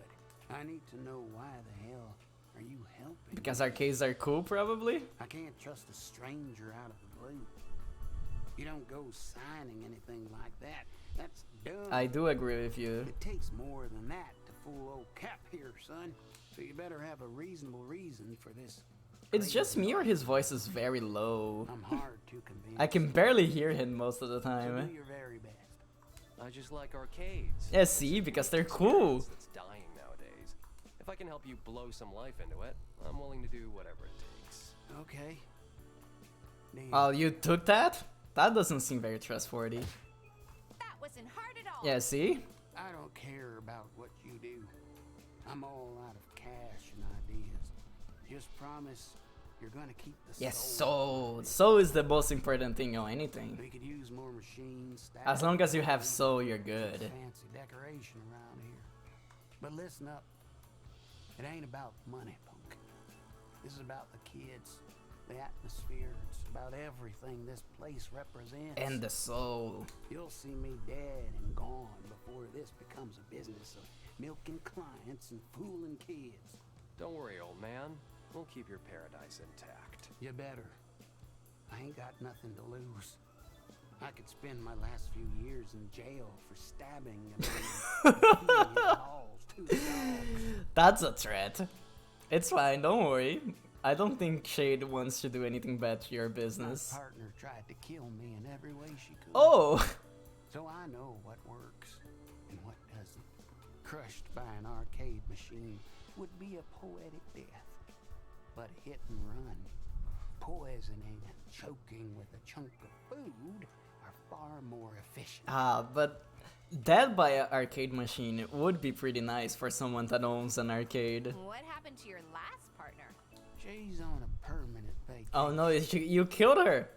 I need to know why the hell are you helping? Because arcades are cool, probably? I can't trust a stranger out of the blue. You don't go signing anything like that. That's dumb. I do agree with you. It takes more than that to fool old Cap here, son. So you better have a reasonable reason for this. It's just me or his voice is very low. I'm hard to convince. I can barely hear him most of the time. So do your very best. I just like arcades. Yeah, see? Because they're cool. That's dying nowadays. If I can help you blow some life into it, I'm willing to do whatever it takes. Okay. Oh, you took that? That doesn't seem very trustworthy. That wasn't hard at all. Yeah, see? I don't care about what you do. I'm all out of cash and ideas. Just promise you're gonna keep the Yes, soul. soul is the most important thing on anything. We could use more machines. As long as you have soul, you're good. Fancy decoration around here. But listen up. It ain't about money, punk. This is about the kids, the atmosphere. It's about everything this place represents. And the soul. You'll see me dead and gone before this becomes a business of milking clients and fooling kids. Don't worry, old man. We'll keep your paradise intact. You better. I ain't got nothing to lose. I could spend my last few years in jail for stabbing and feeding his balls to the dogs. That's a threat. It's fine, don't worry. I don't think Shade wants to do anything bad to your business. My partner tried to kill me in every way she could. Oh! So I know what works and what doesn't. Crushed by an arcade machine would be a poetic death. But a hit and run, poisoning and choking with a chunk of food are far more efficient. But dead by an arcade machine would be pretty nice for someone that owns an arcade. What happened to your last partner? She's on a permanent vacation. Oh no, you killed her!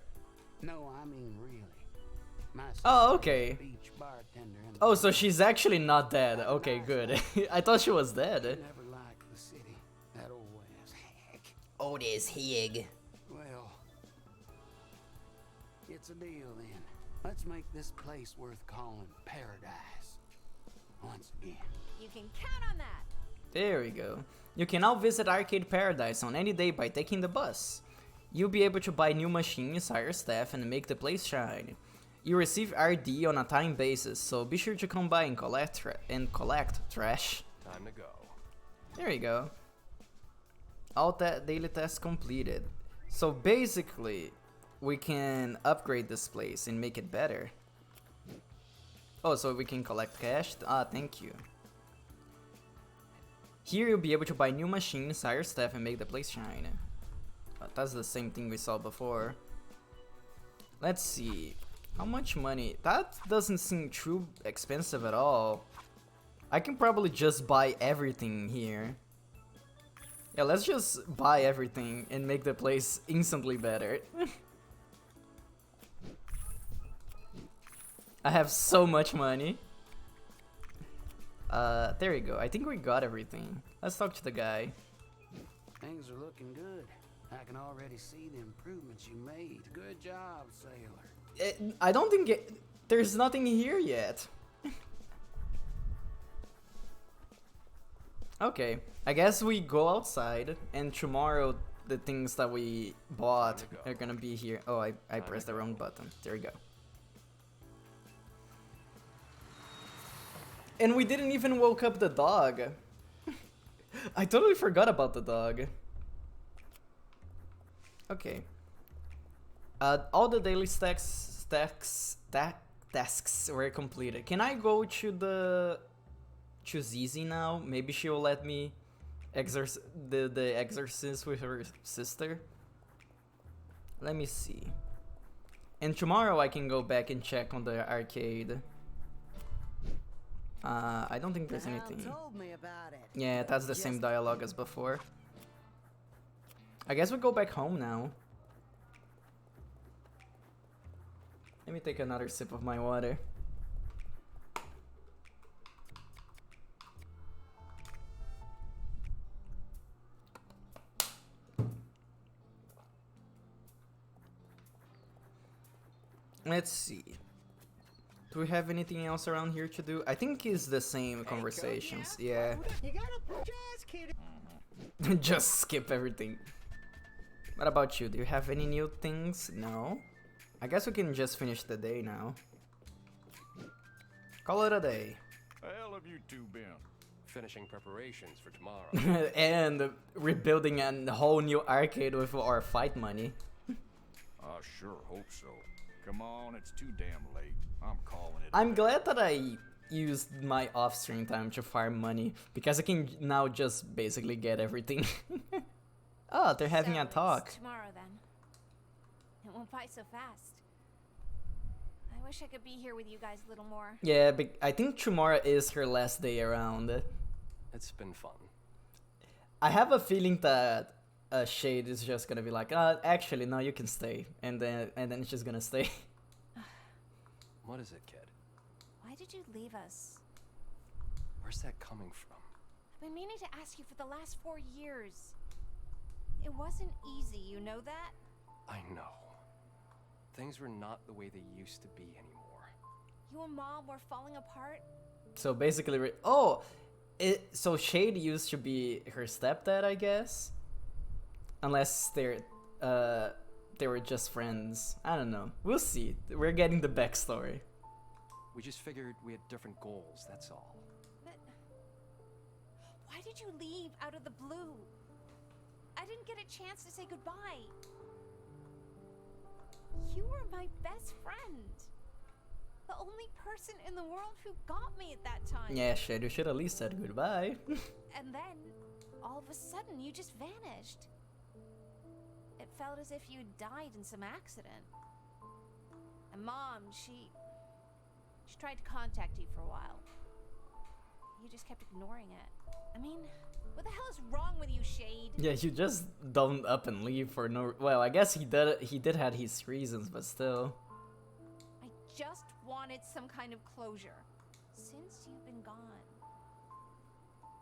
No, I mean really. My Oh, okay. beach bartender and Oh, so she's actually not dead. Okay, good. I thought she was dead. never liked the city. That old ass hack. Oh, this hig. Well, That's a deal then. Let's make this place worth calling paradise. Once again. You can count on that. There we go. You can now visit Arcade Paradise on any day by taking the bus. You'll be able to buy new machines, hire staff, and make the place shine. You receive RD on a time basis, so be sure to come by and collect trash. Time to go. There you go. All that daily tasks completed. So basically, we can upgrade this place and make it better. Oh, so we can collect cash? Ah, thank you. Here you'll be able to buy new machines, hire staff, and make the place shine. That's the same thing we saw before. Let's see. How much money? That doesn't seem too expensive at all. I can probably just buy everything here. Yeah, let's just buy everything and make the place instantly better. I have so much money. There we go. I think we got everything. Let's talk to the guy. Things are looking good. I can already see the improvements you made. Good job, sailor. I don't think there's nothing here yet. Okay, I guess we go outside, and tomorrow the things that we bought are gonna be here. Oh, I pressed the wrong button. There we go. And we didn't even woke up the dog. I totally forgot about the dog. Okay. All the daily tasks were completed. Can I go to Zizi now? Maybe she will let me the exorcist with her sister. Let me see. And tomorrow I can go back and check on the arcade. I don't think there's anything. Told me about it. Yeah, that's the same dialogue as before. I guess we go back home now. Let me take another sip of my water. Let's see. Do we have anything else around here to do? I think it's the same conversations. Yeah. You gotta just kidding. Just skip everything. What about you? Do you have any new things? No? I guess we can just finish the day now. Call it a day. The hell have you two been? Finishing preparations for tomorrow. And rebuilding a whole new arcade with our fight money. I sure hope so. Come on, it's too damn late. I'm calling it. I'm glad that I used my off-stream time to farm money, because I can now just basically get everything. Oh, they're having So a talk. it's tomorrow then. It won't by so fast. I wish I could be here with you guys a little more. Yeah, but I think tomorrow is her last day around. It's been fun. I have a feeling that Shade is just gonna be like, actually, no, you can stay, and then she's gonna stay. What is it, kid? Why did you leave us? Where's that coming from? I've been meaning to ask you for the last 4 years. It wasn't easy, you know that? I know. Things were not the way they used to be anymore. You and Mom were falling apart. So basically, so Shade used to be her stepdad, I guess, unless they were just friends. I don't know. We'll see. We're getting the backstory. We just figured we had different goals, that's all. But why did you leave out of the blue? I didn't get a chance to say goodbye. You were my best friend. The only person in the world who got me at that time. Yeah, Shade, you should at least said goodbye. And then, all of a sudden, you just vanished. It felt as if you died in some accident. And Mom, she tried to contact you for a while. You just kept ignoring it. I mean, what the hell is wrong with you, Shade? Yeah, you just don't up and leave for no. Well, I guess he did have his reasons, but still. I just wanted some kind of closure. Since you've been gone,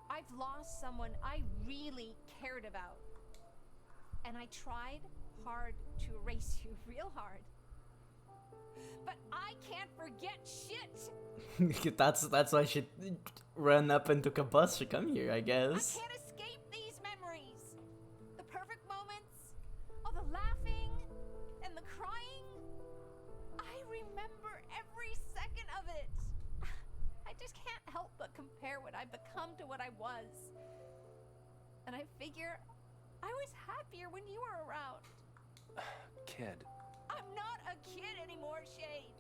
I've lost someone I really cared about. And I tried hard to erase you, real hard. but I can't forget shit. That's why she ran up and took a bus to come here, I guess. I can't escape these memories. The perfect moments, all the laughing and the crying. I remember every second of it. I just can't help but compare what I've become to what I was. And I figure I was happier when you were around. Kid. I'm not a kid anymore, Shade.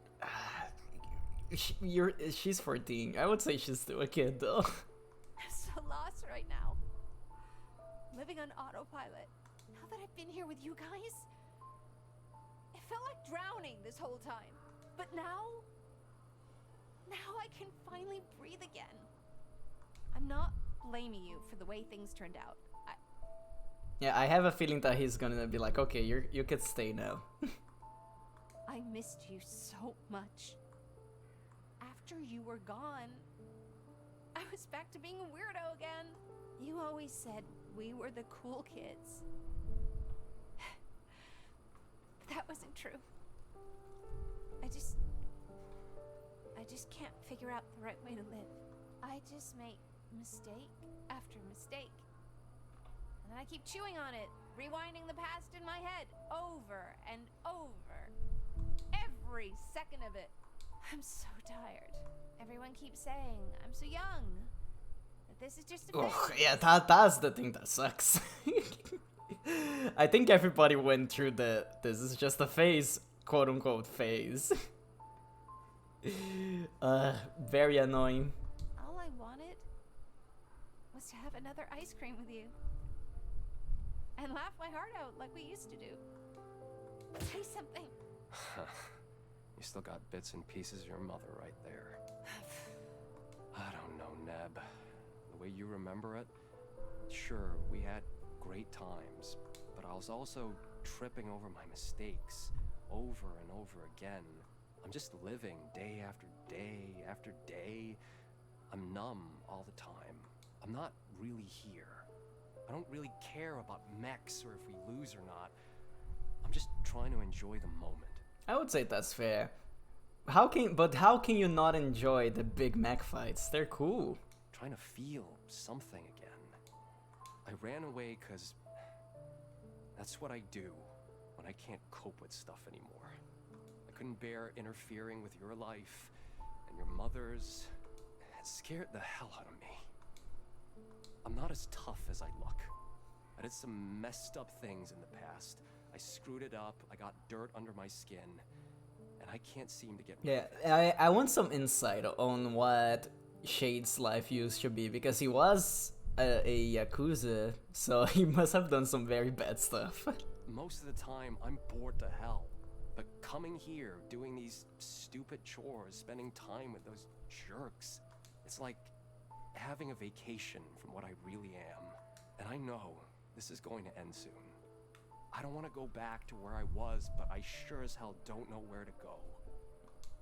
She's 14. I would say she's still a kid, though. I'm so lost right now. Living on autopilot. Now that I've been here with you guys, it felt like drowning this whole time. But now I can finally breathe again. I'm not blaming you for the way things turned out. Yeah, I have a feeling that he's gonna be like, okay, you can stay now. I missed you so much. After you were gone, I was back to being a weirdo again. You always said we were the cool kids. But that wasn't true. I just can't figure out the right way to live. I just make mistake after mistake. And then I keep chewing on it, rewinding the past in my head over and over. Every second of it. I'm so tired. Everyone keeps saying I'm so young. That this is just a phase. Oh, yeah, that's the thing that sucks. I think everybody went through this is just a phase, quote unquote phase. Very annoying. All I wanted was to have another ice cream with you. And laugh my heart out like we used to do. Say something. You still got bits and pieces of your mother right there. I don't know, Neb. The way you remember it, sure, we had great times, but I was also tripping over my mistakes over and over again. I'm just living day after day after day. I'm numb all the time. I'm not really here. I don't really care about mechs or if we lose or not. I'm just trying to enjoy the moment. I would say that's fair. How can you not enjoy the big mech fights? They're cool. Trying to feel something again. I ran away because that's what I do when I can't cope with stuff anymore. I couldn't bear interfering with your life and your mother's. It scared the hell out of me. I'm not as tough as I look. I did some messed up things in the past. I screwed it up, I got dirt under my skin, and I can't seem to get rid of it. Yeah, I want some insight on what Shade's life used to be, because he was a Yakuza, so he must have done some very bad stuff. Most of the time, I'm bored to hell. But coming here, doing these stupid chores, spending time with those jerks, it's like having a vacation from what I really am. And I know this is going to end soon. I don't want to go back to where I was, but I sure as hell don't know where to go.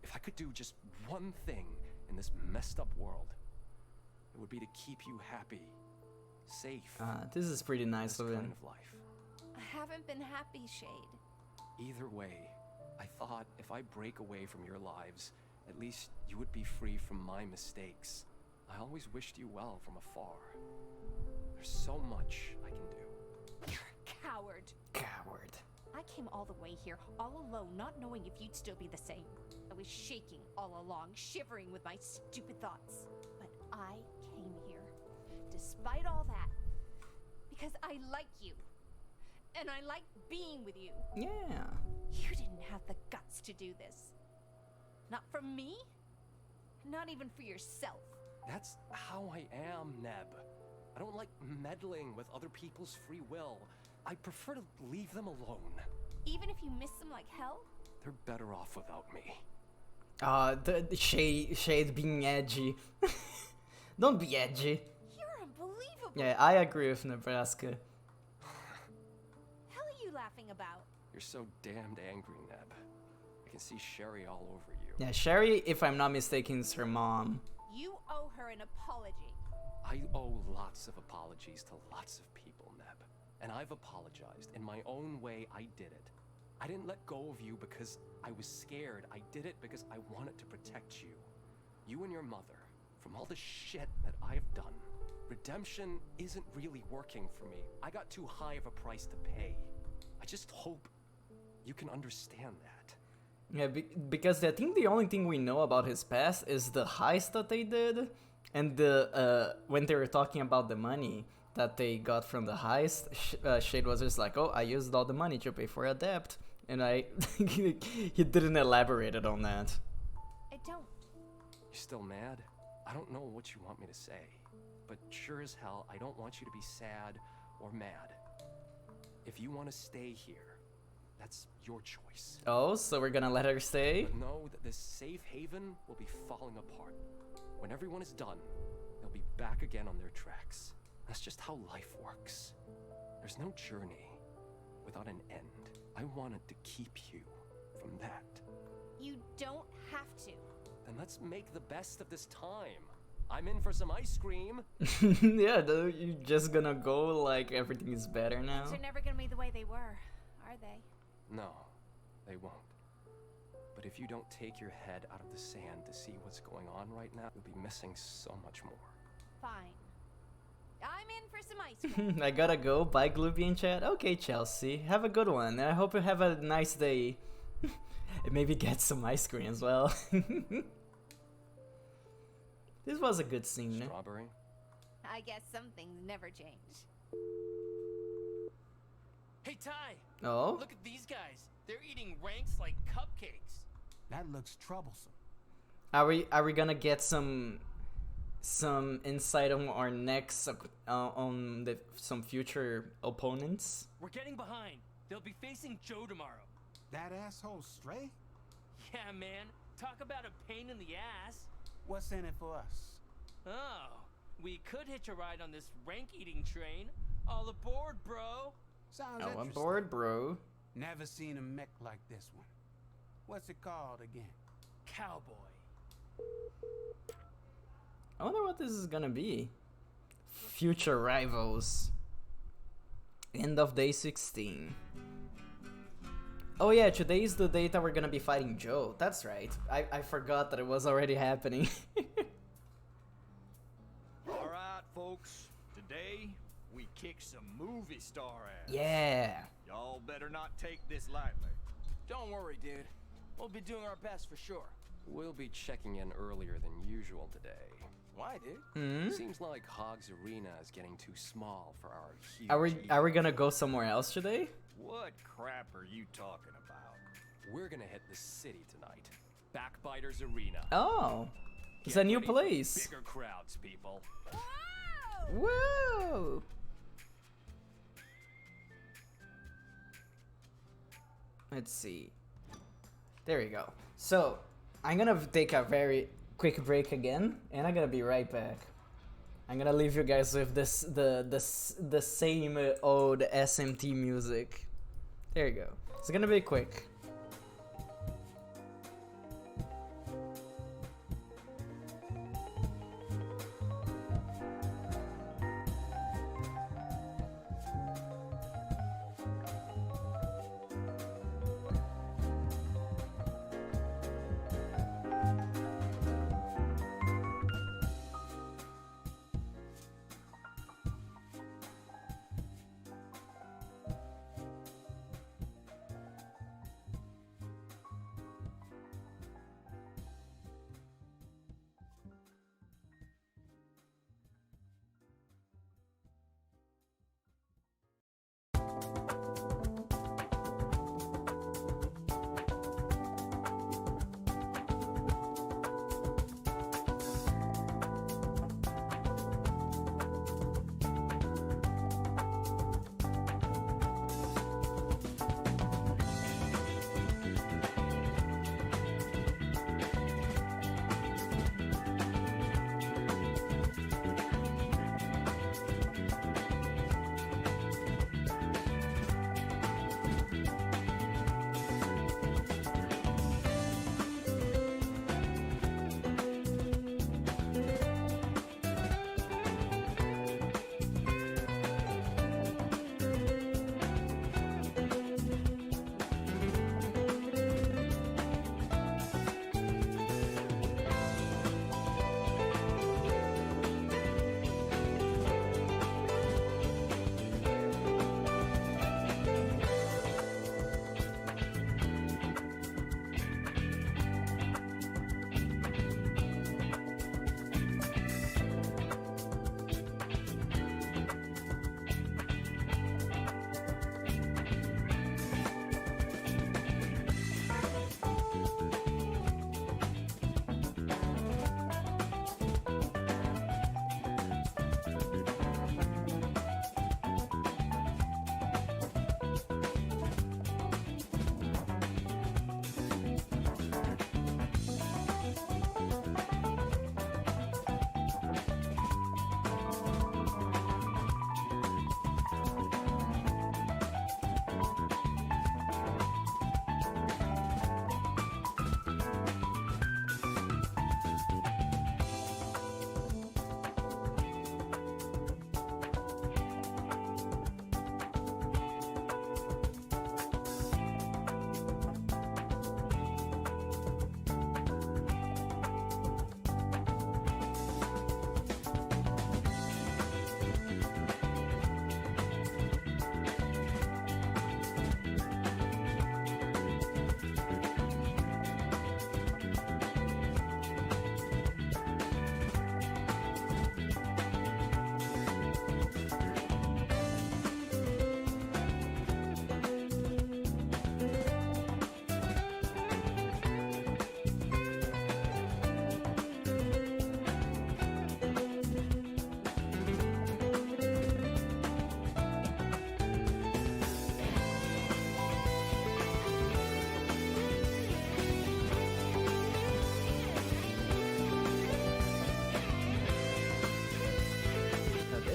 If I could do just one thing in this messed up world, it would be to keep you happy, safe. This is pretty nice of him. Kind of life. I haven't been happy, Shade. Either way, I thought if I break away from your lives, at least you would be free from my mistakes. I always wished you well from afar. There's so much I can do. You're a coward. Coward. I came all the way here, all alone, not knowing if you'd still be the same. I was shaking all along, shivering with my stupid thoughts. But I came here, despite all that, because I like you. And I like being with you. Yeah. You didn't have the guts to do this. Not for me, not even for yourself. That's how I am, Neb. I don't like meddling with other people's free will. I prefer to leave them alone. Even if you miss them like hell? They're better off without me. The Shade being edgy. Don't be edgy. You're unbelievable. Yeah, I agree with Nebraska. Hell are you laughing about? You're so damned angry, Neb. I can see Sherry all over you. Yeah, Sherry, if I'm not mistaken, is her mom. You owe her an apology. I owe lots of apologies to lots of people, Neb. And I've apologized. In my own way, I did it. I didn't let go of you because I was scared. I did it because I wanted to protect you. You and your mother, from all the shit that I've done. Redemption isn't really working for me. I got too high of a price to pay. I just hope you can understand that. Yeah, because I think the only thing we know about his past is the heist that they did, and the when they were talking about the money that they got from the heist, Shade was just like, "Oh, I used all the money to pay for a debt," and he didn't elaborate on that. I don't. You still mad? I don't know what you want me to say, but sure as hell, I don't want you to be sad or mad. If you want to stay here, that's your choice. Oh, so we're gonna let her stay? But know that this safe haven will be falling apart. When everyone is done, they'll be back again on their tracks. That's just how life works. There's no journey without an end. I wanted to keep you from that. You don't have to. Then let's make the best of this time. I'm in for some ice cream. Yeah, dude, you're just gonna go like everything is better now? Things are never gonna be the way they were, are they? No, they won't. But if you don't take your head out of the sand to see what's going on right now, you'll be missing so much more. Fine. I'm in for some ice cream. I gotta go. Bye, Gloopy in chat. Okay, Chelsea. Have a good one. And I hope you have a nice day. And maybe get some ice cream as well. This was a good scene. Strawberry? I guess some things never change. Hey, Ty! Oh? Look at these guys. They're eating ranks like cupcakes. That looks troublesome. Are we gonna get some insight on our next on some future opponents? We're getting behind. They'll be facing Joe tomorrow. That asshole Stray? Yeah, man. Talk about a pain in the ass. What's in it for us? Oh, we could hitch a ride on this rank-eating train. All aboard, bro. Sounds Oh, interesting. I'm bored, bro. Never seen a mech like this one. What's it called again? Cowboy. I wonder what this is gonna be. Future rivals. End of day 16. Oh yeah, today is the date that we're gonna be fighting Joe. That's right. I forgot that it was already happening. Alright, folks. Today, we kick some movie star ass. Yeah. Y'all better not take this lightly. Don't worry, dude. We'll be doing our best for sure. We'll be checking in earlier than usual today. Why, dude? Hmm? Seems like Hog's Arena is getting too small for our huge... Are we gonna go somewhere else today? What crap are you talking about? We're gonna hit the city tonight. Backbiters Arena. Oh. It's Get a new ready for place. Bigger crowds, people. Whoa! Let's see. There we go. So, I'm gonna take a very quick break again, and I'm gonna be right back. I'm gonna leave you guys with the same old SMT music. There you go. It's gonna be quick.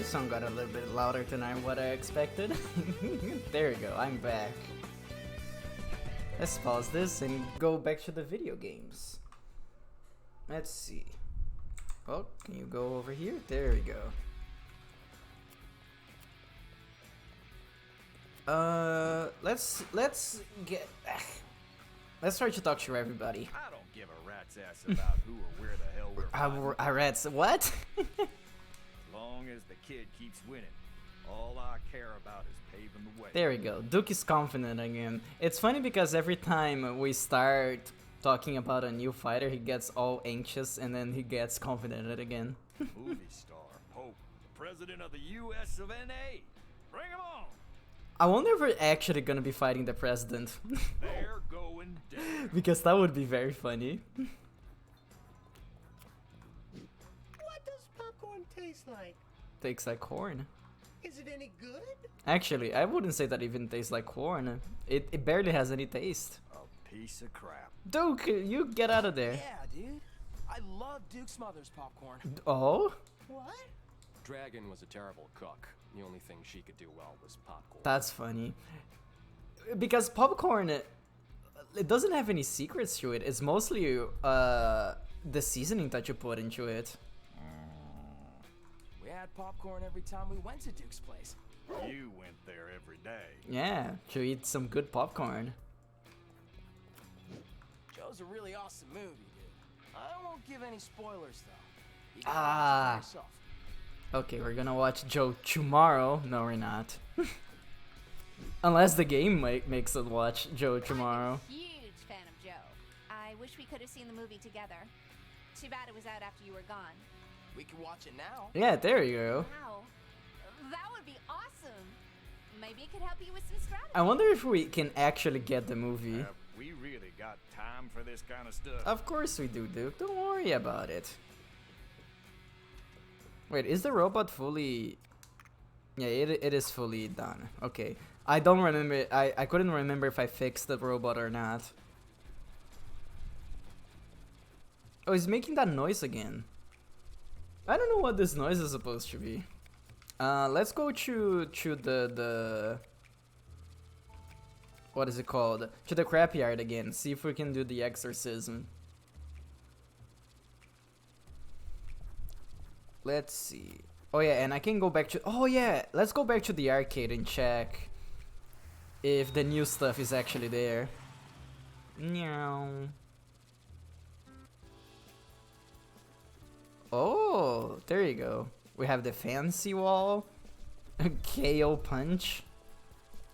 song got a little bit louder than what I expected. There we go, I'm back. Let's pause this and go back to the video games. Let's see. Oh, can you go over here? There we go. Let's try to talk to everybody. I don't give a rat's ass about who or where the hell we're fighting. Rats, what? As long as the kid keeps winning, all I care about is paving the way. There we go. Duke is confident again. It's funny because every time we start talking about a new fighter, he gets all anxious and then he gets confident again. Movie star, Pope, president of the US of NA. Bring him on! I wonder if we're actually gonna be fighting the president. They're going down. Because that would be very funny. What does popcorn taste like? Tastes like corn. Is it any good? Actually, I wouldn't say that even tastes like corn. It barely has any taste. A piece of crap. Duke, you get out of there. Yeah, dude. I love Duke Smothers popcorn. Oh? What? Dragon was a terrible cook. The only thing she could do well was popcorn. That's funny. Because popcorn, it doesn't have any secrets to it. It's mostly the seasoning that you put into it. We had popcorn every time we went to Duke's place. You went there every day. Yeah, to eat some good popcorn. Joe's a really awesome movie, dude. I won't give any spoilers, though. You can watch it for yourself. Okay, we're gonna watch Joe tomorrow. No, we're not. Unless the game makes us watch Joe tomorrow. I'm a huge fan of Joe. I wish we could have seen the movie together. Too bad it was out after you were gone. We can watch it now. Yeah, there you go. Wow. That would be awesome. Maybe it could help you with some strategy. I wonder if we can actually get the movie. Have we really got time for this kind of stuff? Of course we do, Duke. Don't worry about it. Wait, is the robot fully... Yeah, it is fully done. Okay. I don't remember... I couldn't remember if I fixed the robot or not. Oh, it's making that noise again. I don't know what this noise is supposed to be. Let's go to the... What is it called? To the scrapyard again. See if we can do the exorcism. Let's see. Oh yeah, and I can go back to... Oh yeah, let's go back to the arcade and check if the new stuff is actually there. Meow. Oh, there you go. We have the fancy wall, a KO punch,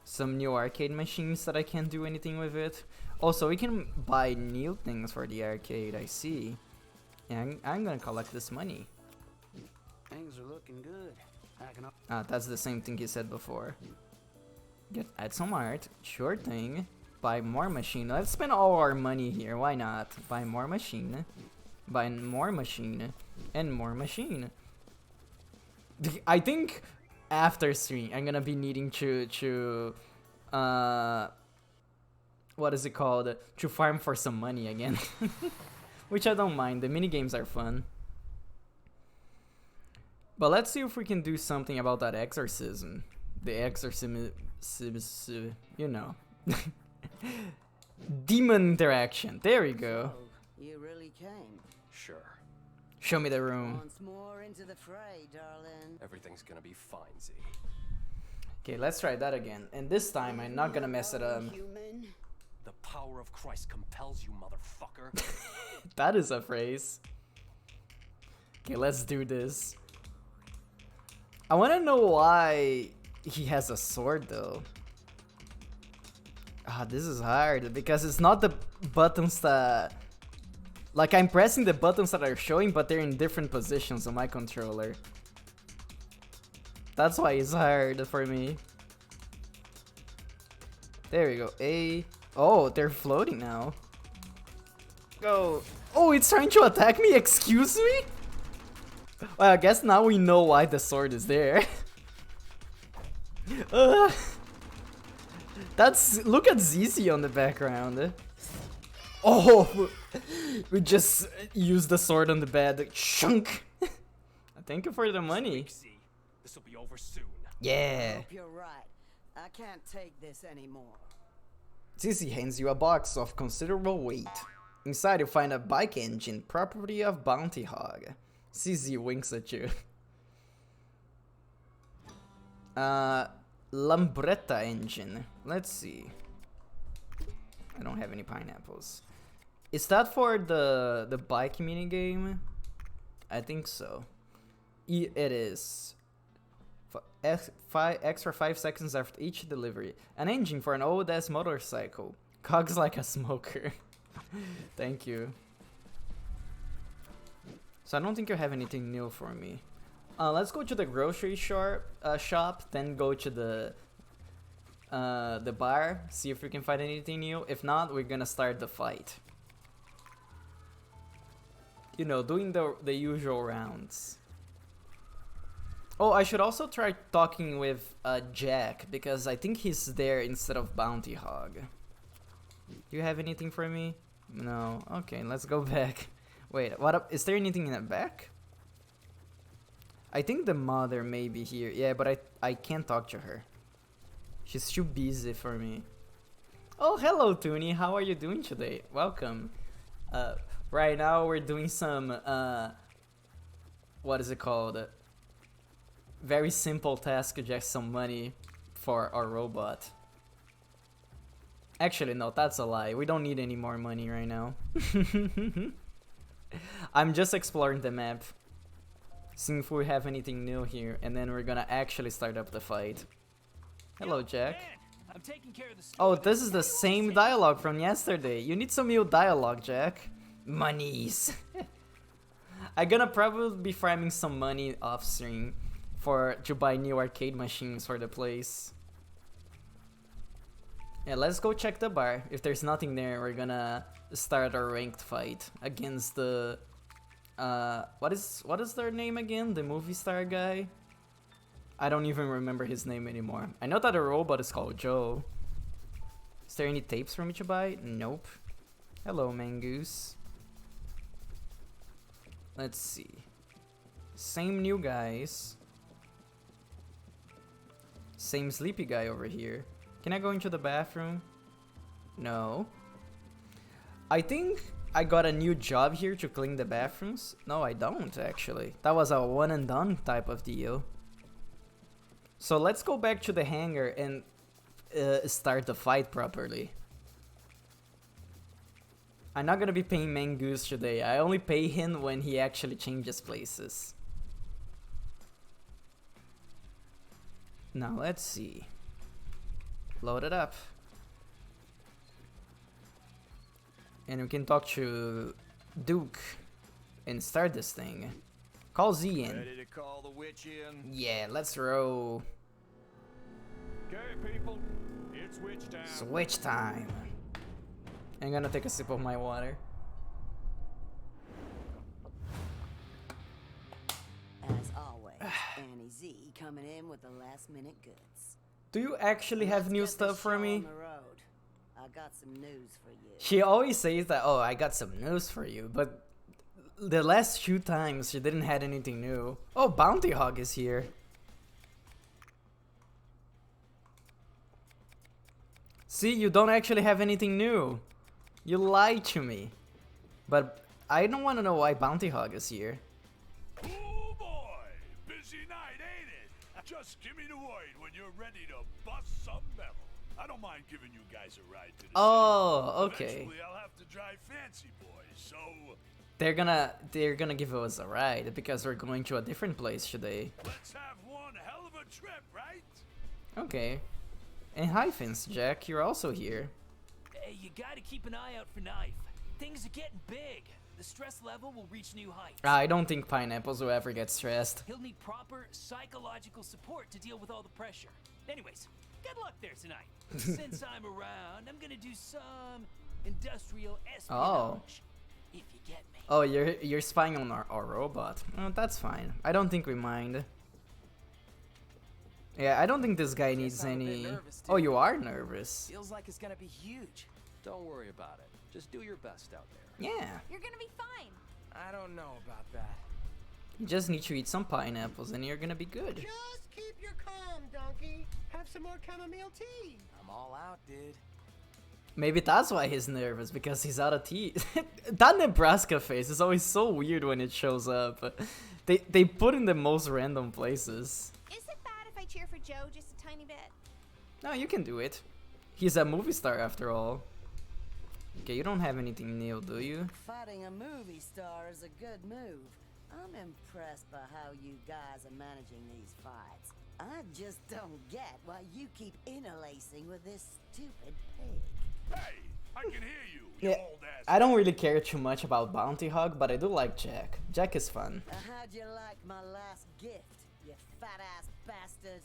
some new arcade machines that I can't do anything with it. Also, we can buy new things for the arcade, I see. And I'm gonna collect this money. Things are looking good. That's the same thing you said before. Add some art, sure thing. Buy more machine. Let's spend all our money here. Why not? Buy more machine. Buy more machine. And more machine. I think after stream I'm gonna be needing to what is it called? To farm for some money again. Which I don't mind. The mini games are fun. But let's see if we can do something about that exorcism. The exorcism, you know. Demon interaction. There we go. So, you really came? Sure. Show me the room. Once more into the fray, darling. Everything's gonna be fine, Z. Okay, let's try that again. And this time I'm not gonna mess it up. The power of Christ compels you, motherfucker. That is a phrase. Okay, let's do this. I want to know why he has a sword though. This is hard because it's not the buttons that... Like, I'm pressing the buttons that are showing, but they're in different positions on my controller. That's why it's hard for me. There we go. A. Oh, they're floating now. Go. Oh, it's trying to attack me? Excuse me? Well, I guess now we know why the sword is there. Look at ZZ on the background. Oh, we just used the sword on the bed. Chunk. Thank you for the money. This'll be over soon. I Yeah. hope you're right. I can't take this anymore. Zizi hands you a box of considerable weight. Inside you find a bike engine, property of Bounty Hog. Zizi winks at you. Lambretta engine. Let's see. I don't have any pineapples. Is that for the bike minigame? I think so. It is. Extra 5 seconds after each delivery. An engine for an old ass motorcycle. Cogs like a smoker. Thank you. So I don't think you have anything new for me. Let's go to the grocery shop, then go to the bar, see if we can find anything new. If not, we're gonna start the fight. You know, doing the usual rounds. Oh, I should also try talking with Jack, because I think he's there instead of Bounty Hog. Do you have anything for me? No. Okay, let's go back. Wait, what up? Is there anything in the back? I think the mother may be here. Yeah, but I can't talk to her. She's too busy for me. Oh, hello, Toonie. How are you doing today? Welcome. Right now we're doing some, what is it called? Very simple task to get some money for our robot. Actually, no, that's a lie. We don't need any more money right now. I'm just exploring the map. Seeing if we have anything new here, and then we're gonna actually start up the fight. Hello, Jack. I'm taking care of the Oh, this is the same dialogue from yesterday. You need some new dialogue, Jack. Monies. I'm gonna probably be farming some money off stream to buy new arcade machines for the place. Yeah, let's go check the bar. If there's nothing there, we're gonna start our ranked fight against the what is their name again? The movie star guy? I don't even remember his name anymore. I know that the robot is called Joe. Is there any tapes for me to buy? Nope. Hello, Mangoose. Let's see. Same new guys. Same sleepy guy over here. Can I go into the bathroom? No. I think I got a new job here to clean the bathrooms. No, I don't actually. That was a one and done type of deal. So let's go back to the hangar and start the fight properly. I'm not gonna be paying Mangoose today. I only pay him when he actually changes places. Now let's see. Load it up. And we can talk to Duke and start this thing. Call Z in. Ready to call the witch in? Yeah, let's roll. Okay, people, it's witch time. Switch time. I'm gonna take a sip of my water. As always, Annie Z coming in with the last minute goods. Do you actually have new stuff for me? On the road. I got some news for you. She always says that, oh, I got some news for you, but the last few times she didn't have anything new. Oh, Bounty Hog is here. See, you don't actually have anything new. You lied to me. But I don't want to know why Bounty Hog is here. Oh boy, busy night, ain't it? Just give me the word when you're ready to bust some metal. I don't mind giving you guys a ride to the Oh, city. okay. Eventually I'll have to drive Fancy Boys, so They're gonna give us a ride because we're going to a different place today. let's have one hell of a trip, right? Okay. And hi, Vince Jack, you're also here. Hey, you gotta keep an eye out for Knife. Things are getting big. The stress level will reach new heights. I don't think Pineapples will ever get stressed. He'll need proper psychological support to deal with all the pressure. Anyways, good luck there tonight. Since I'm around, I'm gonna do some industrial espionage. If you get me. Oh, you're spying on our robot. Oh, that's fine. I don't think we mind. Yeah, I don't think this guy needs I'm a bit any... nervous, Oh, too. you are nervous. Feels like it's gonna be huge. Don't worry about it. Just do your best out there. Yeah. You're gonna be fine. I don't know about that. You just need to eat some pineapples and you're gonna be good. Just keep your calm, donkey. Have some more chamomile tea. I'm all out, dude. Maybe that's why he's nervous, because he's out of tea. That Nebraska face is always so weird when it shows up. They put in the most random places. Is it bad if I cheer for Joe just a tiny bit? No, you can do it. He's a movie star after all. Okay, you don't have anything new, do you? Fighting a movie star is a good move. I'm impressed by how you guys are managing these fights. I just don't get why you keep interlacing with this stupid pig. Hey, I can hear you, you Yeah, old ass. I don't really care too much about Bounty Hog, but I do like Jack. Jack is fun. How'd you like my last gift, you fat-ass bastard?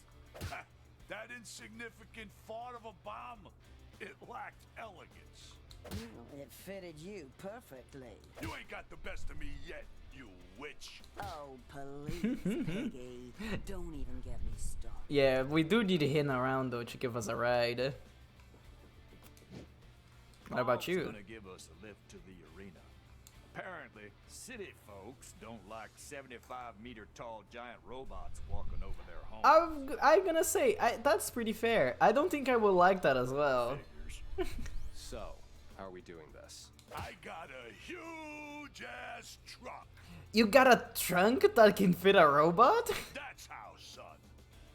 That insignificant fart of a bomb, it lacked elegance. It fitted you perfectly. You ain't got the best of me yet, you witch. Oh, please, Piggy. Don't even get me started. Yeah, we do need him around though to give us a ride. What about you? Gonna give us a lift to the arena. Apparently, city folks don't like 75-meter tall giant robots walking over their homes. I'm gonna say, that's pretty fair. I don't think I would like that as well. So, how are we doing this? I got a huge ass truck. You got a trunk that can fit a robot? That's how, son.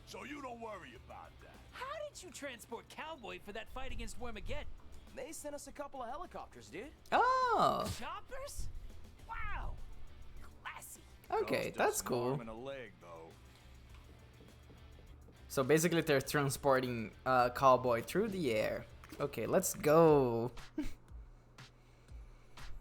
So you don't worry about that. How did you transport Cowboy for that fight against Wormageddon? They sent us a couple of helicopters, dude. Oh. Choppers? Wow. Classy. Okay, that's cool. Arm and a leg, though. So basically they're transporting Cowboy through the air. Okay, let's go.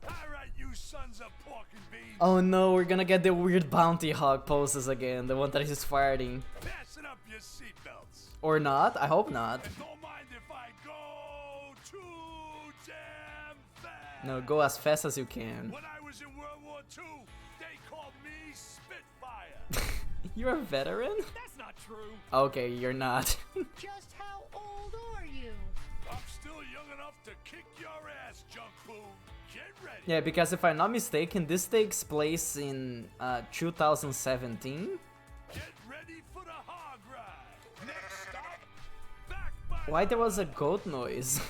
Alright, you sons of pork and beans. Oh no, we're gonna get the weird Bounty Hog poses again, the one that is farting. Fasten up your seatbelts. Or not, I hope not. And don't mind if I go too damn fast. No, go as fast as you can. When I was in World War II, they called me Spitfire. You're a veteran? That's not true. Okay, you're not. Just how old are you? I'm still young enough to kick your ass, junk food. Get ready. Yeah, because if I'm not mistaken, this takes place in 2017. Get ready for the hog ride. Next stop, back by Why there was a goat noise?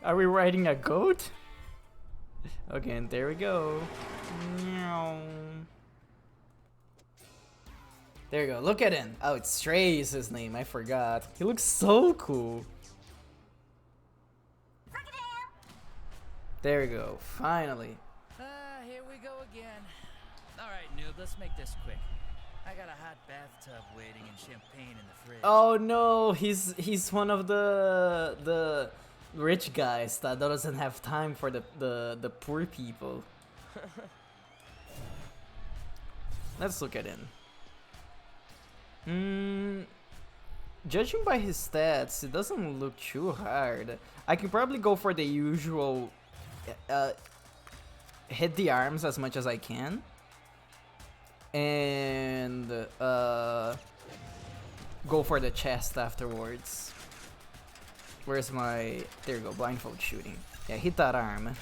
Are we riding a goat? Okay, and there we go. Meow. There you go, look at him. Oh, it's Stray is his name, I forgot. He looks so cool. There we go, finally. Here we go again. Alright, noob, let's make this quick. I got a hot bathtub waiting and champagne in the fridge. Oh no, he's one of the rich guys that doesn't have time for the poor people. Let's look at him. Judging by his stats, it doesn't look too hard. I can probably go for the usual hit the arms as much as I can. And go for the chest afterwards. Where's my... There you go, blindfold shooting. Yeah, hit that arm.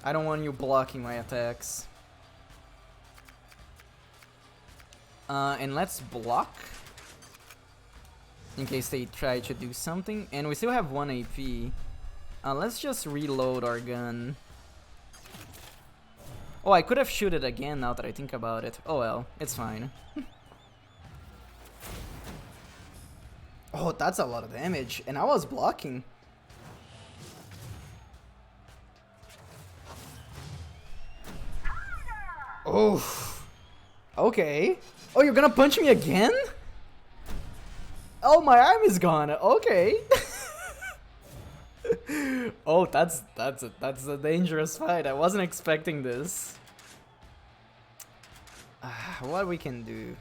I don't want you blocking my attacks. And let's block. In case they try to do something. And we still have 1 AP. Let's just reload our gun. Oh, I could have shoot it again now that I think about it. Oh well, it's fine. Oh, that's a lot of damage. And I was blocking. Oh. Okay. Oh, you're gonna punch me again? Oh, my arm is gone. Okay. Oh, that's a dangerous fight. I wasn't expecting this. What we can do?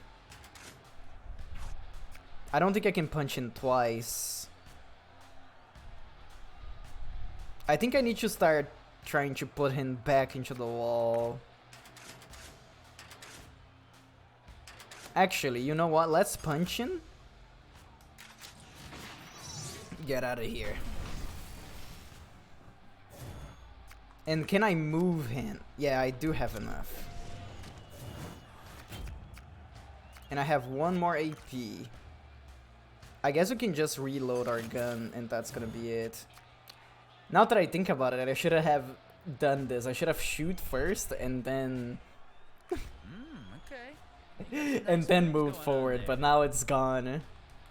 I don't think I can punch him twice. I think I need to start trying to put him back into the wall. Actually, you know what? Let's punch him. Get out of here. And can I move him? Yeah, I do have enough. And I have 1 more AP. I guess we can just reload our gun and that's gonna be it. Now that I think about it, I should have done this. I should have shoot first and then... Okay. and then moved forward, but now it's gone. Why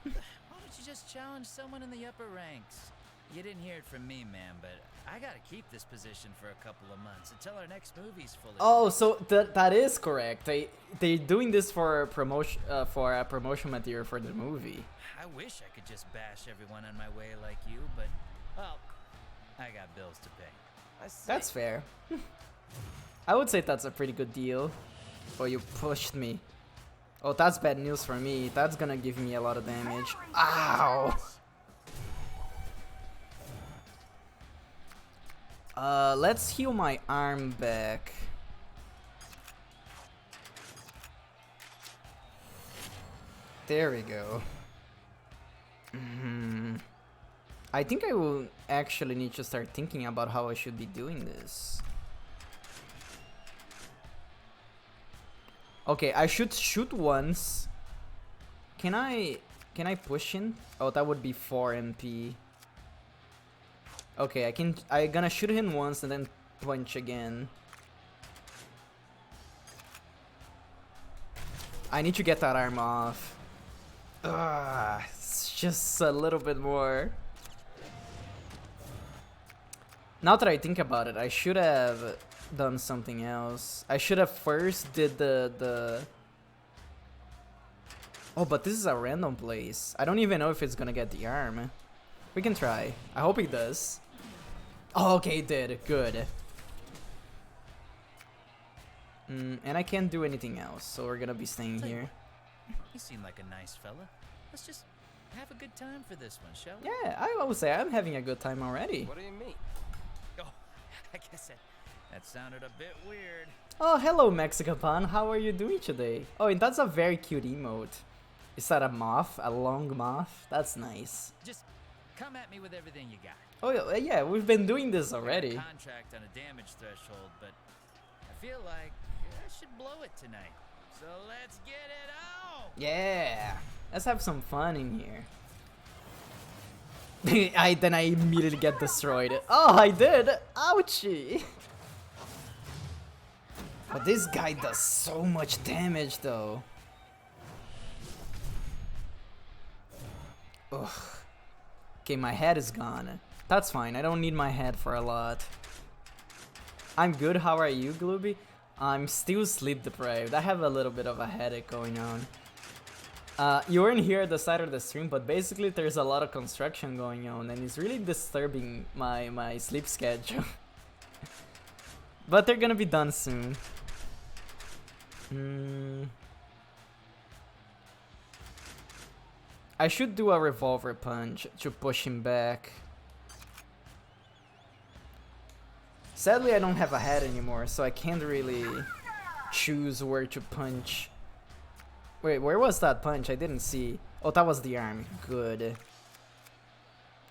don't you just challenge someone in the upper ranks? You didn't hear it from me, man, but I gotta keep this position for a couple of months until our next movie's fully. Oh, so that is correct. They're doing this for promotion for a promotion material for the movie. I wish I could just bash everyone on my way like you, but well, I got bills to pay. That's fair. I would say that's a pretty good deal. Oh, you pushed me. Oh, that's bad news for me. That's gonna give me a lot of damage. Ow! Let's heal my arm back. There we go. I think I will actually need to start thinking about how I should be doing this. Okay, I should shoot once. Can I push in? Oh, that would be 4 MP. Okay, I'm gonna shoot him once and then punch again. I need to get that arm off. Ugh, it's just a little bit more. Now that I think about it, I should have done something else. I should have first did the... Oh, but this is a random place. I don't even know if it's gonna get the arm. We can try. I hope it does. Oh, okay, it did. Good. And I can't do anything else, so we're gonna be staying here. You seem like a nice fella. Let's just have a good time for this one, shall we? Yeah, I would say I'm having a good time already. What do you mean? Oh, I guess that sounded a bit weird. Oh, hello, Mexicapan. How are you doing today? Oh, and that's a very cute emote. Is that a moth? A long moth? That's nice. Just come at me with everything you got. Oh, yeah, we've been doing this already. Contract on a damage threshold, but I feel like I should blow it tonight. So let's get it on. Yeah, let's have some fun in here. Then I immediately get destroyed. Oh, I did. Ouchie. But this guy does so much damage, though. Ugh. Okay, my head is gone. That's fine. I don't need my head for a lot. I'm good. How are you, Glooby? I'm still sleep deprived. I have a little bit of a headache going on. You weren't here at the start of the stream, but basically there's a lot of construction going on and it's really disturbing my sleep schedule. But they're gonna be done soon. I should do a revolver punch to push him back. Sadly, I don't have a head anymore, so I can't really choose where to punch. Wait, where was that punch? I didn't see. Oh, that was the arm. Good.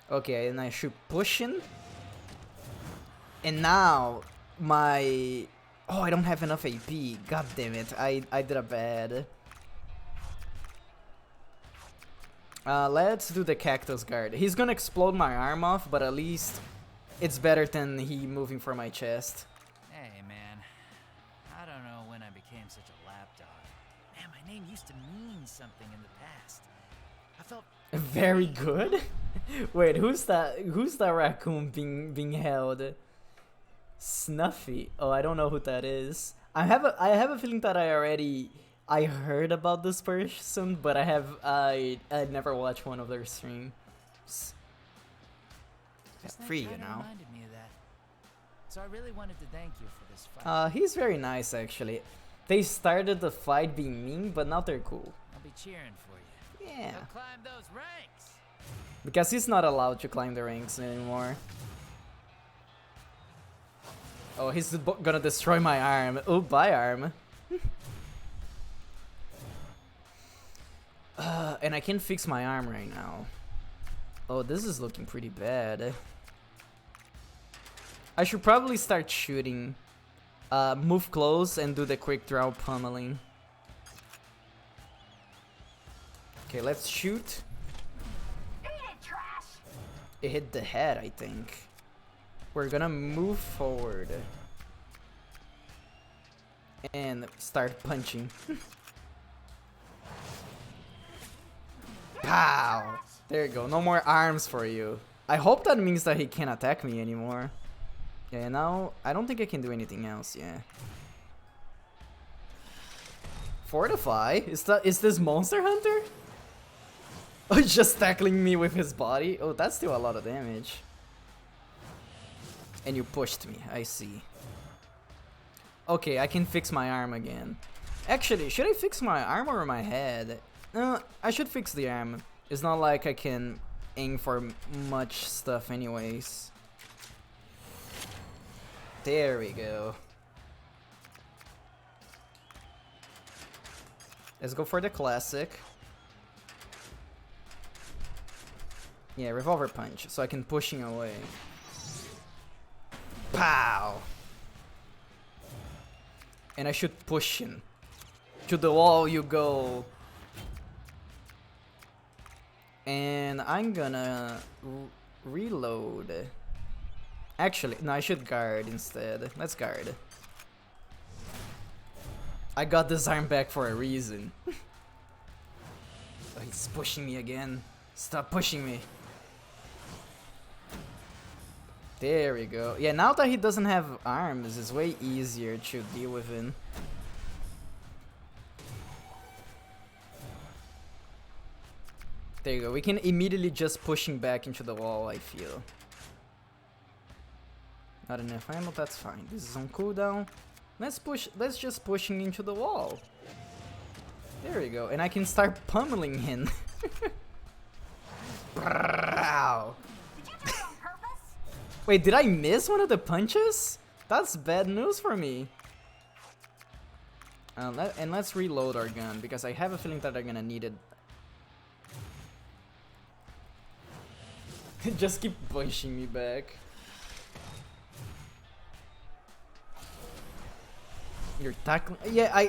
Okay, and I should push him. And now, my... Oh, I don't have enough AP. God damn it. I did a bad. Let's do the cactus guard. He's gonna explode my arm off, but at least it's better than he moving for my chest. Hey, man. I don't know when I became such a lapdog. Man, my name used to mean something in the past. I felt very good. Wait, who's that raccoon being held? Snuffy. Oh, I don't know who that is. I have a feeling that I heard about this person, but I never watched one of their streams. Free, you know. Reminded me of that. So I really wanted to thank you for this fight. He's very nice actually. They started the fight being mean, but now they're cool. I'll be cheering for you. Yeah. Go climb those ranks. Because he's not allowed to climb the ranks anymore. Oh, he's gonna destroy my arm. Oh, bye arm. And I can't fix my arm right now. Oh, this is looking pretty bad. I should probably start shooting. Move close and do the quick draw pummeling. Okay, let's shoot. It hit the head, I think. We're gonna move forward. And start punching. Pow! There you go, no more arms for you. I hope that means that he can't attack me anymore. Yeah, now I don't think I can do anything else, yeah. Fortify? Is this Monster Hunter? Oh, just tackling me with his body? Oh, that's still a lot of damage. And you pushed me, I see. Okay, I can fix my arm again. Actually, should I fix my arm or my head? I should fix the arm. It's not like I can aim for much stuff anyways. There we go. Let's go for the classic. Yeah, revolver punch, so I can push him away. Pow! And I should push him. To the wall you go. And I'm gonna reload. Actually, no, I should guard instead. Let's guard. I got this arm back for a reason. Oh, he's pushing me again. Stop pushing me. There we go. Yeah, now that he doesn't have arms, it's way easier to deal with him. There you go. We can immediately just push him back into the wall, I feel. Not enough ammo, that's fine. This is on cooldown. Let's just push him into the wall. There we go. And I can start pummeling him. Ow. Wait, did I miss one of the punches? That's bad news for me. And let's reload our gun, because I have a feeling that I'm gonna need it. Just keep pushing me back. You're tackling. Yeah,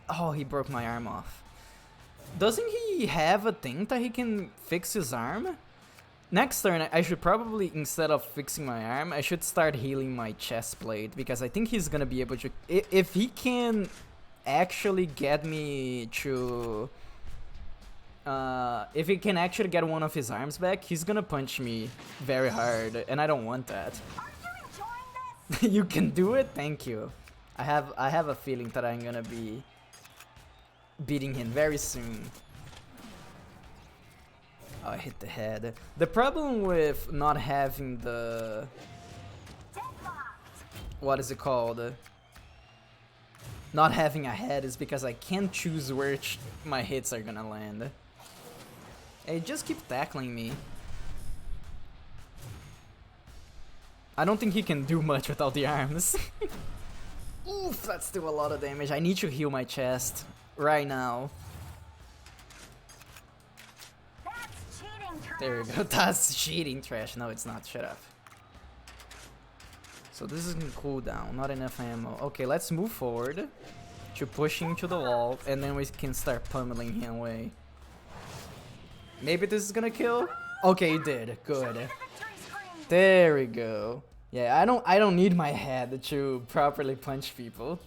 oh, he broke my arm off. Doesn't he have a thing that he can fix his arm? Next turn, I should probably, instead of fixing my arm, I should start healing my chest plate, because I think he's gonna be able to... If he can actually get me to... if he can actually get one of his arms back, he's gonna punch me very hard, and I don't want that. You can do it? Thank you. I have a feeling that I'm gonna be beating him very soon. Oh, I hit the head. The problem with not having the... What is it called? Not having a head is because I can't choose where my hits are gonna land. Hey, just keep tackling me. I don't think he can do much without the arms. Oof, that's still a lot of damage. I need to heal my chest right now. There we go. That's cheating trash. No, it's not. Shut up. So this is in cooldown. Not enough ammo. Okay, let's move forward to push him to the wall, and then we can start pummeling him away. Maybe this is gonna kill. Okay, it did. Good. There we go. Yeah, I don't need my head to properly punch people.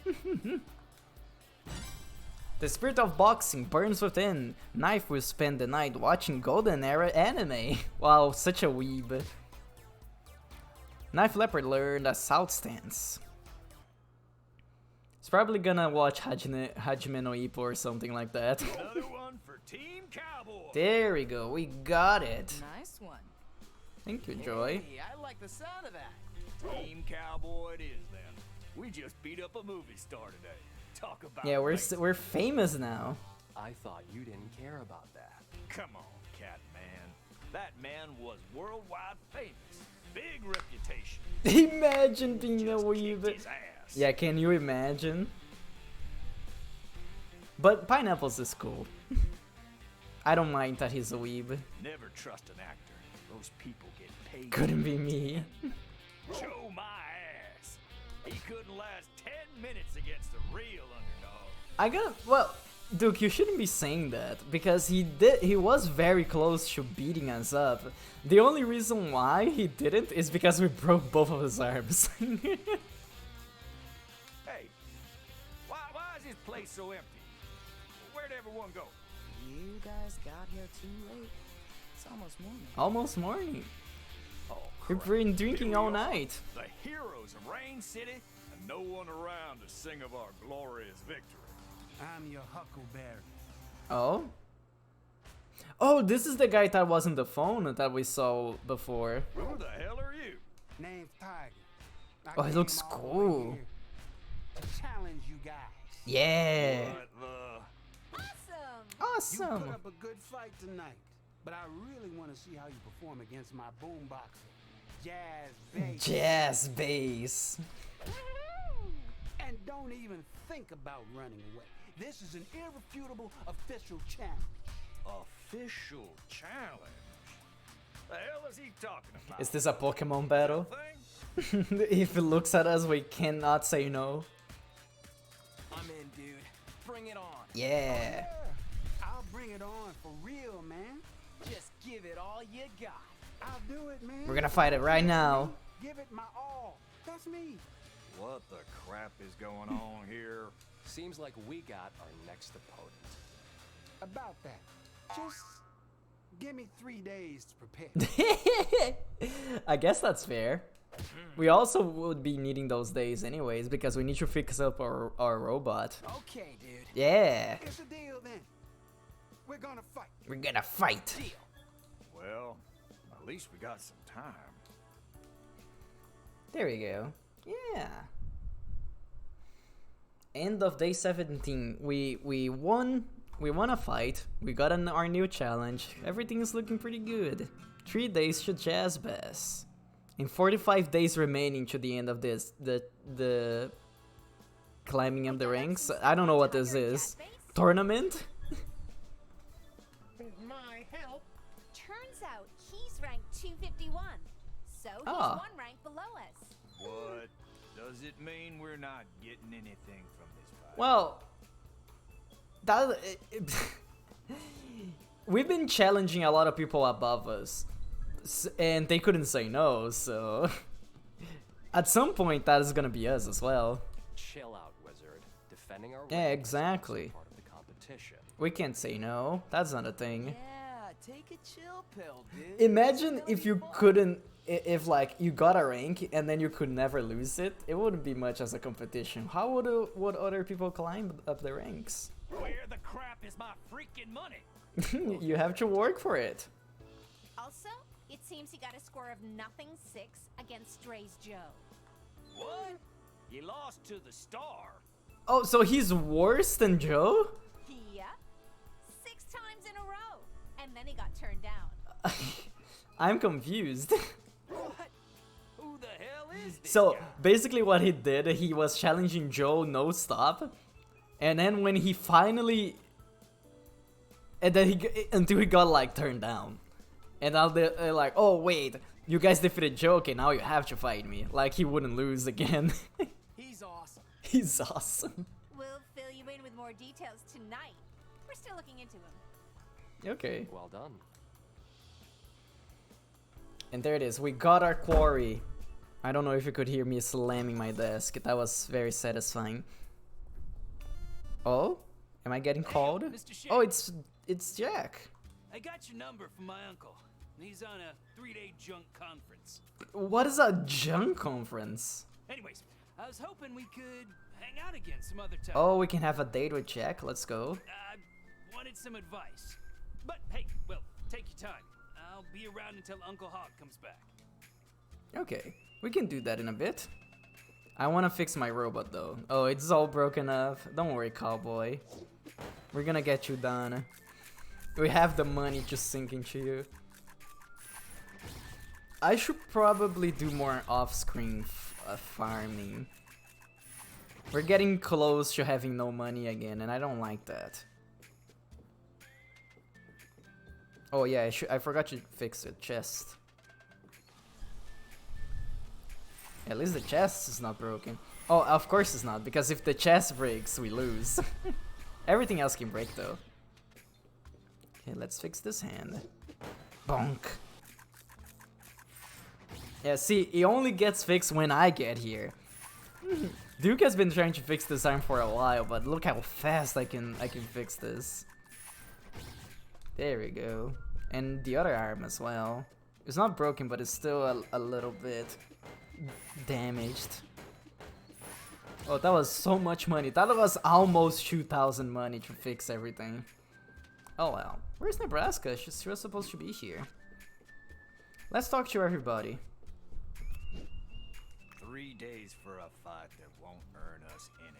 The spirit of boxing burns within. Knife will spend the night watching Golden Era anime. Wow, such a weeb. Knife Leopard learned assault stance. It's probably gonna watch Hajime no Ippo or something like that. Another one for Team Cowboy. There we go, we got it. Nice one. Thank you, Joy. Hey, I like the sound of that. Team Cowboy it is then. We just beat up a movie star today. Talk about Yeah, we're famous now. I thought you didn't care about that. Come on, Cat Man. That man was worldwide famous. Big reputation. Imagine being a weeb. Yeah, can you imagine? But Pineapples is cool. I don't mind that he's a weeb. Never trust an actor. Those people get paid. Couldn't be me. Show my ass. He couldn't last 10 minutes against the real underdog. Well, Duke, you shouldn't be saying that, because he was very close to beating us up. The only reason why he didn't is because we broke both of his arms. Hey, why is this place so empty? Where'd everyone go? You guys got here too late. It's almost morning. Almost morning. Oh, We've crap. been drinking Here we all are, night. The heroes of Rain City, and no one around to sing of our glorious victory. I'm your huckleberry. Oh? Oh, this is the guy that was on the phone that we saw before. Who the hell are you? Name's Tiger. I Oh, it came looks all the way cool. here to challenge you guys. Yeah. What the? You Awesome. put up a good fight tonight, but I really want to see how you perform against my boomboxer, Jazz Bass. Jazz bass. And don't even think about running away. This is an irrefutable official challenge. Official challenge? The hell is he talking about? Is this a Pokemon battle? Thing? If it looks at us, we cannot say no. I'm in, dude. Bring it on. Yeah. I'll bring it on for real, man. Just give it all you got. I'll do it, man. We're gonna fight it right now. Give it my all. That's me. What the crap is going on here? Seems like we got our next opponent. About that. Just give me 3 days to prepare. I guess that's fair. We also would be needing those days anyways, because we need to fix up our robot. Okay, dude. Yeah. It's a deal then. We're gonna fight. We're gonna fight. Well, at least we got some time. There we go. Yeah. End of day 17. We won. We won a fight. We got our new challenge. Everything is looking pretty good. 3 days to Jazz Bass. And 45 days remaining to the end of this. The climbing up the ranks. I don't know what this is. Tournament? With my help. Turns out he's ranked 251, so he's Ah. one rank below us. What does it mean we're not getting anything from this fight? Well, that we've been challenging a lot of people above us, and they couldn't say no. So at some point, that is gonna be us as well. Chill out, wizard. Defending our Yeah, ranks exactly. is part of the competition. We can't say no. That's not a thing. Yeah, take a chill pill, dude. Imagine if you couldn't, if like you got a rank and then you could never lose it. It wouldn't be much as a competition. How would other people climb up the ranks? Where the crap is my freaking money? You have to work for it. Also, it seems he got a score of 0-6 against Dre's Joe. What? You lost to the star. Oh, so he's worse than Joe? Yeah, 6 times in a row, and then he got turned down. I'm confused. What? Who the hell is this So guy? basically what he did, he was challenging Joe no stop. And then when he finally... And then until he got like turned down. And now they're like, oh wait, you guys defeated Joe, okay, now you have to fight me. Like he wouldn't lose again. He's awesome. He's awesome. We'll fill you in with more details tonight. We're still looking into him. Okay. Well done. And there it is, we got our quarry. I don't know if you could hear me slamming my desk. That was very satisfying. Oh? Am I getting called? Mr. Shea. Oh, it's Jack. I got your number from my uncle. He's on a 3-day junk conference. What is a junk conference? Anyways, I was hoping we could hang out again some other time. Oh, we can have a date with Jack. Let's go. I wanted some advice. But hey, well, take your time. I'll be around until Uncle Hawk comes back. Okay, we can do that in a bit. I want to fix my robot though. Oh, it's all broken up. Don't worry, cowboy. We're gonna get you done. We have the money to sink into you. I should probably do more off-screen farming. We're getting close to having no money again, and I don't like that. Oh yeah, I forgot to fix it. Chest. At least the chest is not broken. Oh, of course it's not, because if the chest breaks, we lose. Everything else can break though. Okay, let's fix this hand. Bonk. Yeah, see, it only gets fixed when I get here. Duke has been trying to fix this arm for a while, but look how fast I can fix this. There we go. And the other arm as well. It's not broken, but it's still a little bit damaged. Oh, that was so much money. That was almost 2,000 money to fix everything. Oh well. Where's Nebraska? She was supposed to be here. Let's talk to everybody. 3 days for a fight that won't earn us anything.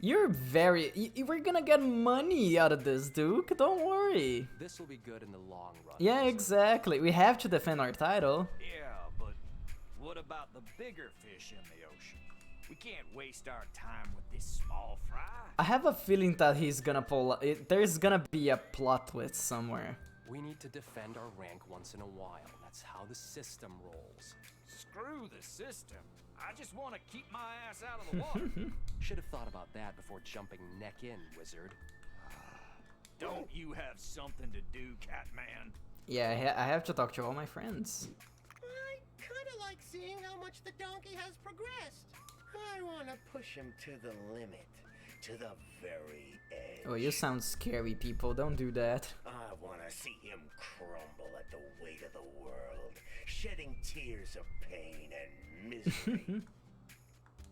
You're very... we're gonna get money out of this, Duke. Don't worry. This will be good in the long run. Yeah, exactly. We have to defend our title. Yeah, but what about the bigger fish in the ocean? We can't waste our time with this small fry. I have a feeling that he's gonna pull... there's gonna be a plot twist somewhere. We need to defend our rank once in a while. That's how the system rolls. Screw the system. I just want to keep my ass out of the water. Should have thought about that before jumping neck in, wizard. Don't you have something to do, Catman? Yeah, I have to talk to all my friends. I kind of like seeing how much the donkey has progressed. I want to push him to the limit, to the very edge. Oh, you sound scary, people. Don't do that. I want to see him crumble at the weight of the world, shedding tears of pain and misery.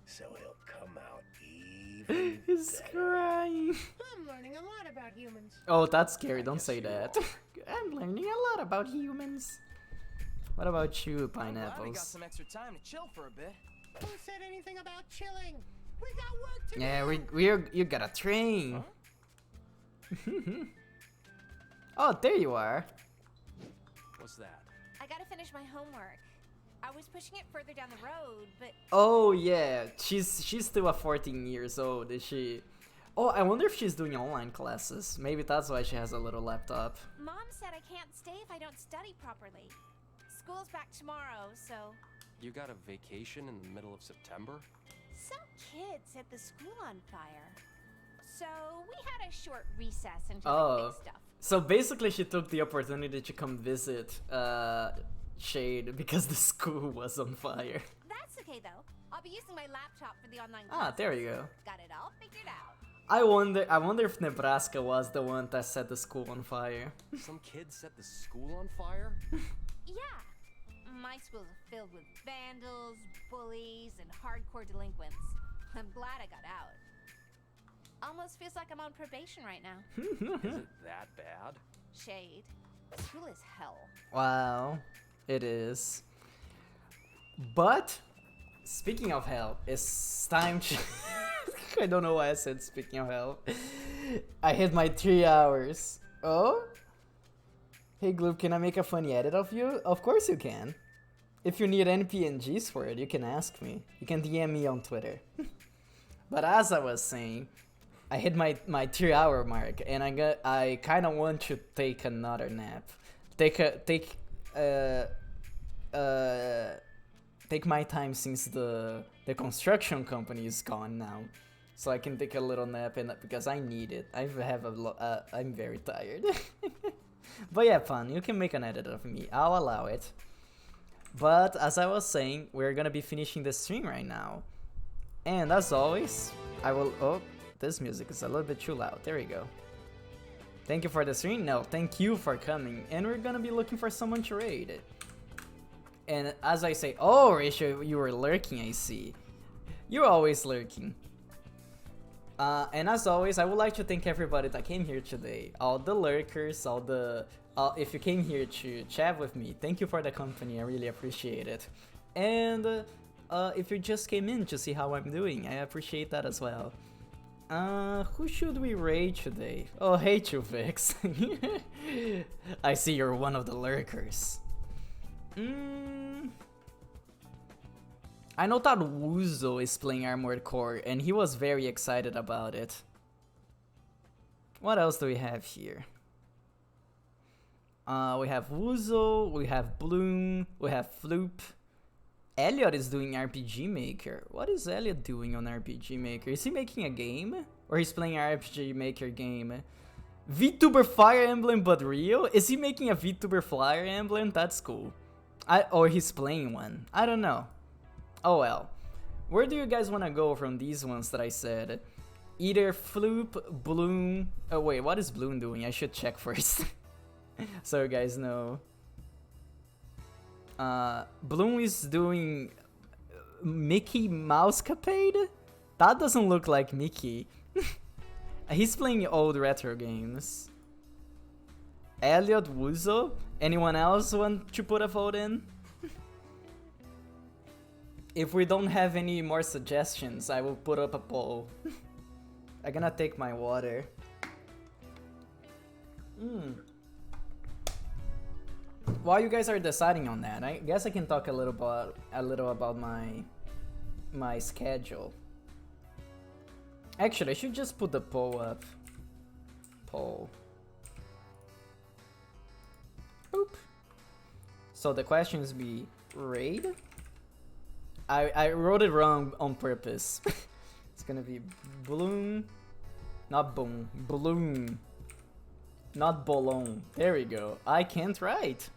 So he'll come out even He's crying. I'm learning a lot about humans. Oh, that's scary. Don't say that. I'm learning a lot about humans. What about you, Glad we got pineapples? some extra time to chill for a bit. Who said anything about chilling? We got work to do. Yeah, you gotta train. Huh? Oh, there you are. What's that? I gotta finish my homework. I was pushing it further down the road, but... Oh yeah, she's still a 14 years old, is she? Oh, I wonder if she's doing online classes. Maybe that's why she has a little laptop. Mom said I can't stay if I don't study properly. School's back tomorrow, so... You got a vacation in the middle of September? Some kid set the school on fire. So we had a short recess until the big stuff. So basically she took the opportunity to come visit Shade because the school was on fire. That's okay though. I'll be using my laptop for the online Ah, classes. there you go. Got it all figured out. I wonder if Nebraska was the one that set the school on fire. Some kid set the school on fire? Yeah. My school's filled with vandals, bullies, and hardcore delinquents. I'm glad I got out. Almost feels like I'm on probation right now. Is it that bad? Shade. School is hell. Wow, it is. But speaking of hell, it's time to... I don't know why I said speaking of hell. I hit my 3 hours. Oh? Hey Gloop, can I make a funny edit of you? Of course you can. If you need any PNGs for it, you can ask me. You can DM me on Twitter. But as I was saying, I hit my 3 hour mark, and I kind of want to take another nap. Take my time since the construction company is gone now, so I can take a little nap, and because I need it. I'm very tired. But yeah, Pan, you can make an edit of me. I'll allow it. But as I was saying, we're gonna be finishing the stream right now. And as always, I will... Oh, this music is a little bit too loud. There we go. Thank you for the stream. No, thank you for coming. And we're gonna be looking for someone to raid. And as I say... Oh, Rachel, you were lurking, I see. You're always lurking. And as always, I would like to thank everybody that came here today. All the lurkers, all the... if you came here to chat with me, thank you for the company. I really appreciate it. And if you just came in to see how I'm doing, I appreciate that as well. Who should we raid today? Oh, hey, Chufix. I see you're one of the lurkers. I know that Wuzo is playing Armored Core, and he was very excited about it. What else do we have here? We have Wuzo, we have Bloom, we have Floop, Elliot is doing RPG Maker. What is Elliot doing on RPG Maker? Is he making a game? Or he's playing RPG Maker game? VTuber Fire Emblem but real? Is he making a VTuber Fire Emblem? That's cool. Or he's playing one. I don't know. Oh well. Where do you guys want to go from these ones that I said? Either Floop, Bloom... Oh wait, what is Bloom doing? I should check first. So you guys know. Bloom is doing Mickey Mousecapade? That doesn't look like Mickey. He's playing old retro games. Elliot Wuzo? Anyone else want to put a vote in? If we don't have any more suggestions, I will put up a poll. I'm gonna take my water. While you guys are deciding on that, I guess I can talk a little about my schedule. Actually, I should just put the poll up. Poll. Boop. So the questions be raid. I wrote it wrong on purpose. It's gonna be Bloom, not Boom, Bloom, not Bolon. There we go. I can't write.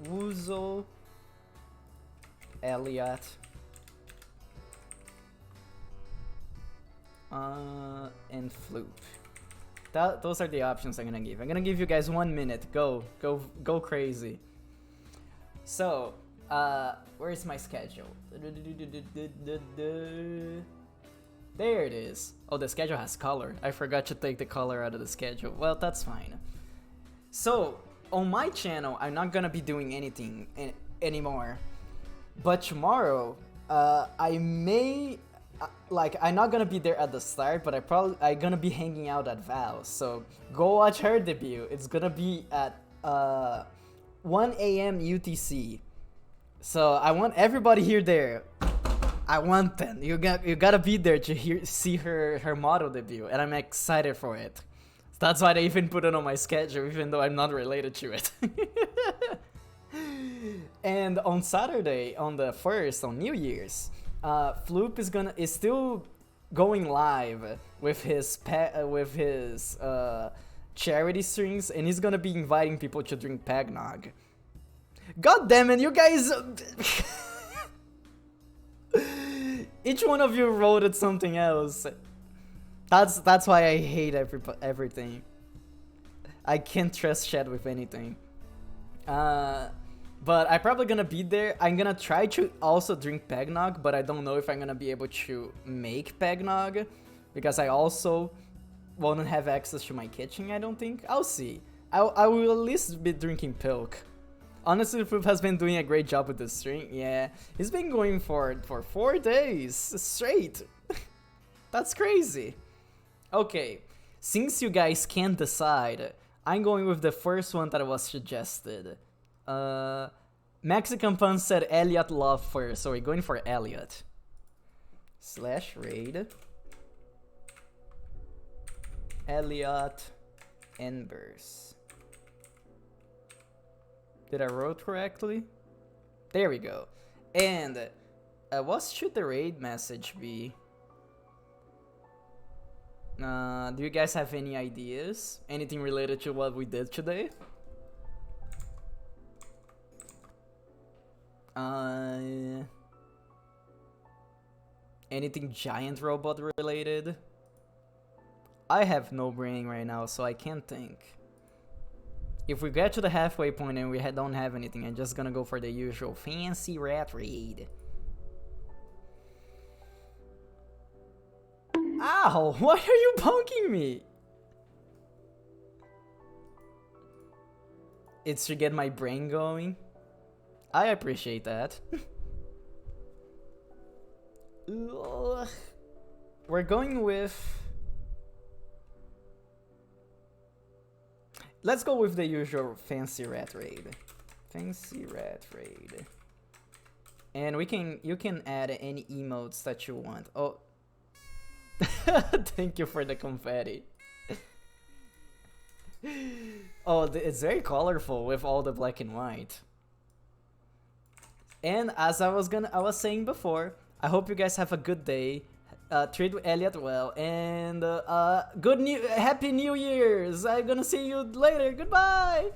Wuzo, Elliot, and Floop. Those are the options I'm gonna give. I'm gonna give you guys 1 minute. Go crazy. So, where is my schedule? There it is. Oh, the schedule has color. I forgot to take the color out of the schedule. Well, that's fine. So, on my channel, I'm not gonna be doing anything anymore. But tomorrow, I may... I'm not gonna be there at the start, but I'm gonna be hanging out at Val's. So, go watch her debut. It's gonna be at 1 a.m. UTC. So, I want everybody here there. I want them. You gotta be there to see her model debut, and I'm excited for it. That's why they even put it on my schedule, even though I'm not related to it. And on Saturday, on the 1st, on New Year's, Floop is still going live with his charity streams, and he's gonna be inviting people to drink Pagnog. God damn it, you guys! Each one of you wrote it something else. That's why I hate everything. I can't trust chat with anything. But I'm probably gonna be there. I'm gonna try to also drink Pagnog, but I don't know if I'm gonna be able to make Pagnog, because I also won't have access to my kitchen, I don't think. I'll see. I will at least be drinking Pilk. Honestly, Floop has been doing a great job with this stream. Yeah, he's been going for 4 days straight. That's crazy. Okay, since you guys can't decide, I'm going with the first one that was suggested. Mexican Fun said Elliot Love first, so we're going for Elliot. /raid. Elliot Embers. Did I wrote correctly? There we go. And what should the raid message be? Do you guys have any ideas? Anything related to what we did today? Anything giant robot related? I have no brain right now, so I can't think. If we get to the halfway point and we don't have anything, I'm just gonna go for the usual fancy rat raid. Ow! Why are you bonking me? It's to get my brain going. I appreciate that. We're going with... Let's go with the usual fancy rat raid. Fancy rat raid. And you can add any emotes that you want. Oh. Thank you for the confetti. Oh, it's very colorful with all the black and white. And as I was saying before, I hope you guys have a good day. Treat Elliot well, and happy New Year's. I'm gonna see you later. Goodbye.